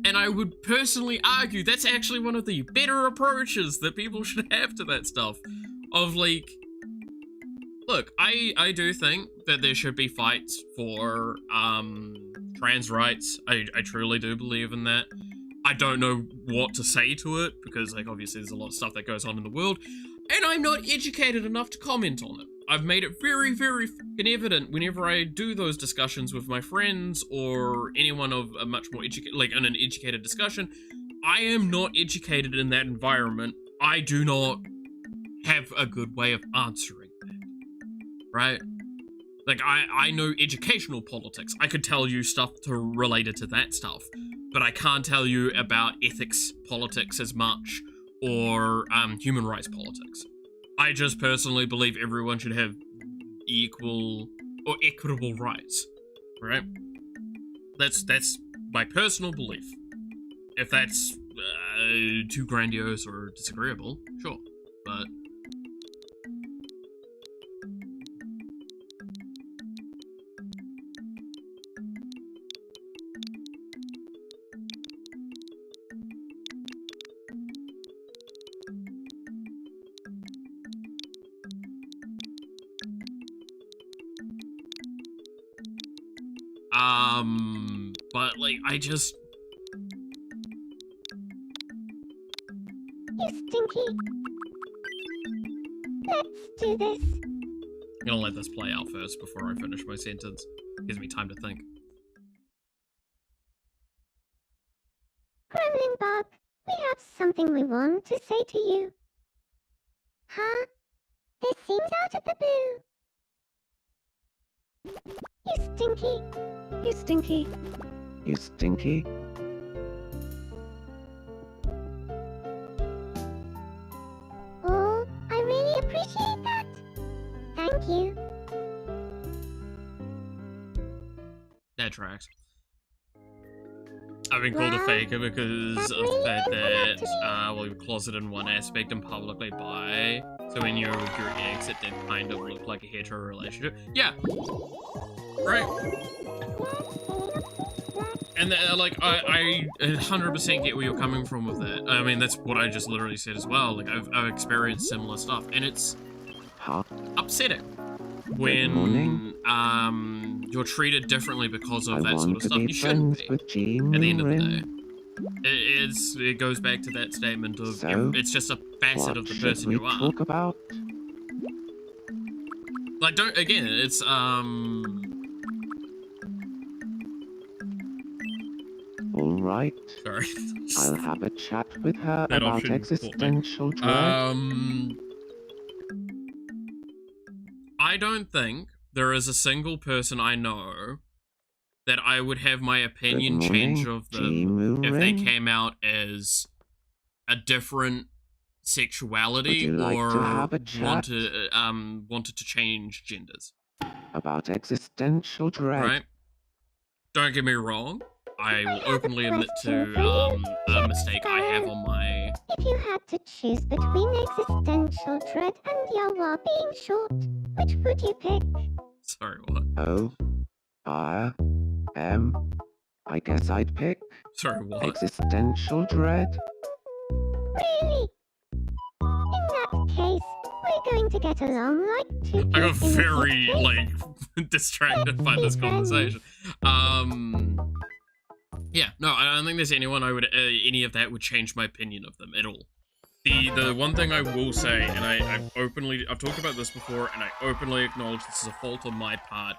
And I would personally argue that's actually one of the better approaches that people should have to that stuff. Of, like, look, I do think that there should be fights for trans rights. I truly do believe in that. I don't know what to say to it, because, like, obviously there's a lot of stuff that goes on in the world, and I'm not educated enough to comment on it. I've made it very, very fucking evident whenever I do those discussions with my friends or anyone of a much more educated, like, in an educated discussion. I am not educated in that environment. I do not have a good way of answering that, right? Like, I know educational politics. I could tell you stuff related to that stuff, but I can't tell you about ethics politics as much, or human rights politics. I just personally believe everyone should have equal or equitable rights, right? That's my personal belief. If that's too grandiose or disagreeable, sure, but... But, like, I just... You stinky. Let's do this. I'm gonna let this play out first before I finish my sentence. Gives me time to think. Gremlin Bob, we have something we want to say to you. Huh? This seems out of the blue. You stinky. You stinky. You stinky. Oh, I really appreciate that. Thank you. That tracks. I've been called a faker because of the fact that, well, you're closeted in one aspect and publicly bi. So when you're with your ex, it did kind of look like a hetero relationship. Yeah. Right. And like, I 100% get where you're coming from with that. I mean, that's what I just literally said as well. Like, I've experienced similar stuff, and it's upsetting when you're treated differently because of that sort of stuff. You shouldn't be. At the end of the day, it goes back to that statement of it's just a facet of the person you are. Talk about? Like, don't, again, it's All right. Sorry. I'll have a chat with her about existential dread. I don't think there is a single person I know that I would have my opinion change of them if they came out as a different sexuality or wanted to change genders. About existential dread. Right? Don't get me wrong. I will openly admit to a mistake I have on my... If you had to choose between existential dread and Yawa being short, Which would you pick? Sorry, what? I guess I'd pick Sorry, what? existential dread. Really? In that case, we're going to get along like two I got peas in a very, pod. like, distracted by this conversation. Yeah, no, I don't think there's anyone any of that would change my opinion of them at all. The one thing I will say, and I've talked about this before, and I openly acknowledge this is a fault on my part,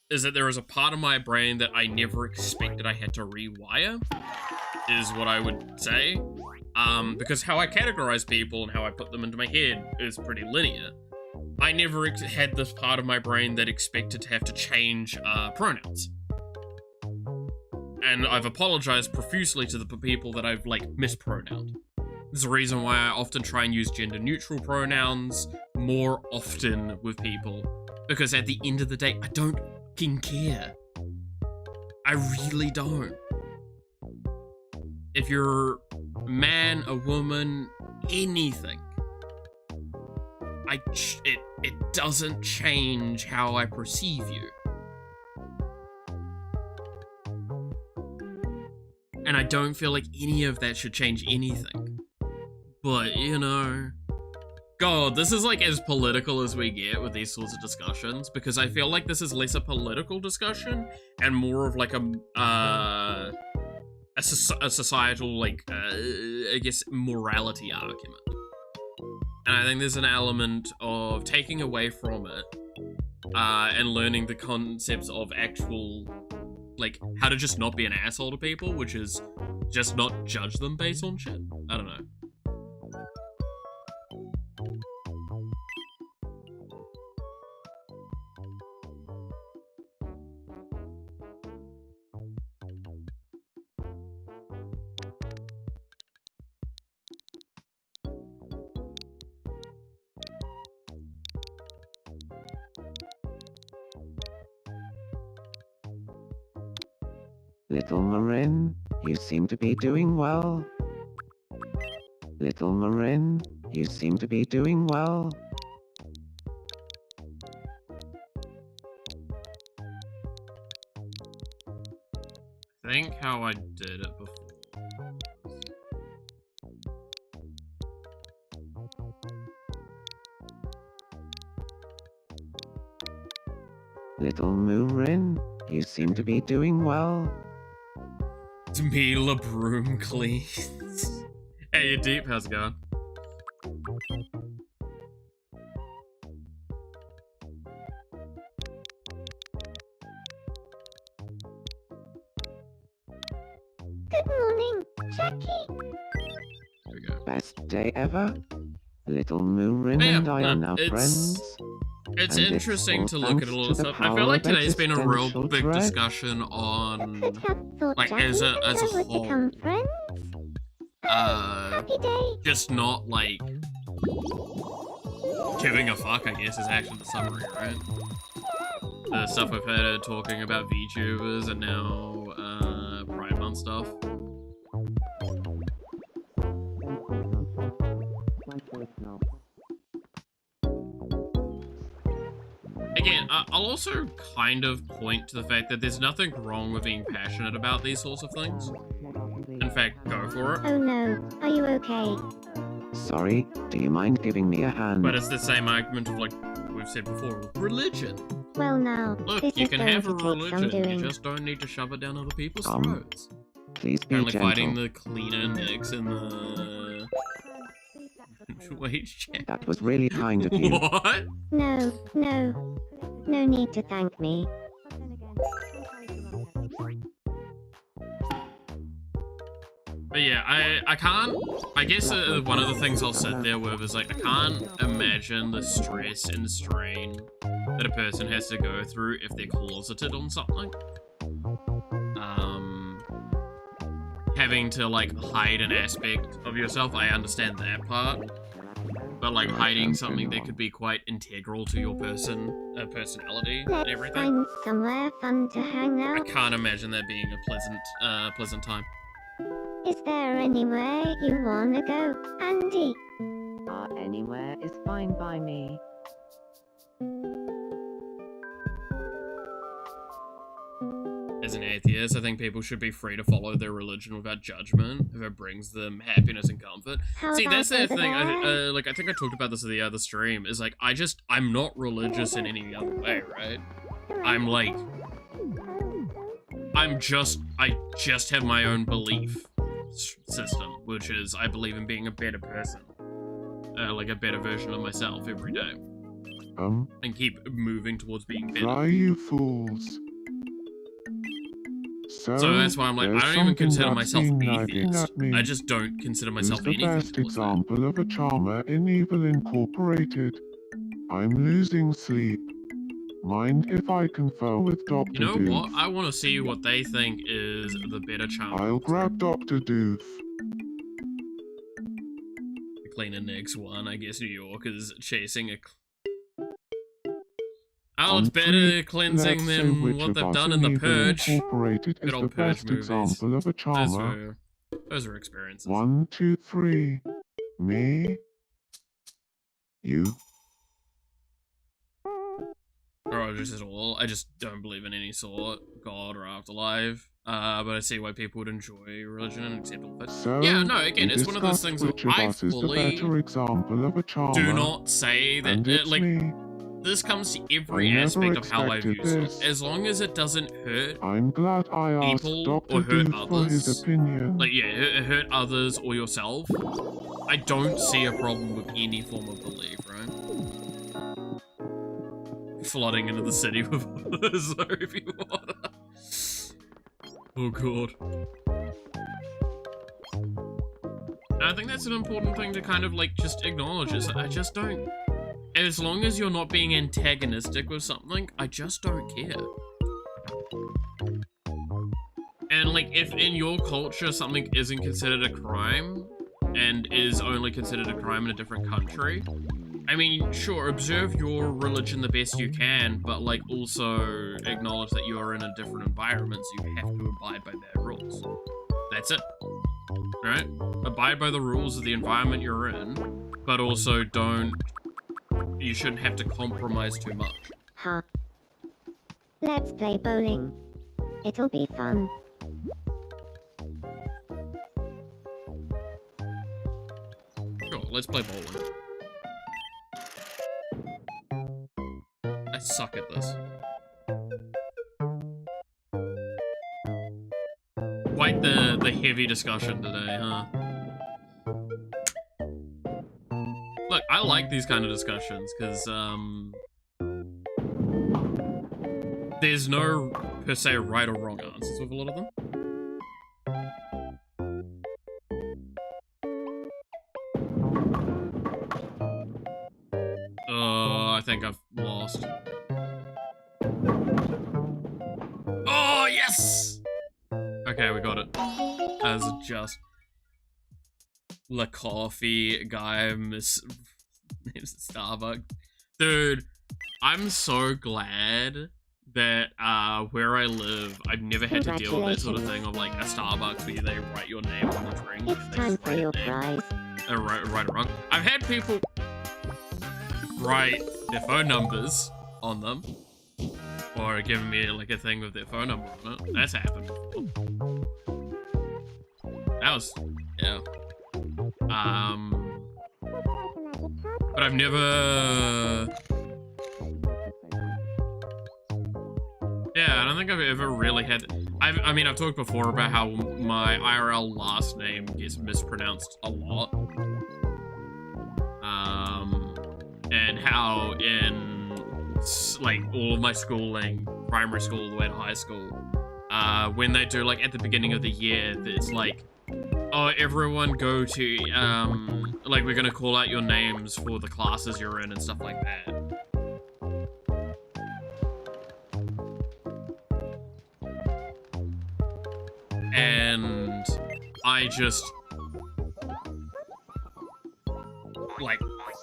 is that there is a part of my brain that I never expected I had to rewire, is what I would say. Because how I categorize people and how I put them into my head is pretty linear. I never had this part of my brain that expected to have to change pronouns. And I've apologized profusely to the people that I've, like, mispronounced. There's a reason why I often try and use gender-neutral pronouns more often with people. Because at the end of the day, I don't fucking care. I really don't. If you're a man, a woman, anything, it doesn't change how I perceive you. And I don't feel like any of that should change anything. But, you know... God, this is like as political as we get with these sorts of discussions, because I feel like this is less a political discussion and more of like a societal, like, I guess, morality argument. And I think there's an element of taking away from it and learning the concepts of actual, like, how to just not be an asshole to people, which is just not judge them based on shit. I don't know. Little Marin, you seem to be doing well. Little Marin, you seem to be doing well. I think how I did it before. Little Marin, you seem to be doing well. To me, LeBroom cleans. Hey, you deep, how's it going? Good morning, Jackie. There we go. Best day ever. Little Marin Yeah, and I no, are now it's- friends. It's And interesting all to look at a thanks lot to of the stuff. I power feel like of today's been a real existential big dread. discussion I on, could have thought like, Jackie as a and I would whole. become friends. Happy day. Just not, like, giving a fuck, I guess, is actually the summary, right? The stuff we've heard talking about VTubers and now, Pride Month stuff. Again, I'll also kind of point to the fact that there's nothing wrong with being passionate about these sorts of things. In fact, go for it. Oh no, are you okay? Sorry, do you mind giving me a hand? But it's the same argument of, like we've said before, religion. Well now, Look, this you is can going have to a take some religion, doing. you just don't need to shove it down other people's Come. throats. Please be Apparently gentle. fighting the cleaner next in the... wage check. That was really kind of you. What? No, no. No need to thank me. But yeah, I can't, I guess one of the things I'll sit there with is like, I can't imagine the stress and strain that a person has to go through if they're closeted on something. Having to like hide an aspect of yourself, I understand that part. But like hiding something that could be quite integral to your personality and Let's everything. find somewhere fun to hang I out. can't imagine that being a pleasant time. Is there anywhere you wanna go, Andy? Anywhere is fine by me. As an atheist, I think people should be free to follow their religion without judgment if it brings them happiness and comfort. See, that's the thing. I think I talked about this in the other stream. Is like I'm not religious in any other way, right? I just have my own belief system, which is I believe in being a better person, like a better version of myself every day, and keep moving towards being better. Try you fools. So that's why I'm like, I don't even consider myself atheist. I just don't consider myself Who's the anything. best example of a charmer in Evil Incorporated? I'm losing sleep. Mind if I confer with Dr. You know Doof? what? I want to see what they think is the better charmer. I'll grab Dr. Doof. The cleaner next one, I guess New York is chasing a... Oh, it's better cleansing than what they've done in the Purge. Good old Purge movies. Example of a charmer. Those are experiences. 1, 2, 3. Me. You. Or just at all. I just don't believe in any sort, God or afterlife. But I see why people would enjoy religion and accept all that. So, Yeah, no, again, it's one of those things which where of I us is the fully better example of a charmer, do not say that, and it's like, me. this comes to every I never aspect of how I view expected stuff. this. As long as it doesn't hurt I'm glad I asked people Dr. or hurt Doof for his others, opinion. like, yeah, hurt others or yourself, I don't see a problem with any form of belief, right? Flooding into the city with soapy water. Oh god. And I think that's an important thing to kind of, like, just acknowledge, is I just don't... As long as you're not being antagonistic with something, I just don't care. And, like, if in your culture something isn't considered a crime, and is only considered a crime in a different country, I mean, sure, observe your religion the best you can, but, like, also acknowledge that you are in a different environment, so you have to abide by their rules. That's it. Alright? Abide by the rules of the environment you're in, but also don't... You shouldn't have to compromise too much. Huh. Let's play bowling. It'll be fun. Sure, let's play bowling. I suck at this. Quite the heavy discussion today, huh? Look, I like these kind of discussions, because, there's no, per se, right or wrong answers with a lot of them. Oh, I think I've lost. Oh, yes! Okay, we got it. As just... La coffee guy, name's Starbucks. Dude, I'm so glad that where I live, I've never had to deal with that sort of thing of like a Starbucks where they write your name on the drink. It's time for your prize. Right or wrong. I've had people write their phone numbers on them, or giving me like a thing with their phone number on it. That's happened before. That was, yeah. But I've never... Yeah, I don't think I've ever really had... I mean, I've talked before about how my IRL last name gets mispronounced a lot. And how in, like, all of my schooling, primary school all the way to high school, when they do, like, at the beginning of the year, it's like, oh, everyone go to, like, we're gonna call out your names for the classes you're in and stuff like that. And I just, like,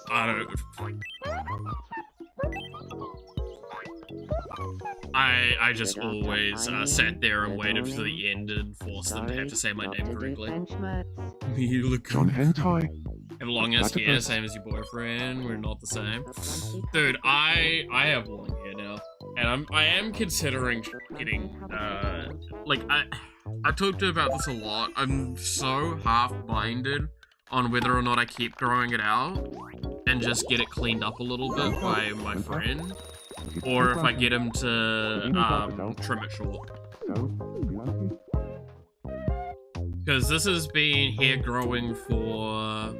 I don't, I just always sat there and waited to the end and forced them to have to say my name correctly. You look John Hentai. have long ass hair, same as your boyfriend. We're not the same. Dude, I have long hair now. And I am considering getting, like, I talked about this a lot. I'm so half-minded on whether or not I keep growing it out and just get it cleaned up a little bit by my friend, or if I get him to, trim it short. Because this has been hair growing for...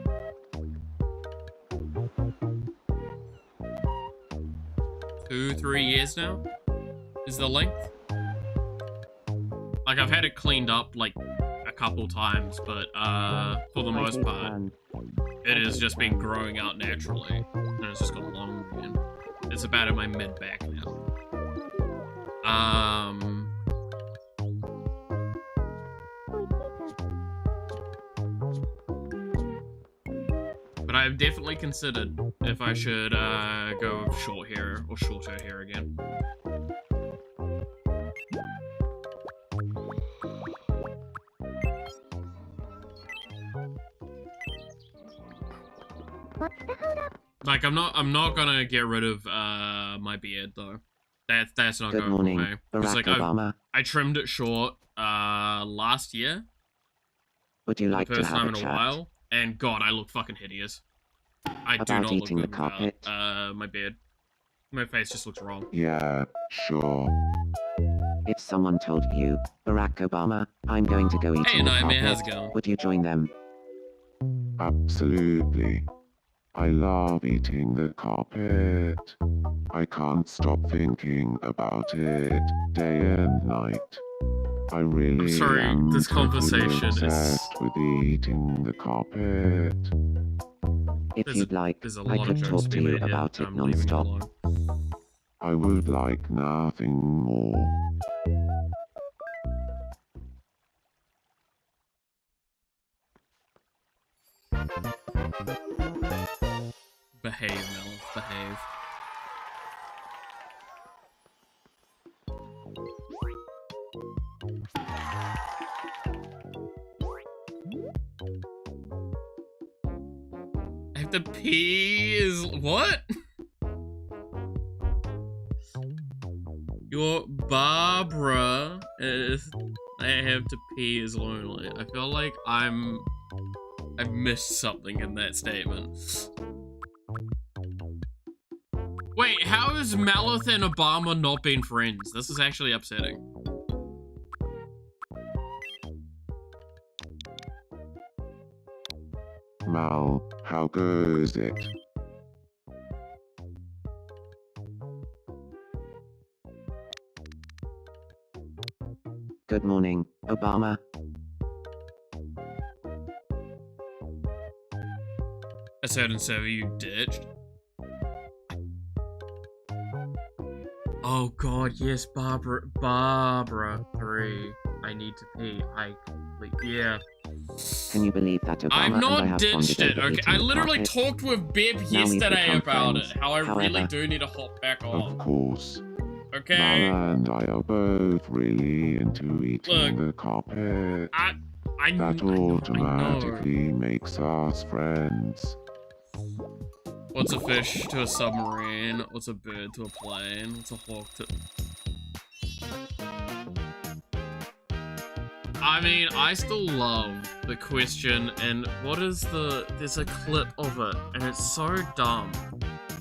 2-3 years now, is the length. Like, I've had it cleaned up, like, a couple times, but, for the most part, it has just been growing out naturally, and it's just got long again. It's about in my mid-back now. But I've definitely considered if I should, go short hair, or shorter hair again. Like, I'm not gonna get rid of, my beard, though. That's not going away. Because, like, I trimmed it short, last year. Would you like the first time in a while, and God, I look fucking hideous. I do not look good without, my beard. My face just looks wrong. Yeah, sure. If someone told you, Barack Obama, I'm going to go eat Hey, on the Nightmare, how's carpet, it going? would you join them? Absolutely. I love eating the carpet. I can't stop thinking about it day and night. I really I'm sorry, am this conversation obsessed with eating the carpet. If you'd like, there's a I lot of could jokes talk to being you made here, about it I'm leaving it non-stop. alone. I would like nothing more. Behave, Mel, behave. I have to pee is what? Your Barbara is I have to pee is lonely. I feel like I've missed something in that statement. Wait, how is Malith and Obama not been friends? This is actually upsetting. Mal, how goes it? Good morning, Obama. A certain server you ditched. Oh god, yes, Barbara 3. I need to pee. Yeah. Can you believe that Obama I've and I not have ditched bonded it, over okay? eating I the literally carpet? talked with Bib Now we've yesterday become about friends. it, how I really However, do need to hop back Of on. course. Okay? Mara and I are both really into eating the carpet. That automatically makes us friends. What's a fish to a submarine? What's a bird to a plane? What's a hawk to... I mean, I still love the question, and what is the... There's a clip of it, and it's so dumb.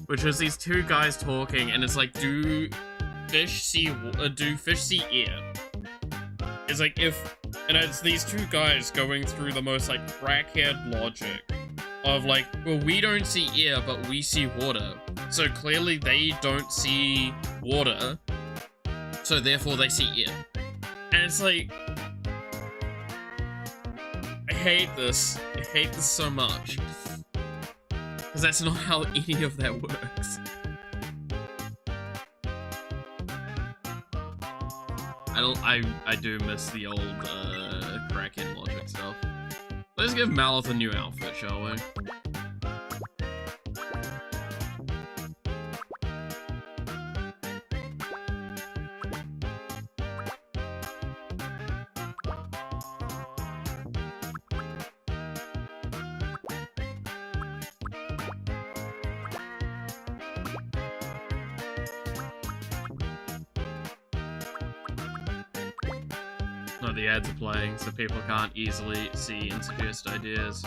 Which is these two guys talking, and it's like, do fish see air? It's like, and it's these two guys going through the most, like, crackhead logic of, like, well, we don't see air, but we see water. So clearly they don't see water, so therefore they see air. And it's like... I hate this. I hate this so much. Because that's not how any of that works. I do miss the old, crackhead logic stuff. Let's give Malith a new outfit, shall we? No, the ads are playing, so people can't easily see and suggest ideas.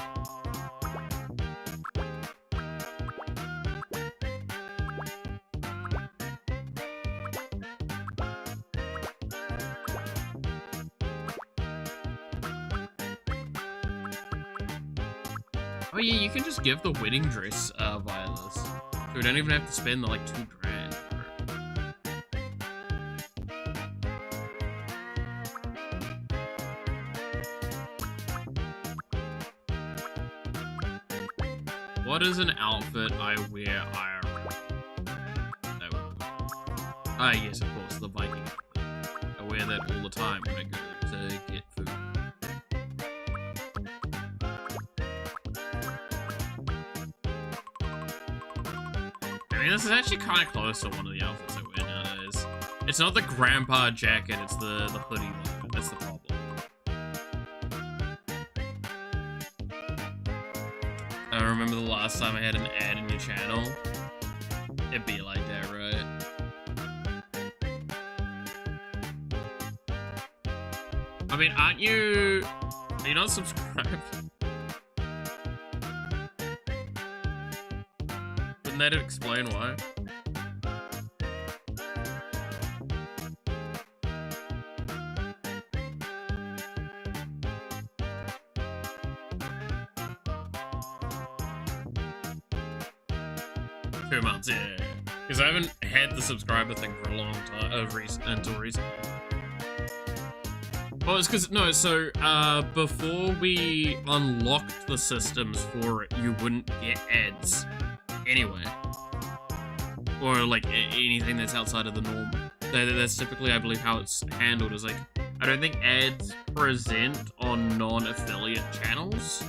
Oh yeah, you can just give the wedding dress via this. So we don't even have to spend the, like, $2 grand for it. What is an outfit I wear IRL? Ah yes, of course, the Viking outfit. I wear that all the time when I go to get food. I mean, this is actually kind of close to one of the outfits I wear nowadays. It's not the grandpa jacket, it's the hoodie though. That's the problem. I remember the last time I had an ad in your channel. It'd be like that, right? I mean, are you not subscribed? Wouldn't that explain why? Two months, yeah. Because I haven't had the subscriber thing for a long time, until recently. Well, it's because, no, so, before we unlocked the systems for it, you wouldn't get ads anyway. Or, like, anything that's outside of the norm. That's typically, I believe, how it's handled, is like, I don't think ads present on non-affiliate channels.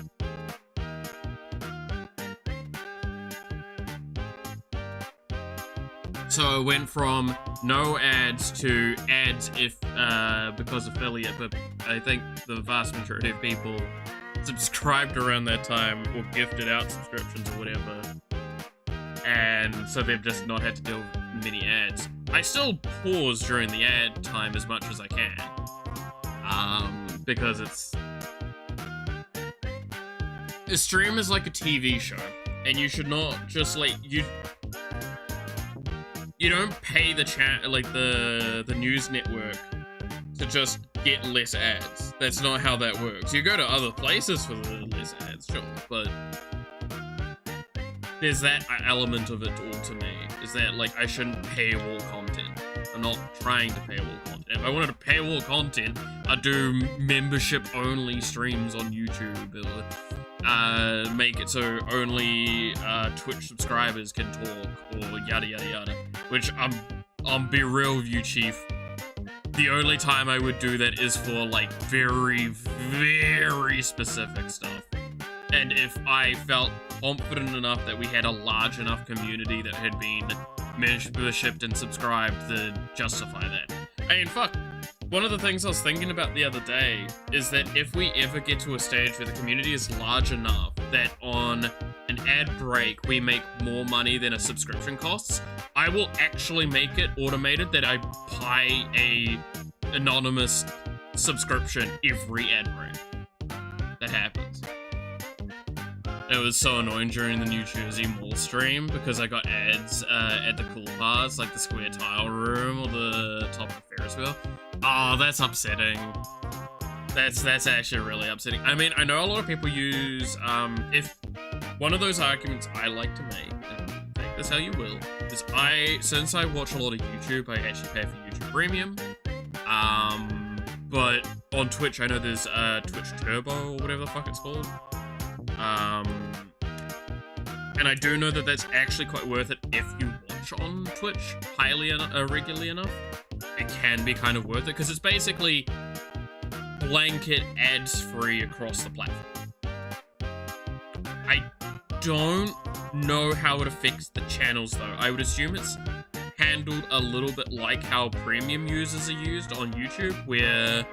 So it went from no ads to ads if, because affiliate, but I think the vast majority of people subscribed around that time or gifted out subscriptions or whatever. And so they've just not had to deal with many ads. I still pause during the ad time as much as I can. Because a stream is like a TV show, and you should not just, like, you don't pay the the news network to just get less ads. That's not how that works. You go to other places for the less ads, sure, but there's that element of it all to me. Is that, like, I shouldn't paywall content. I'm not trying to paywall content. If I wanted to paywall content, I'd do membership-only streams on YouTube, or make it so only Twitch subscribers can talk, or yada yada yada. Which, I'll be real with you, Chief. The only time I would do that is for, like, very, very specific stuff. And if I felt confident enough that we had a large enough community that had been membershiped and subscribed to justify that. I mean, fuck. One of the things I was thinking about the other day is that if we ever get to a stage where the community is large enough that on an ad break we make more money than a subscription costs, I will actually make it automated that I buy a anonymous subscription every ad break. That happens. It was so annoying during the New Jersey Mall stream because I got ads at the cool parts, like the square tile room or the top of the Ferris wheel. Oh, that's upsetting. That's actually really upsetting. I mean, I know a lot of people use, if one of those arguments I like to make, and take this how you will, is since I watch a lot of YouTube, I actually pay for YouTube Premium. But on Twitch, I know there's Twitch Turbo or whatever the fuck it's called. And I do know that that's actually quite worth it if you watch on Twitch regularly enough. It can be kind of worth it, because it's basically blanket ads free across the platform. I don't know how it affects the channels though. I would assume it's handled a little bit like how premium users are used on YouTube, where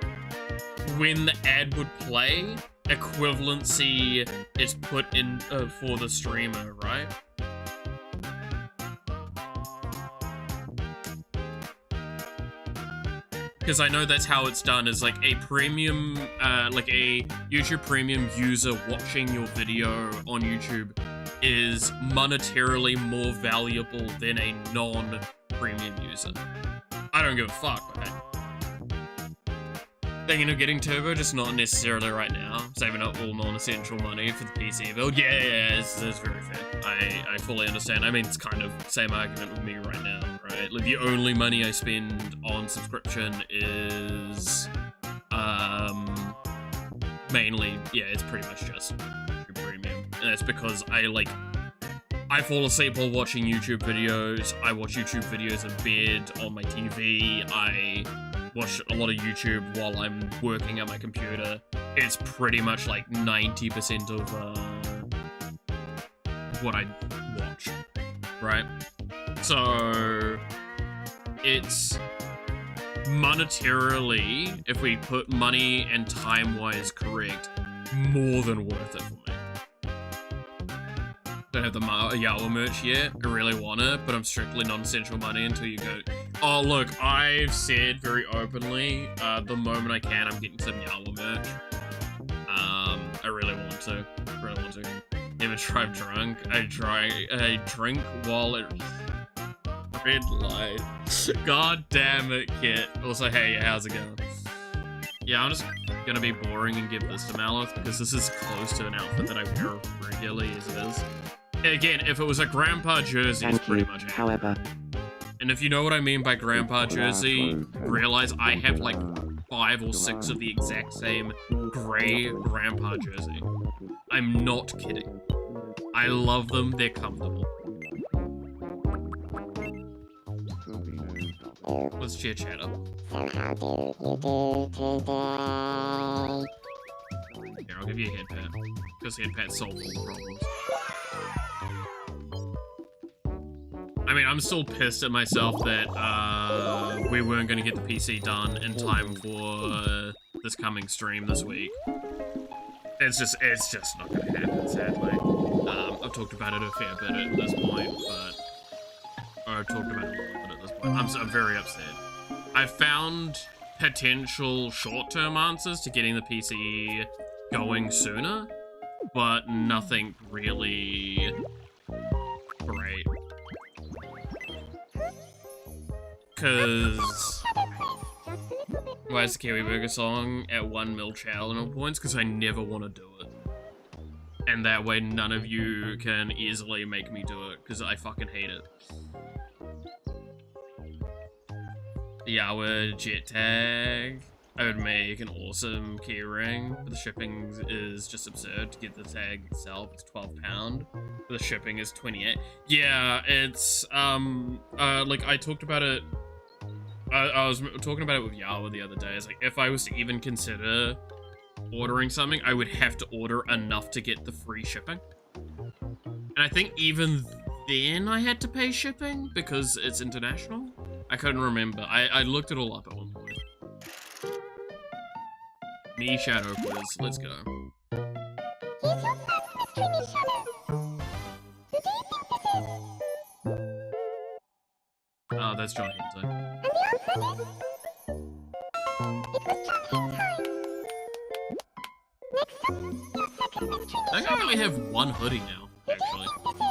when the ad would play, equivalency is put in for the streamer, right? Because I know that's how it's done, is like a premium, like a YouTube premium user watching your video on YouTube is monetarily more valuable than a non-premium user. I don't give a fuck, but thinking of getting Turbo, just not necessarily right now. Saving up all non-essential money for the PC build. Yeah, it's very fair. I fully understand. I mean, it's kind of the same argument with me right now, right? Like, the only money I spend on subscription is, mainly, yeah, it's pretty much just YouTube Premium. And that's because I fall asleep while watching YouTube videos. I watch YouTube videos in bed, on my TV. I watch a lot of YouTube while I'm working at my computer. It's pretty much like 90% of what I watch, right? So it's monetarily, if we put money and time-wise correct, more than worth it for me. Don't have the Yawa merch yet. I really want it, but I'm strictly non-essential money until you go. Oh, look, I've said very openly, the moment I can, I'm getting some Yawa merch. I really want to. Ever tried drunk? I drink while it red light. God damn it, Kit. Also, hey, how's it going? Yeah, I'm just gonna be boring and give this to Malith because this is close to an outfit that I wear regularly as it is. Again, if it was a grandpa jersey, it's pretty much it. However, and if you know what I mean by grandpa jersey, realize I have like 5 or 6 of the exact same gray grandpa jersey. I'm not kidding. I love them, they're comfortable. Let's chit chat up. So how do you do today? Here, I'll give you a head pat. Because head pats solve all the problems. I mean, I'm still pissed at myself that we weren't going to get the PC done in time for this coming stream this week. It's just not going to happen, sadly. I've talked about it a fair bit at this point, but... Or I've talked about it a little bit at this point. I'm very upset. I found potential short-term answers to getting the PC going sooner, but nothing really great. Cause why is the Kiwi Burger song at 1 mil channel points? Because I never want to do it. And that way none of you can easily make me do it, because I fucking hate it. The Yawa jet tag. I would make an awesome keyring, but the shipping is just absurd. To get the tag itself, it's £12. But the shipping is 28. Yeah, it's like I talked about it. I was talking about it with Yawa the other day. It's like, if I was to even consider ordering something, I would have to order enough to get the free shipping. And I think even then I had to pay shipping because it's international. I couldn't remember. I looked it all up at one point. Me Shadow Quiz, let's go. Here's your first mystery, Miss Shadow. Who do you think this is? Oh, that's John Hentai. And the answer is... It was John Hentai. Next up, your second mystery, I think I only have 1 hoodie now, actually.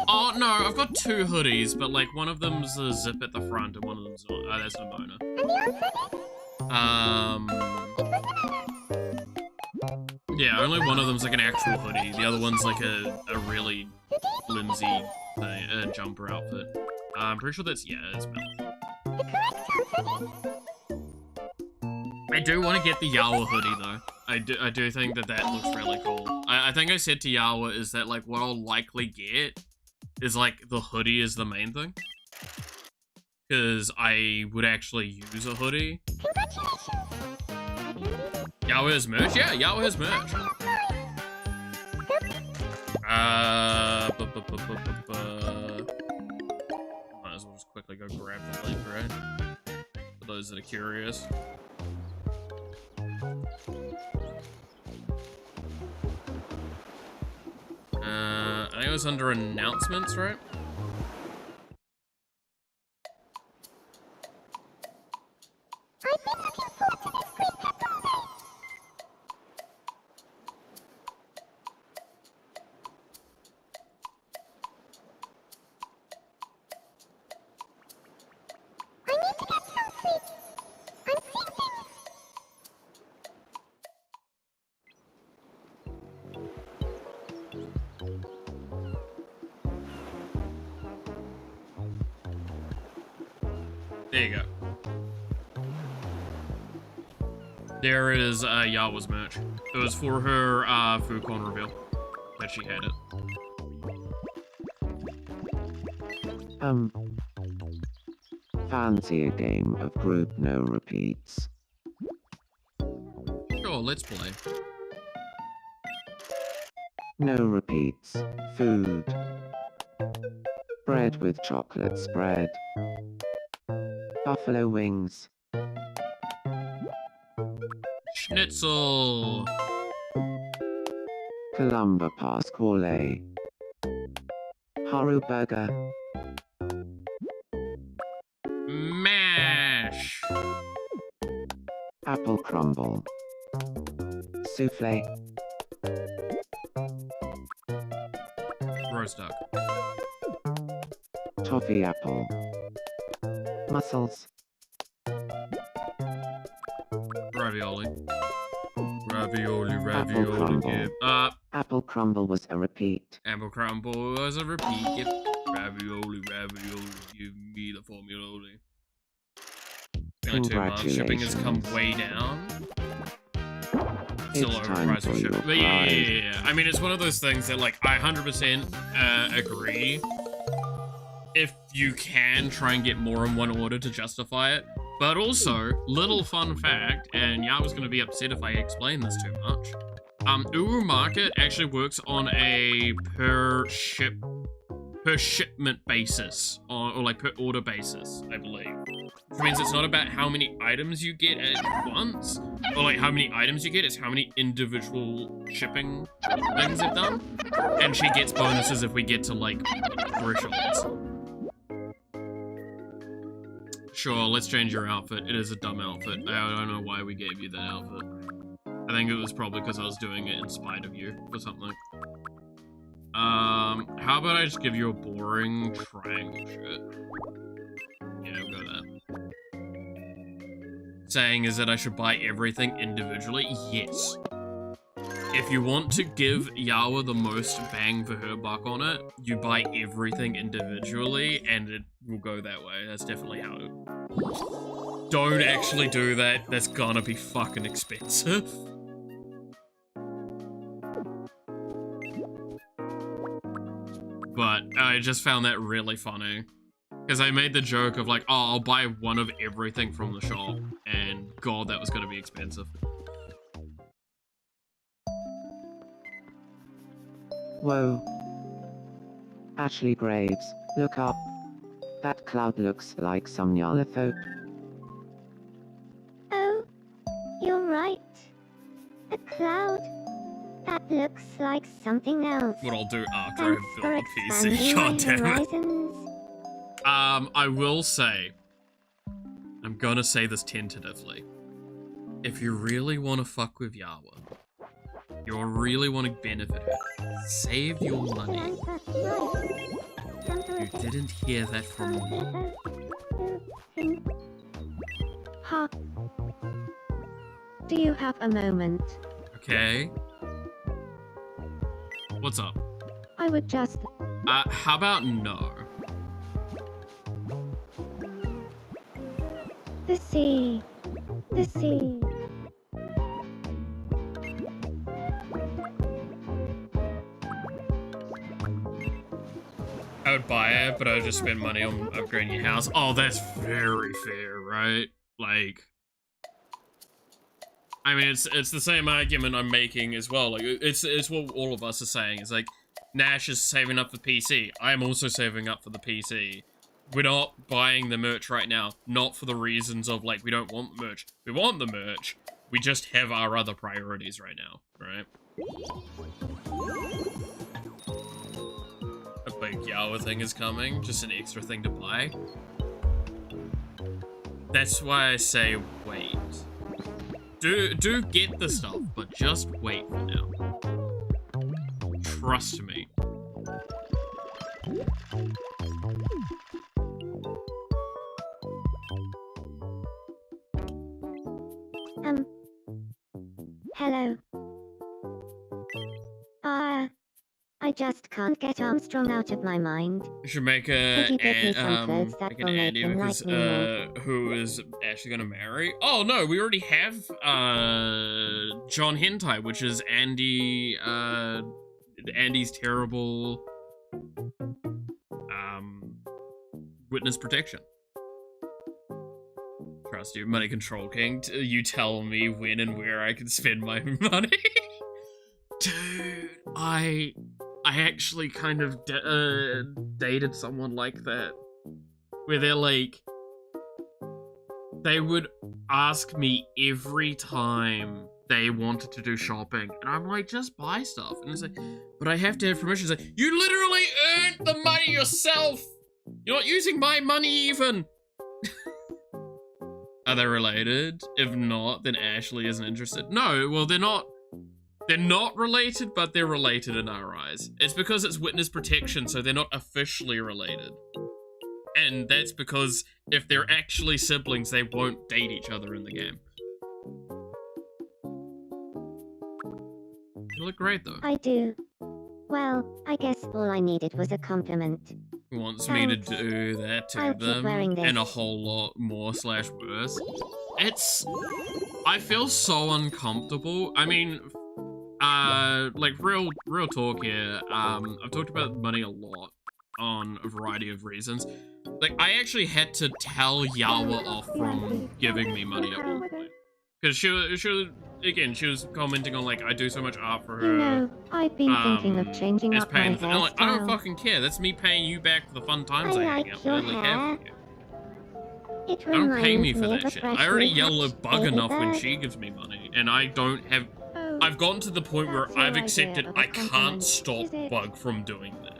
Oh, no, I've got 2 hoodies, but, like, one of them's a zip at the front and one of them's not. Oh, that's a Mona. And the answer is... It was Mona. Yeah, only one of them's like an actual hoodie. The other one's like a really flimsy thing, jumper outfit. I'm pretty sure that's, yeah, it's Mel. The correct answer is... I do want to get the Yawa hoodie though. I do think that looks really cool. I think I said to Yawa is that like what I'll likely get is like the hoodie is the main thing. Because I would actually use a hoodie. Congratulations. Yawa has merch? Yeah, Yawa has merch. Might as well just quickly go grab the link, right? For those that are curious. I think it was under announcements, right? I've been looking forward There you go. There is Yawa's merch. It was for her FoodCon reveal that she had it. Fancy a game of group no repeats. Sure, let's play. No repeats. Food. Bread with chocolate spread. Buffalo wings. Schnitzel. Columba Pasquale. Haru burger. Mash. Apple crumble. Souffle. Roast duck. Toffee apple. Mussels. Ravioli. Ravioli. Apple crumble. Yep. Apple crumble was a repeat. Apple crumble was a repeat. Yep. Ravioli. Give me the formuloli. Only 2 months. Shipping has come way down. Still overpriced for shipping. But yeah. I mean, it's one of those things that, like, I 100% agree. If you can, try and get more in one order to justify it. But also, little fun fact, and Yawa's gonna be upset if I explain this too much. Uru Market actually works on a per shipment basis, or like per order basis, I believe. Which means it's not about how many items you get at once, or like how many items you get, it's how many individual shipping things they've done. And she gets bonuses if we get to like thresholds. Sure, let's change your outfit. It is a dumb outfit. I don't know why we gave you that outfit. I think it was probably because I was doing it in spite of you or something. How about I just give you a boring triangle shirt? Yeah, we'll go that. Saying is that I should buy everything individually? Yes. If you want to give Yawa the most bang for her buck on it, you buy everything individually, and it will go that way. That's definitely how it... Don't actually do that. That's gonna be fucking expensive. But I just found that really funny. Because I made the joke of like, oh, I'll buy one of everything from the shop. And god, that was gonna be expensive. Whoa. Ashley Graves, look up. That cloud looks like some Nyarlathotep. Oh, you're right. A cloud. That looks like something else. What I'll do after Thanks I for build a expanding PC. my God damn it. horizons. I will say, I'm gonna say this tentatively. If you really want to fuck with Yawa, you really want to benefit her, save your money. You didn't hear that from me. Huh. Do you have a moment? Okay. What's up? I would just... How about no? The sea. The sea. I would buy it, but I would just spend money on upgrading your house. Oh, that's very fair, right? Like... I mean, it's the same argument I'm making as well. Like, it's what all of us are saying. It's like, Nash is saving up for PC. I am also saving up for the PC. We're not buying the merch right now. Not for the reasons of, like, we don't want the merch. We want the merch. We just have our other priorities right now, right? A big Yawa thing is coming. Just an extra thing to buy. That's why I say wait. Do get the stuff, but just wait for now. Trust me. Hello. I just can't get Armstrong out of my mind. You should make Could you get me some clothes that like an will make Andy him because like me more? who is Ashley gonna marry? Oh no, we already have John Hentai, which is Andy Andy's terrible witness protection. Trust you, money control king. You tell me when and where I can spend my money. Dude, I actually kind of dated someone like that, where they're like, they would ask me every time they wanted to do shopping, and I'm like, just buy stuff. And it's like, but I have to have permission. It's like, you literally earned the money yourself. You're not using my money even. Are they related? If not, then Ashley isn't interested. No, well, they're not. They're not related, but they're related in our eyes. It's because it's witness protection, so they're not officially related. And that's because if they're actually siblings, they won't date each other in the game. You look great, though. I do. Well, I guess all I needed was a compliment. He wants me to do that to I'll keep them, wearing this. and a whole lot more / worse. It's... I feel so uncomfortable. I mean... like, real talk here, I've talked about money a lot on a variety of reasons. Like, I actually had to tell Yawa off from giving me money at one point. Because she was commenting on, like, I do so much art for her. You know, I've been thinking of changing up my And I'm like, I don't hairstyle. fucking care, that's me paying you back for the fun times I hang like out your with. Like, hair. It don't pay me reminds for of that a shit. I already freshly yell hatched at Bug baby enough when bird. she gives me money, and I don't have... Oh, I've gotten to the point where That's your I've idea accepted of a I can't compliment, stop is it? Bug from doing that.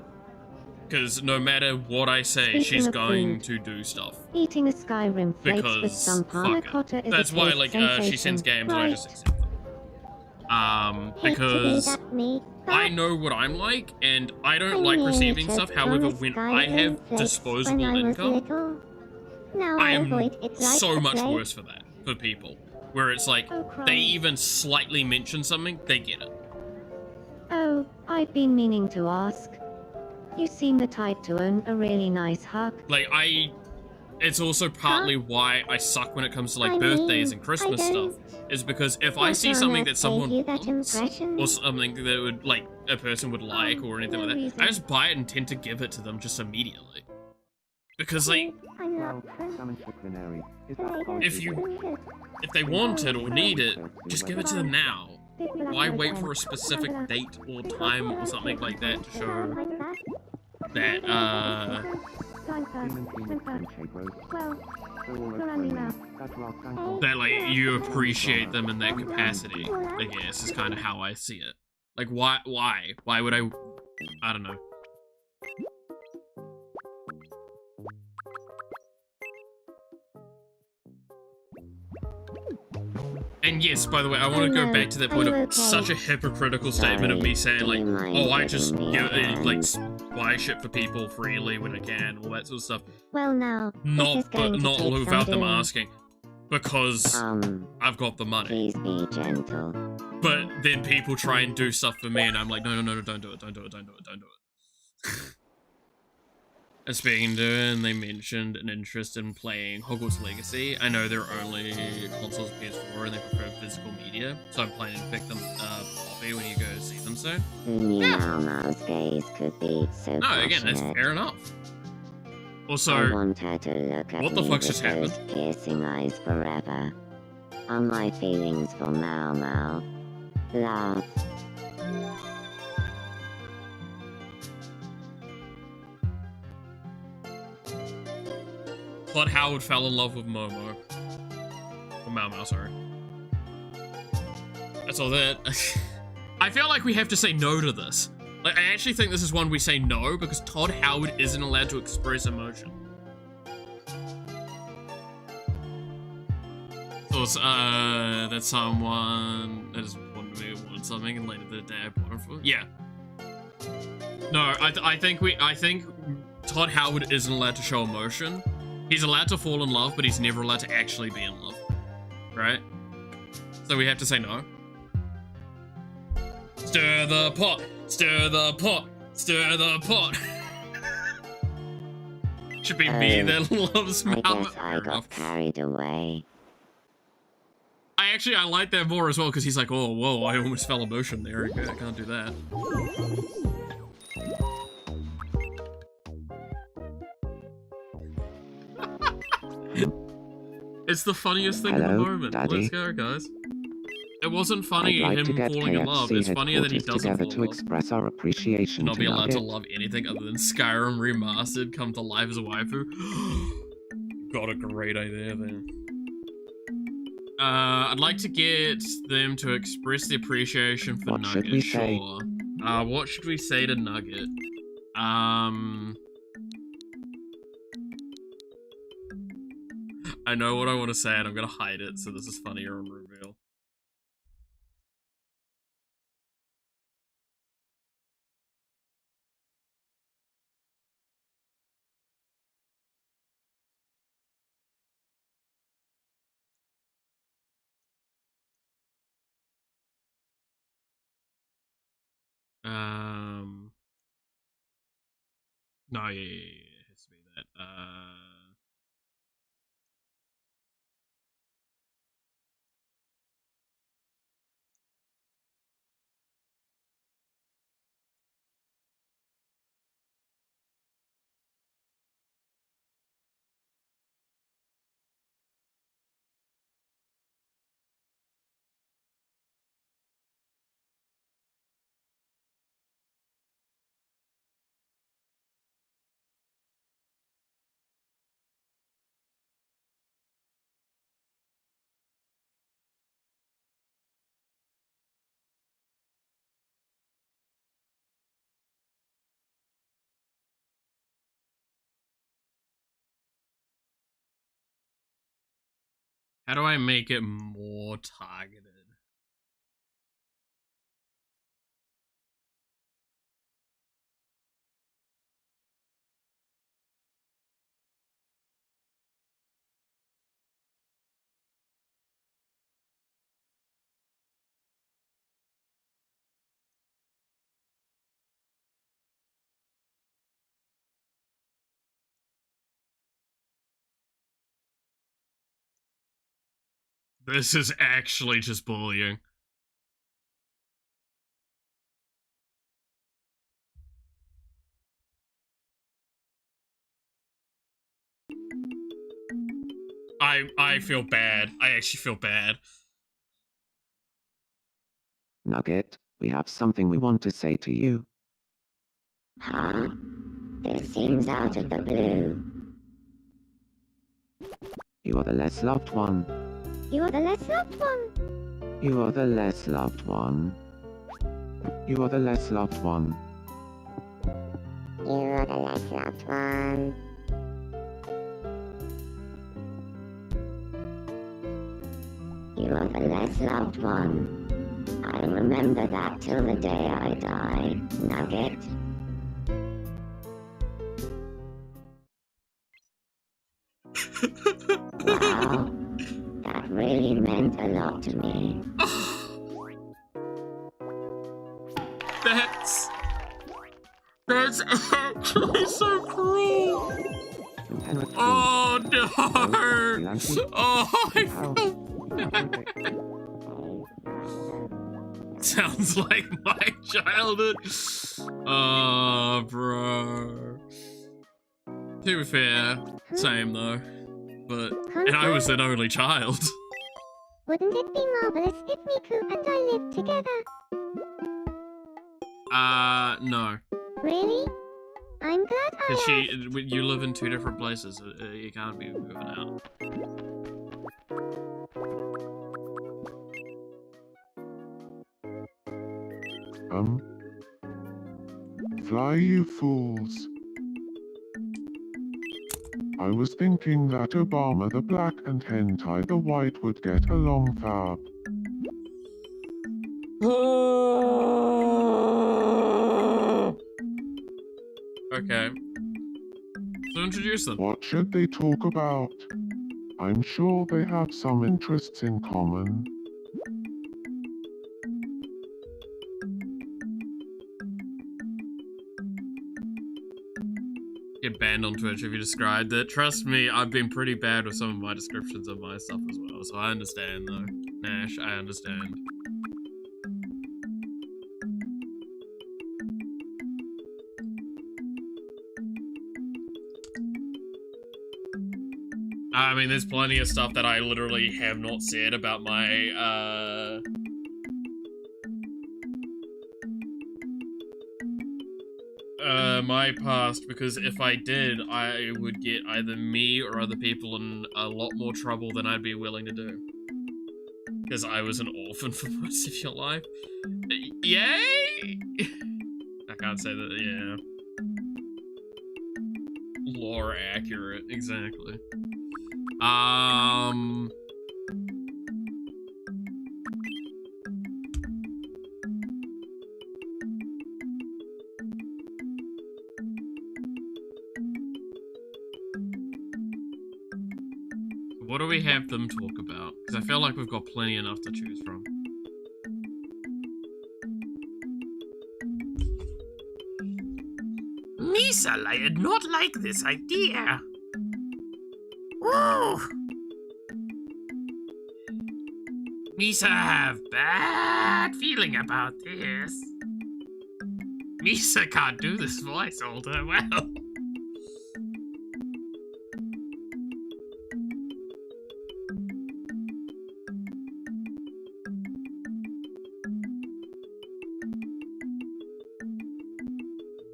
Because no matter what I say, Speaking she's of going food, to do stuff. Eating a Skyrim flakes with Because, some panna fuck cotta it. is That's a why, taste like, she sensation, sends games and I just right? accept them. Hate to be Because that me, I but know what I'm like, and I don't I like nearly receiving choked stuff. on However, a when I Skyrim have flakes disposable when I was income, little. Now I I am avoid it like so the much plague. worse for that, for people. Where it's like, Oh, Christ. they even slightly mention something, they get it. Oh, I've been meaning to ask. You seem the type to own a really nice hug. Like, it's also partly why I suck when it comes to, like, I birthdays mean, and Christmas I don't- stuff. Is because if I don't see wanna something that save someone you that wants, impression. or something that would, like, a person would like, or anything no like that, reason. I just buy it and tend to give it to them just immediately. Because, like, I'm not if they want it or need it, just give it to them now. Why wait for a specific date or time or something like that to show that, that, like, you appreciate them in that capacity, I guess, is kind of how I see it. Like, why? Why would I don't know. And yes, by the way, I want to go back to that point of such a hypocritical statement of me saying, like, oh, I just give, like, buy shit for people freely when I can, all that sort of stuff. Well, now, this is Not going to take without some them doing. asking, because I've got the money. Please be gentle. But then people try and do stuff for me, and I'm like, no, don't do it. And speaking to her, and they mentioned an interest in playing Hogwarts Legacy. I know they're only consoles PS4 and they prefer physical media, so I'm planning to pick them up Poppy when you go see them soon. Who knew Malma's gaze could be so No, again, that's passionate? fair enough. I Also, want her to look at what the me fuck's with just those happened? piercing eyes forever. Are my feelings for Mal love? Todd Howard fell in love with Momo. Or Mau, sorry. That's all that. I feel like we have to say no to this. Like, I actually think this is one we say no, because Todd Howard isn't allowed to express emotion. So it's, that someone that just wanted me wanted something, and later the day I bought it for. Yeah. No, I think Todd Howard isn't allowed to show emotion. He's allowed to fall in love, but he's never allowed to actually be in love. Right? So we have to say no. Stir the pot! Stir the pot! Stir the pot. Should be me that loves I Mama. guess I got carried away. I like that more as well because he's like, oh, whoa, I almost fell emotion there. Okay, I can't do that. It's the funniest thing in the moment. Daddy? Let's go, guys. It wasn't funny I'd like him to get falling in love. KFC It's funnier that he headquarters doesn't together fall to in love. express our appreciation Not to be allowed to Nugget. love anything other than Skyrim Remastered come to life as a waifu. Got a great idea there. I'd like to get them to express the appreciation for What Nugget. should we say? Sure. What should we say to Nugget? I know what I want to say and I'm gonna hide it so this is funnier on reveal. No, yeah, it has to be that. How do I make it more targeted? This is actually just bullying. I feel bad. I actually feel bad. Nugget, we have something we want to say to you. Huh? This seems out of the blue. You are the less loved one. You are the less loved one. You are the less loved one. You are the less loved one. You are the less loved one. You are the less loved one. I'll remember that till the day I die, Nugget. Wow, that really meant a lot to me. That's actually so cruel. Oh no! Oh, I feel bad. Sounds like my childhood. Oh, bro. To be fair, same though. But and I was an only child. Wouldn't it be marvelous if Miku and I lived together? No. Really? I'm glad I You live in two different places. You can't be moving out. Fly, you fools. I was thinking that Obama the black and Hentai the white would get along fab. Okay. So introduce them. What should they talk about? I'm sure they have some interests in common. banned on Twitch if you described it. Trust me, I've been pretty bad with some of my descriptions of my stuff as well, so I understand though. Nash, I understand. I mean, there's plenty of stuff that I literally have not said about my, my past, because if I did, I would get either me or other people in a lot more trouble than I'd be willing to do. Because I was an orphan for most of your life. Yay! I can't say that, yeah. Lore accurate, exactly. What do we have them talk about? Because I feel like we've got plenty enough to choose from. Misal, I did not like this idea. Ooh. Misa have bad feeling about this. Misa can't do this voice all that well.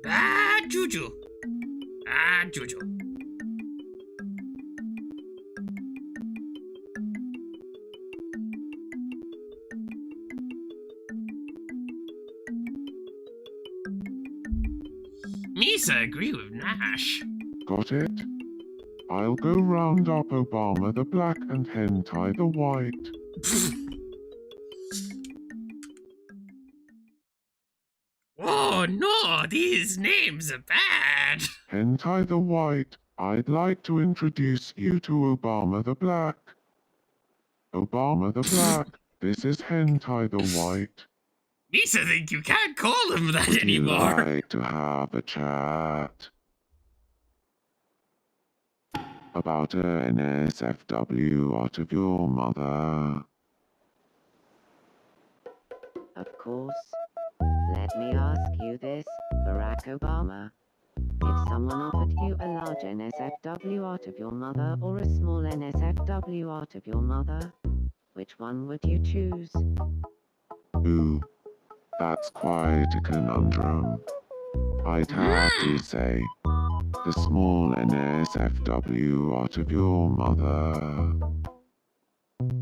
Bad juju. Bad juju. Misa agree with Nash. Got it? I'll go round up Obama the Black and Hentai the White. Oh no, these names are bad. Hentai the White, I'd like to introduce you to Obama the Black. Obama the Black, this is Hentai the White. Misa think you can't call him that Would you anymore. like to have a chat about an NSFW out of your mother? Of course. Let me ask you this, Barack Obama. If someone offered you a large NSFW out of your mother or a small NSFW out of your mother, which one would you choose? Ooh, that's quite a conundrum. I'd have to say, the small NSFW out of your mother.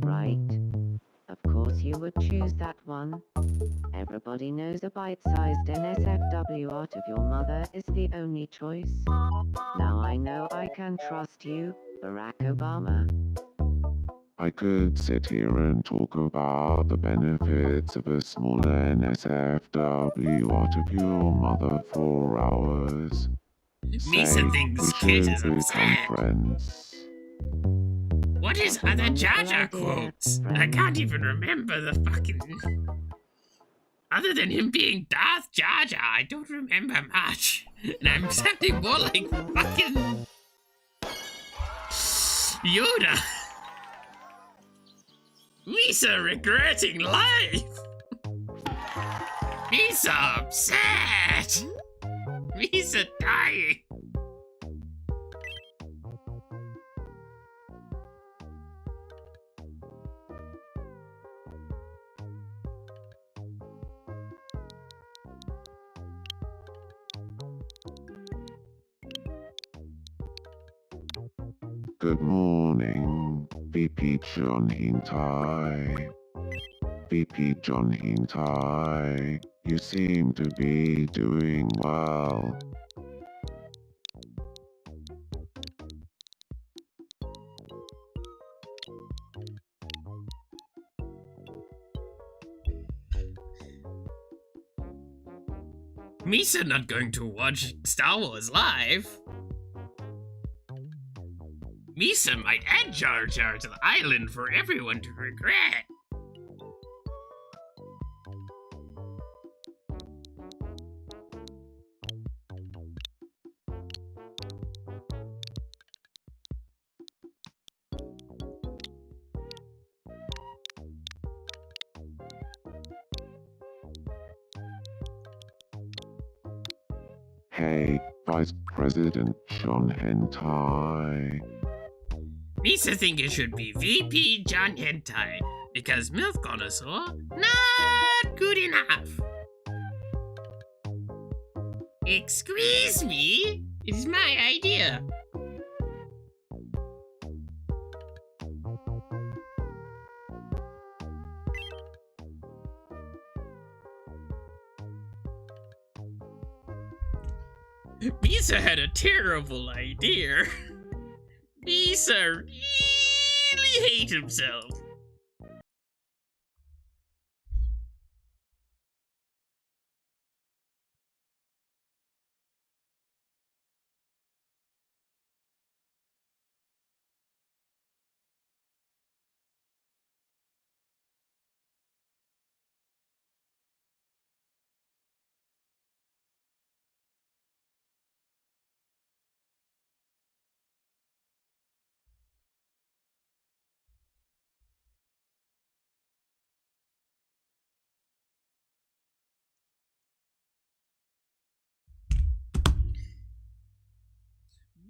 Right. Of course you would choose that one. Everybody knows a bite-sized NSFW out of your mother is the only choice. Now I know I can trust you, Barack Obama. I could sit here and talk about the benefits of a small NSFW out of your mother for hours. Misa thinks Kid is become upset. friends. What is other Jar Jar quotes? I can't even remember the fucking... Other than him being Darth Jar Jar, I don't remember much. And I'm sounding more like fucking... Yoda. Misa regretting life. Misa upset. Misa dying. Good morning, VP John Hintai. VP John Hintai, you seem to be doing well. Misa not going to watch Star Wars live. Misa might add Jar Jar to the island for everyone to regret. Hey, Vice President John Hentai. Misa think it should be VP John Hentai, because MILF Connoisseur, not good enough. Excuse me? It's my idea. Misa had a terrible idea. Misa really hates himself.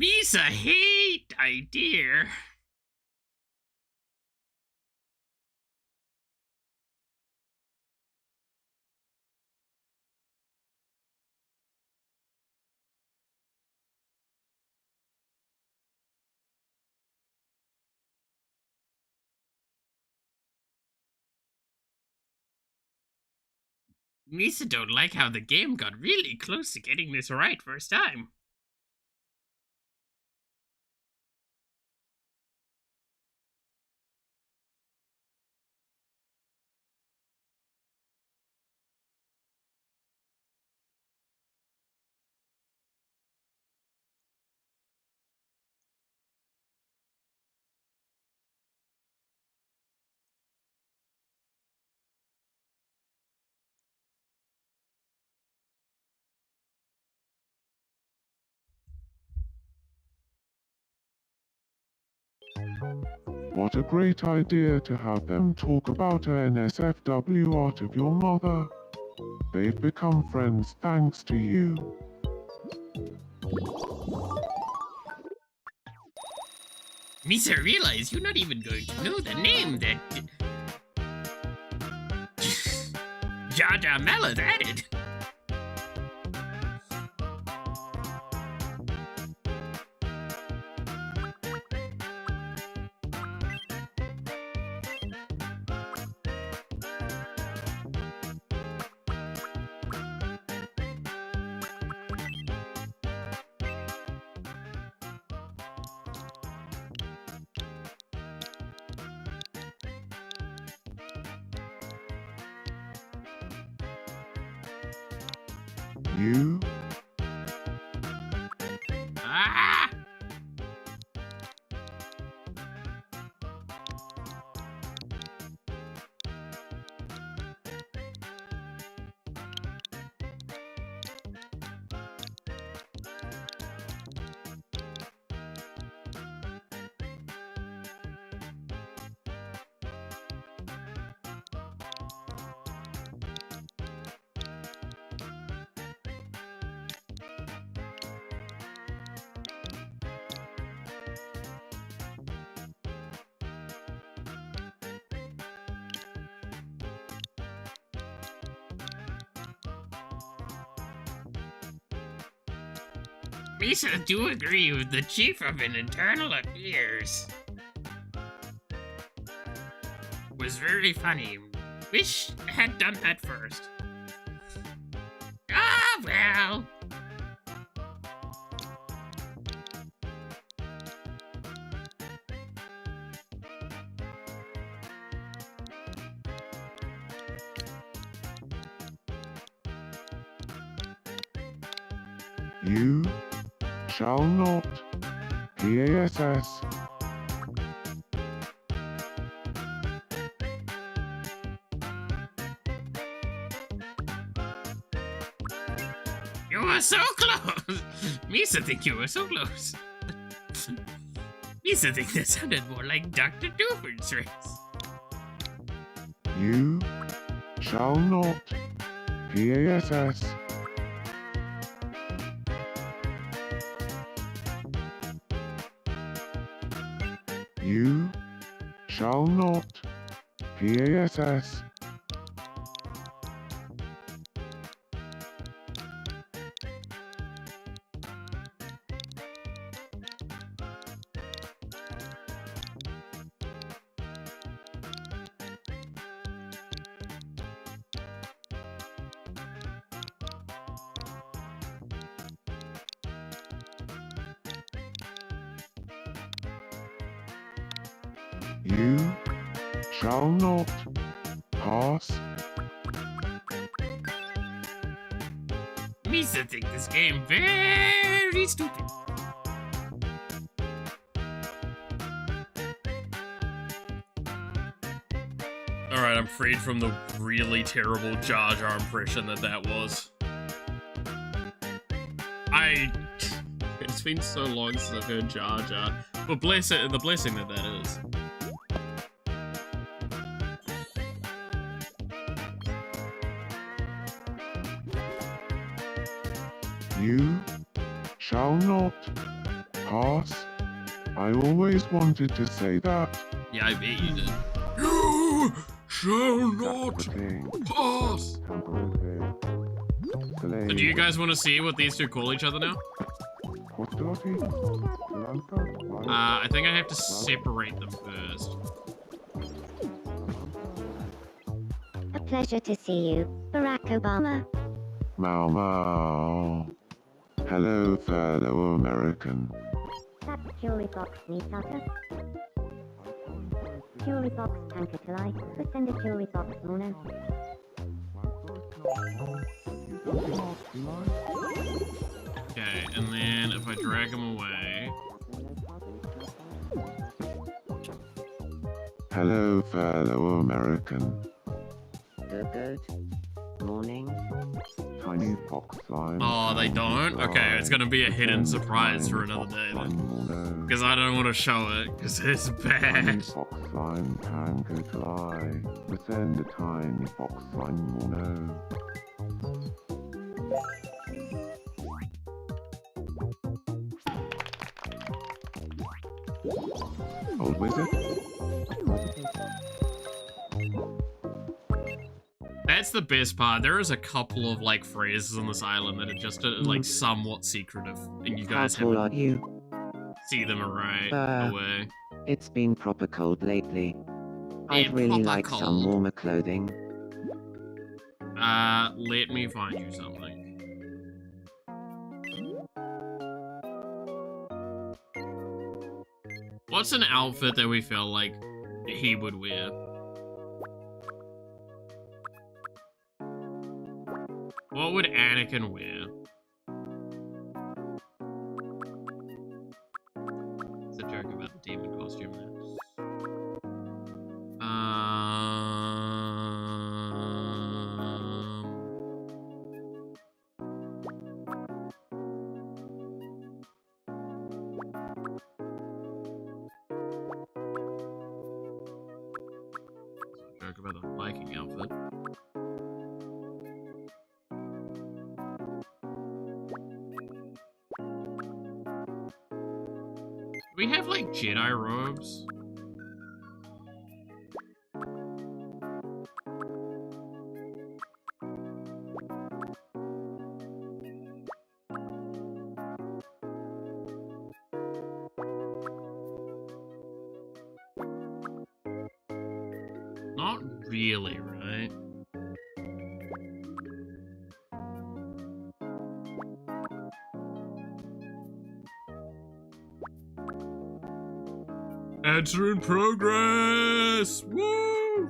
Misa hate idea. Misa don't like how the game got really close to getting this right first time. What a great idea to have them talk about an NSFW art of your mother. They've become friends thanks to you. Misa realize you're not even going to know the name that Jaja Melon added. You? Ah! Misa do agree with the Chief of Internal Affairs. Was very funny. Wish had done that first. Ah, well. You shall not. PASS. You were so close! Misa think you were so close. Misa think that sounded more like Dr. Doofen's race. You shall not. PASS. shall not. PASS. You shall not pass. Misa think this game very stupid. Alright, I'm freed from the really terrible Jar Jar impression that was. It's been so long since I've heard Jar Jar. But the blessing that is. You shall not pass. I always wanted to say that. Yeah, I bet you did. You shall not Thing. pass! So do you guys want to see what these two call each other now? I think I have to separate them first. A pleasure to see you, Barack Obama. Mau Mau. Hello, fellow American. That's Curie Box Nitata. Curie Box Tankatalai. Send a Curie Box Mono. Okay, and then if I drag them away... Hello, fellow American. Good morning. Tiny fox slime. Oh, they don't? Okay, it's gonna be a hidden surprise for another day then. Because I don't want to show it, because it's Tiny bad. fox slime can go fly. Send a tiny fox slime mono. Old wizard. That's the best part. There is a couple of like phrases on this island that are just like somewhat secretive, and you guys How tall are haven't you? see them right away. It's been proper cold lately. Yeah, I'd really proper like some cold. warmer clothing. Let me find you something. What's an outfit that we feel like he would wear? What would Anakin wear? It's a joke about the demon costume there. It's a joke about the Viking outfit. Do we have, like, Jedi robes? Not really, right? Answer in progress! Woo!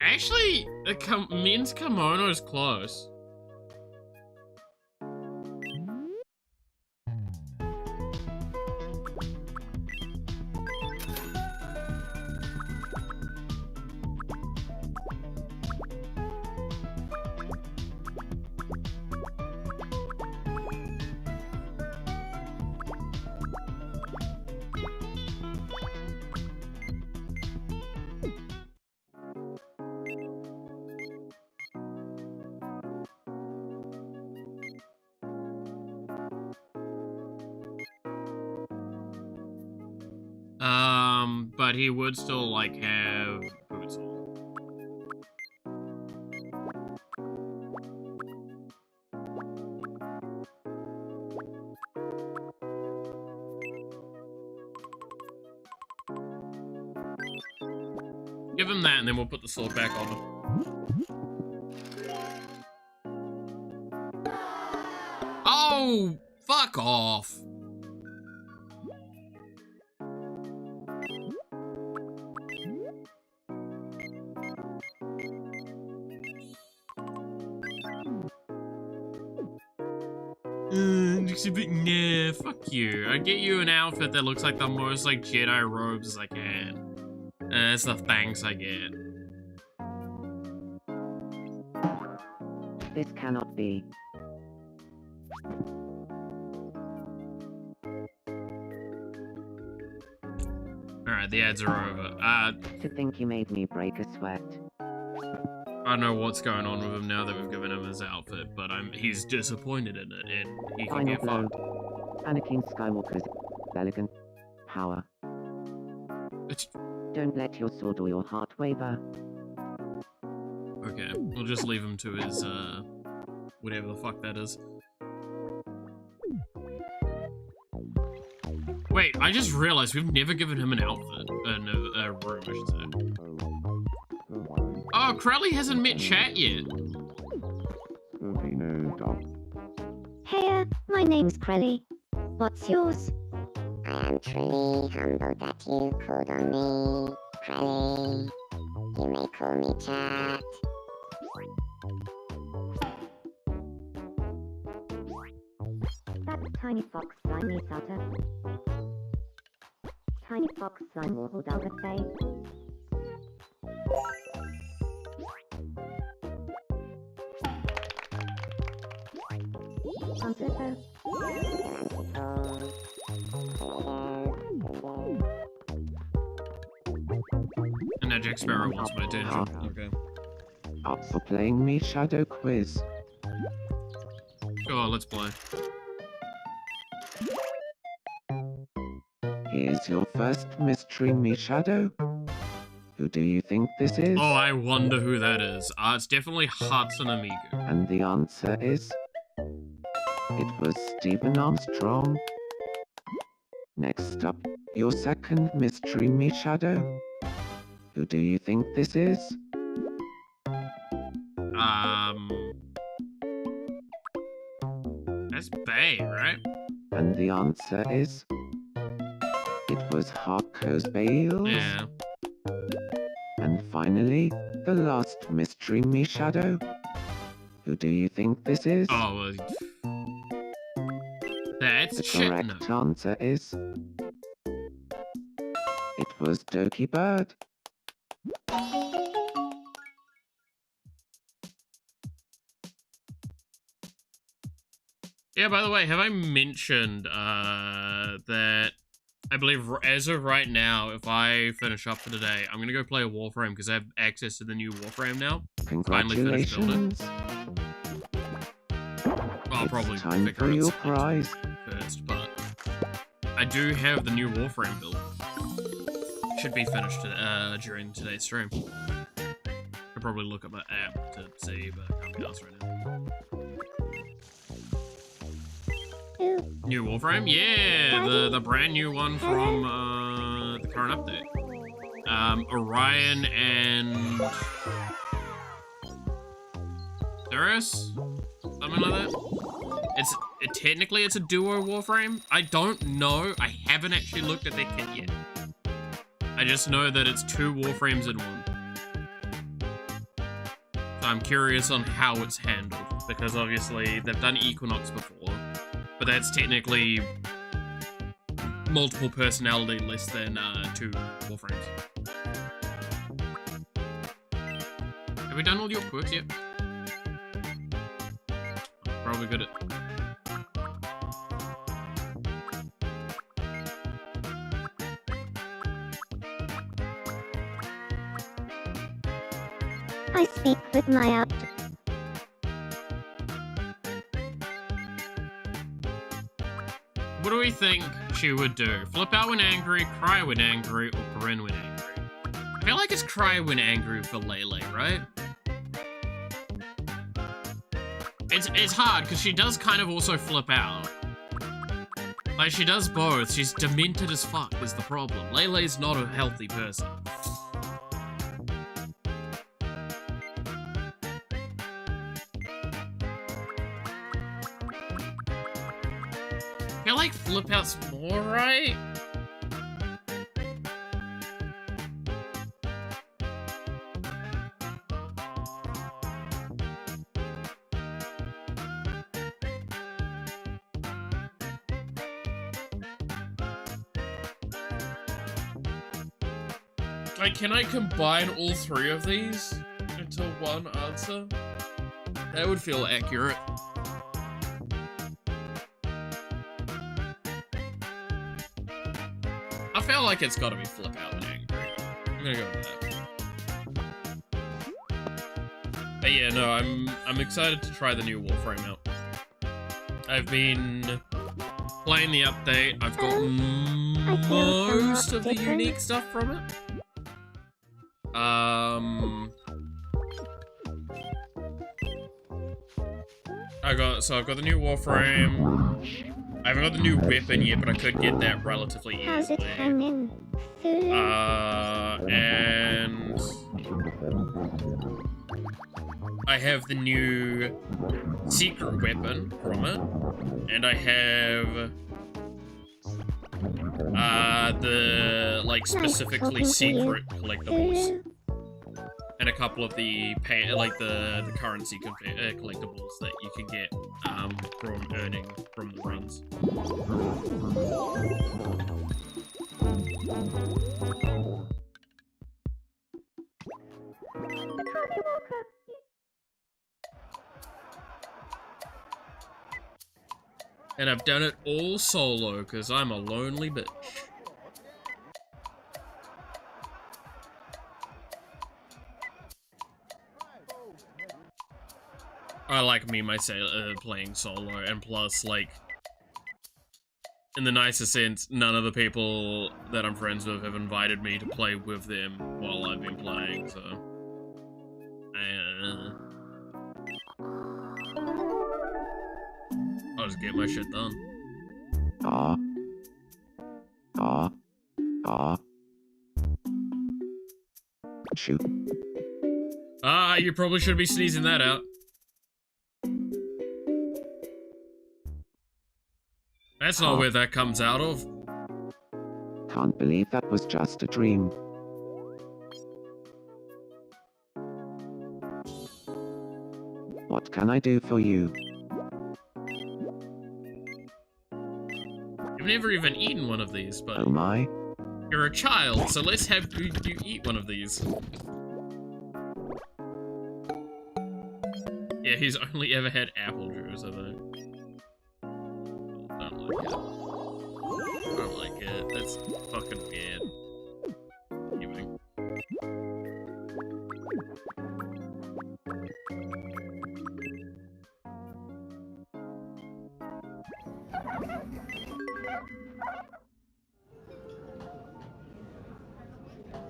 Actually, the men's kimono is close. But he would still, like, have boots on. Give him that, and then we'll put the sword back on him. Oh, fuck off. Nah, fuck you. I get you an outfit that looks like the most like Jedi robes as I can. That's the thanks I get. This cannot be. Alright, the ads are over. To think you made me break a sweat. I don't know what's going on with him now that we've given him his outfit, but he's disappointed in it, and he can Final get blow. fucked. Anakin Skywalker's elegant power. Don't let your sword or your heart waver. Okay, we'll just leave him to his, whatever the fuck that is. Wait, I just realized we've never given him an outfit. A room, I should say. Oh, Crowley hasn't met chat yet. Hey, my name's Crelly. What's yours? I am truly humbled that you called on me, Crelly. You may call me Chat. That's Tiny Fox Slime, me Sutter. Tiny Fox Slime will hold out the face. And now Jack Sparrow wants my attention. Okay. Up for playing me Shadow Quiz. Sure, let's play. Here's your first mystery, me Shadow. Who do you think this is? Oh, I wonder who that is. It's definitely Hatsune Miku. And the answer is... it was Stephen Armstrong. Next up, your second mystery, me Shadow. Who do you think this is? That's Bay, right? And the answer is... it was Harco's Bales. Yeah. And finally, the last mystery, me Shadow. Who do you think this is? Oh, that's the shit. correct answer is... it was Doki Bird. Yeah, by the way, have I mentioned that I believe as of right now, if I finish up for today, I'm gonna go play a Warframe because I have access to the new Warframe now. Congratulations. I'll probably time figure for out your something prize. first, but I do have the new Warframe build. Should be finished during today's stream. I'll probably look at my app to see, but I can't be asked right now. New Warframe? Yeah, the brand new one from the current update. Orion and Cirrus? Something like that. Technically it's a duo Warframe. I don't know. I haven't actually looked at their kit yet. I just know that it's 2 Warframes in one. So I'm curious on how it's handled, because obviously they've done Equinox before, but that's technically multiple personality less than 2 Warframes. Have we done all your quirks yet? Probably good at... I speak with my out. What do we think she would do? Flip out when angry, cry when angry, or grin when angry? I feel like it's cry when angry for Lele, right? It's hard, because she does kind of also flip out. Like, she does both. She's demented as fuck is the problem. Lele's not a healthy person. I feel like flip out's more right. Like, can I combine all three of these into one answer? That would feel accurate. I feel like it's gotta be flip out and angry. I'm gonna go with that. But yeah, no, I'm excited to try the new Warframe out. I've been playing the update. I've got most of the unique stuff from it. I've got the new Warframe. I haven't got the new weapon yet, but I could get that relatively easily. How's it coming? And I have the new secret weapon from it, and I have the like specifically secret collectibles, and a couple of the the currency collectibles that you can get from earning from the runs. And I've done it all solo, because I'm a lonely bitch. I like me myself playing solo, and plus, like, in the nicest sense, none of the people that I'm friends with have invited me to play with them while I've been playing, so... I'll just get my shit done. Shoot. You probably should be sneezing that out. That's not where that comes out of. Can't believe that was just a dream. What can I do for you? You've never even eaten one of these, but... Oh my. You're a child, so let's have you eat one of these. Yeah, he's only ever had apple juice, I think. I don't like it. I don't like it. That's fucking weird. Anyway.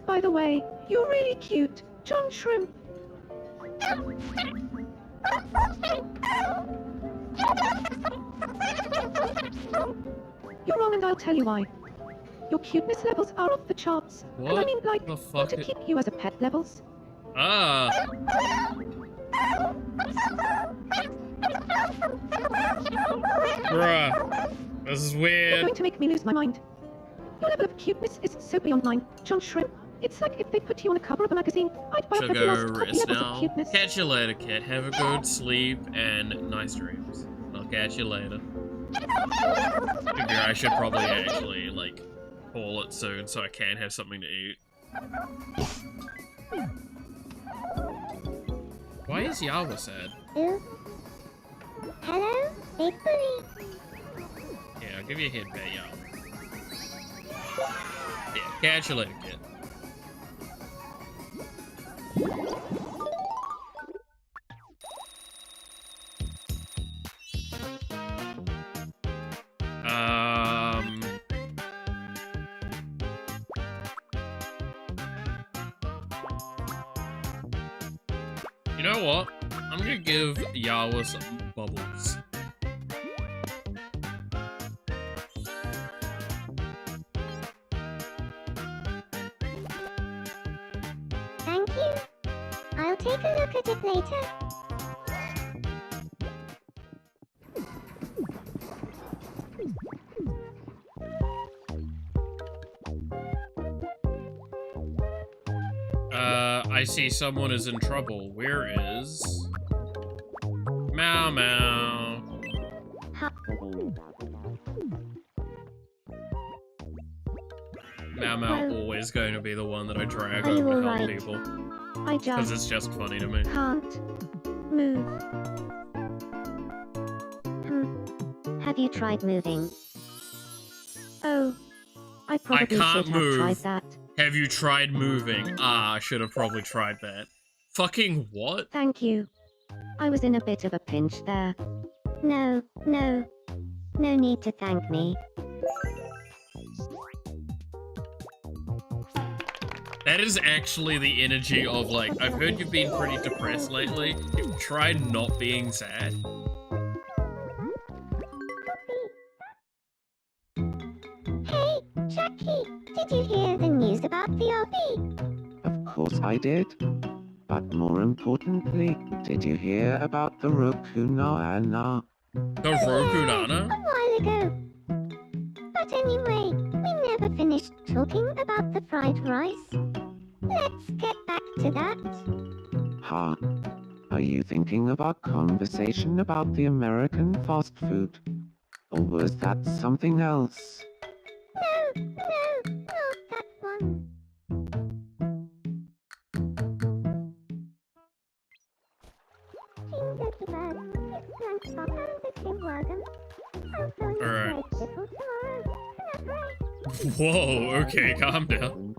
By the way, you're really cute, John Shrimp. You're wrong, and I'll tell you why. Your cuteness levels are off the charts. What? And I mean, like, the fuck to keep you as a pet levels. Ah. Bruh. This is You're weird. going to make me lose my mind. Your level of cuteness is so beyond mine, John Shrimp. It's like if they put you on the cover of a magazine, I'd buy up Should every go last copy rest levels now. of cuteness. Catch you later, kid. Have a good sleep and nice dreams. I'll catch you later. Figure I should probably actually, like, call it soon so I can have something to eat. Why is Yawa sad? Hello, big buddy. Yeah, I'll give you a hint, Pat Yawa. Yeah, catch you later, kid. You know what? I'm gonna give Yawa some bubbles. Thank you. I'll take a look at it later. I see someone is in trouble. Where is... Meow Meow. Meow Meow always going to be the one that I drag over to help people. I Because just it's just funny to me. can't move. Have you tried moving? Oh, I probably can't should have tried move. that. Have you tried moving? Ah, I should have probably tried that. Fucking what? Thank you. I was in a bit of a pinch there. No, no. No need to thank me. That is actually the energy of, like, I've heard you've been pretty depressed lately. Try not being sad. Hey, Jackie, did you hear the news about VRB? Of course I did. But more importantly, did you hear about the Rokunana? The Rokunana? A while ago. But anyway, we never finished talking about the fried rice. Let's get back to that. Ha. Are you thinking about conversation about the American fast food? Or was that something else? No, not that one. Dzień dobry, it's lunchtime and the Wagon. I'm going to Alright. play Pickle tomorrow. Can I play? Whoa, okay, calm down.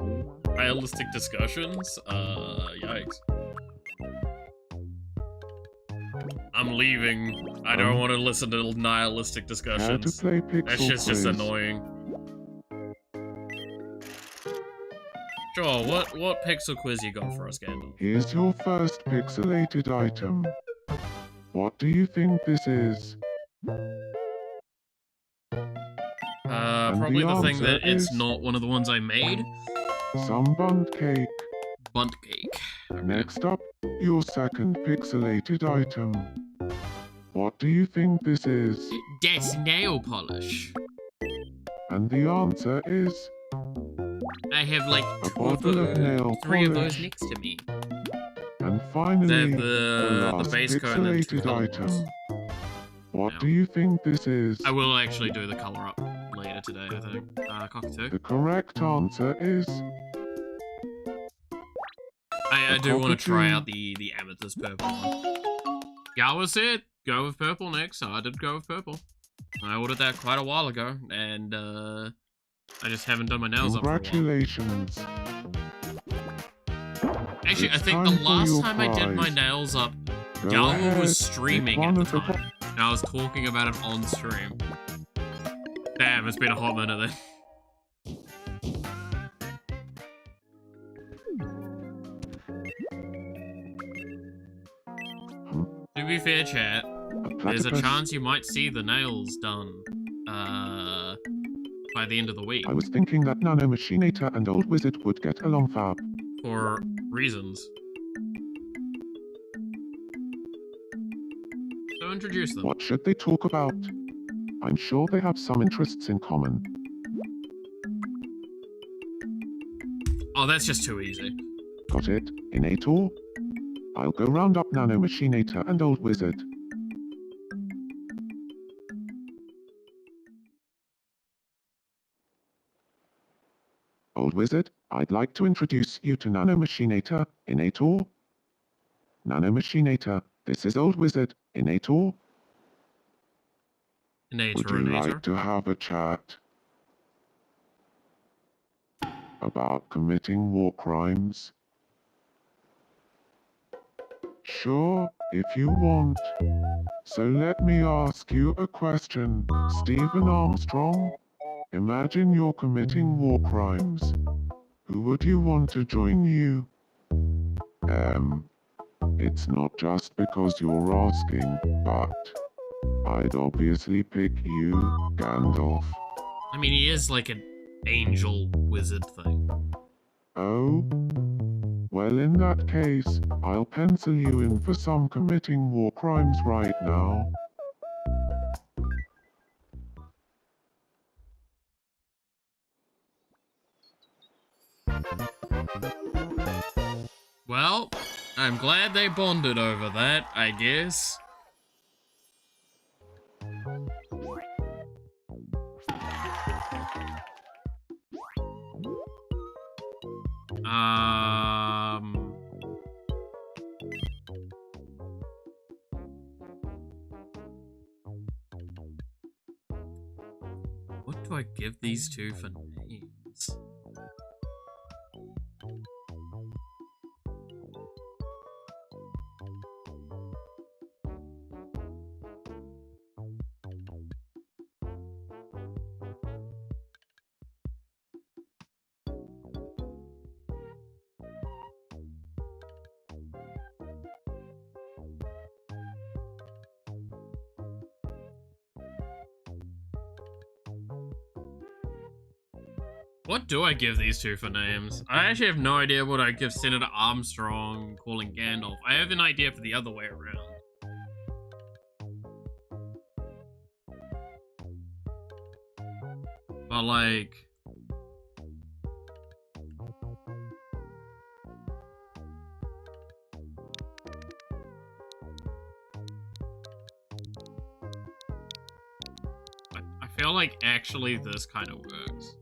Nihilistic discussions? Yikes. I'm leaving. I don't want to listen to nihilistic How to discussions. play That Pixel shit's just Quiz. annoying. Sure, what pixel quiz you got for us, Gandalf? Here's your first pixelated item. What do you think this is? Probably the thing answer that it's is- not one of the ones I made. Some bunt cake. Bunt cake. Next up, your second pixelated item. What do you think this is? That's nail polish. And the answer is I have like a bottle of nail three of polish. those next to me. And finally, the last base coat and the two pixelated color item. ones. What do you think this is? I will actually do the color up later today, I think. Cockatoo. The correct answer is I do want to cockatoo. try out the amethyst purple one. Yawa said go with purple next, so I did go with purple. I ordered that quite a while ago, and I just haven't done my nails up for a while. congratulations. Actually, I It's think the time for last your time I did my prize. nails up, Go Yawa ahead, was pick streaming one at the of the time, and I was talking about it on stream. Damn, it's been a hot minute then. To be fair, chat, there's a platypus. chance you might see the nails done, by the end of the week. I was thinking that Nanomachinator and Old Wizard would get along fab. For reasons. So introduce them. What should they talk about? I'm sure they have some interests in common. Oh, that's just too easy. Got it? Innator? I'll go round up Nanomachinator and Old Wizard. Old Wizard, I'd like to introduce you to Nanomachinator, Innator. Nanomachinator, this is Old Wizard, Innator. Would you like to have a chat about committing war crimes? Sure, if you want. So let me ask you a question, Stephen Armstrong. Imagine you're committing war crimes. Who would you want to join you? It's not just because you're asking, but I'd obviously pick you, Gandalf. I mean, he is like an angel wizard thing. Oh? Well, in that case, I'll pencil you in for some committing war crimes right now. Well, I'm glad they bonded over that, I guess. What do I give these two for names? What do I give these two for names? I actually have no idea what I give Senator Armstrong calling Gandalf. I have an idea for the other way around. But like... I feel like actually this kind of works.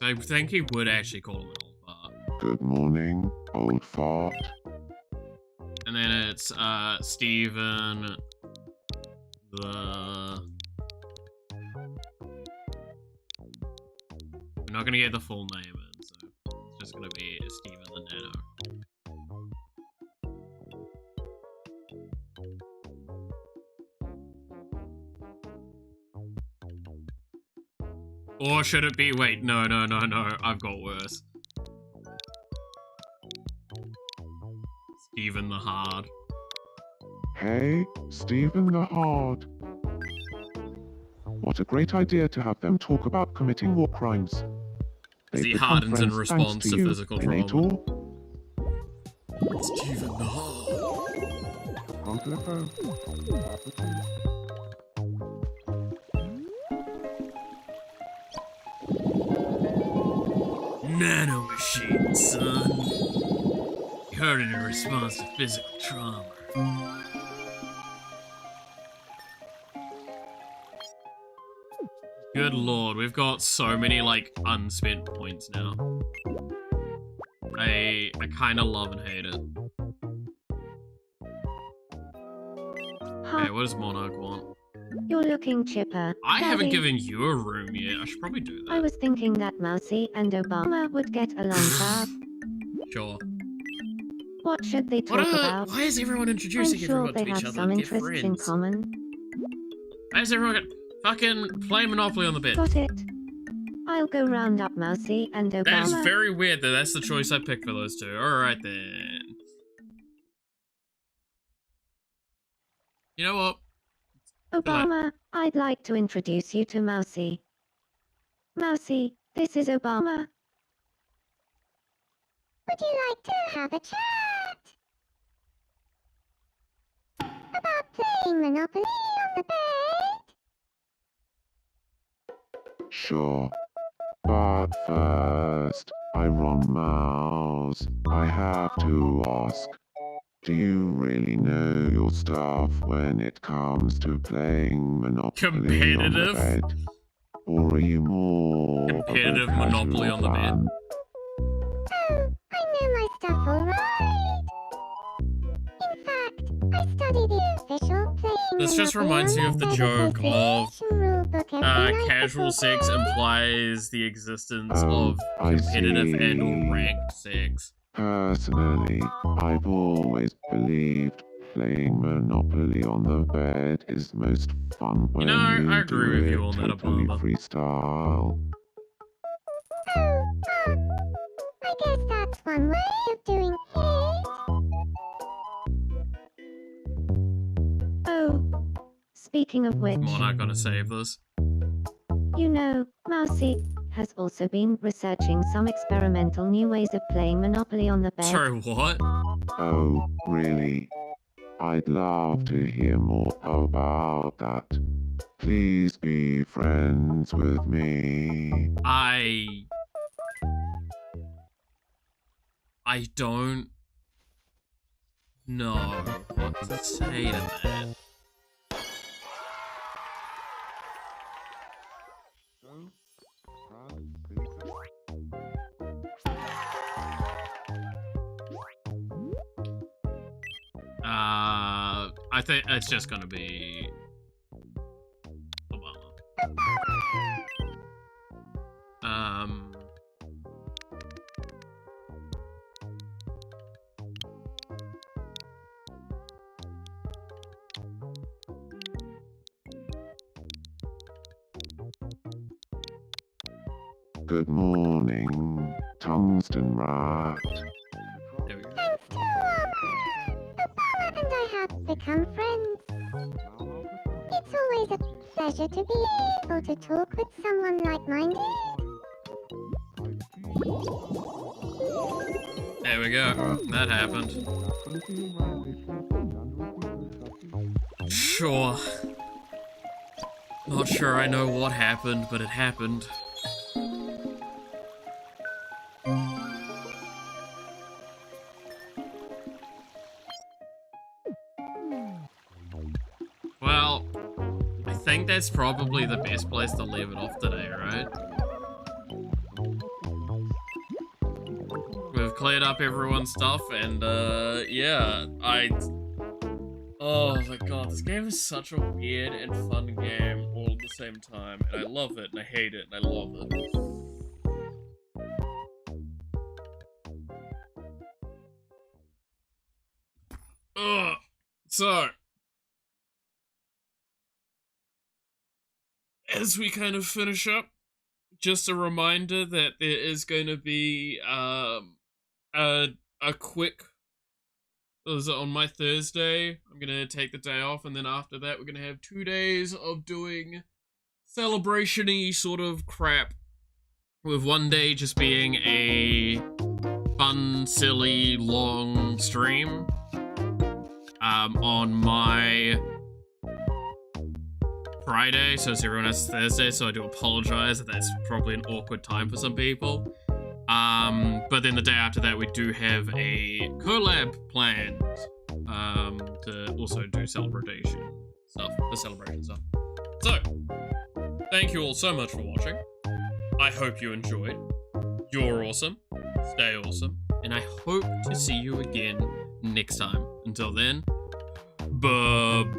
I think he would actually call him an old fart. Good morning, old fart. And then it's, Stephen... We're not gonna get the full name in, so it's just gonna be Stephen the Nano. Or should it be, wait, no, I've got worse. Stephen the Hard. Hey, Stephen the Hard. What a great idea to have them talk about committing war crimes. He hardens in response to physical trauma. Stephen the Hard. Onto the phone. Nano machine, son. You heard it in response to physical trauma. Good lord, we've got so many, like, unspent points now. I kinda love and hate it. Okay, what does Monarch want? You're looking chipper. I haven't Daddy. given you a room yet. I should probably do that. I was thinking that Mousy and Obama would get along fab. Sure. What should they talk about? Why is everyone introducing I'm sure everyone they to each have other? some Get interests in friends. common. Why is everyone got fucking play Monopoly on the bed? Got it. I'll go round up Mousy and Obama. That is very weird that that's the choice I picked for those two. Alright then. You know what? Obama, I'd like to introduce you to Mousy. Mousy, this is Obama. Would you like to have a chat? About playing Monopoly on the bed? Sure. But first, Iron Mouse, I have to ask. Do you really know your stuff when it comes to playing Monopoly on the bed? Or are you more competitive of a Monopoly on the bed? fan? Oh, I know my stuff alright. In fact, I study the official playing This just Monopoly reminds me on of the Bed joke of Association rulebook every night casual before sex bed. implies the existence of I competitive see. and or ranked sex. Personally, I've always believed playing Monopoly on the bed is most fun when know, I you agree do with it you on that, totally Obama. freestyle. Oh, I guess that's one way of doing it. Speaking of which, Come on, I'm gonna save this. you know, Mousy has also been researching some experimental new ways of playing Monopoly on the bed. Sorry, what? Oh, really? I'd love to hear more about that. Please be friends with me. I don't know what to say to that. I think it's just gonna be Obama. Good morning, Tungsten Rat. There we go. Thanks to Obama and I have become friends. It's always a pleasure to be able to talk with someone like-minded. There we go. That happened. Sure. Not sure I know what happened, but it happened. Well, I think that's probably the best place to leave it off today, right? We've cleared up everyone's stuff, and yeah, oh my god, this game is such a weird and fun game all at the same time, and I love it, and I hate it, and I love it. Ugh. So, as we kind of finish up, just a reminder that there is going to be a quick, on my Thursday, I'm gonna take the day off, and then after that we're gonna have 2 days of doing celebration-y sort of crap, with one day just being a fun, silly, long stream on my Friday, so it's everyone else's Thursday, so I do apologize that that's probably an awkward time for some people. But then the day after that, we do have a collab planned to also do celebration stuff, the celebration stuff. So, thank you all so much for watching. I hope you enjoyed. You're awesome. Stay awesome. And I hope to see you again next time. Until then, bye-bye.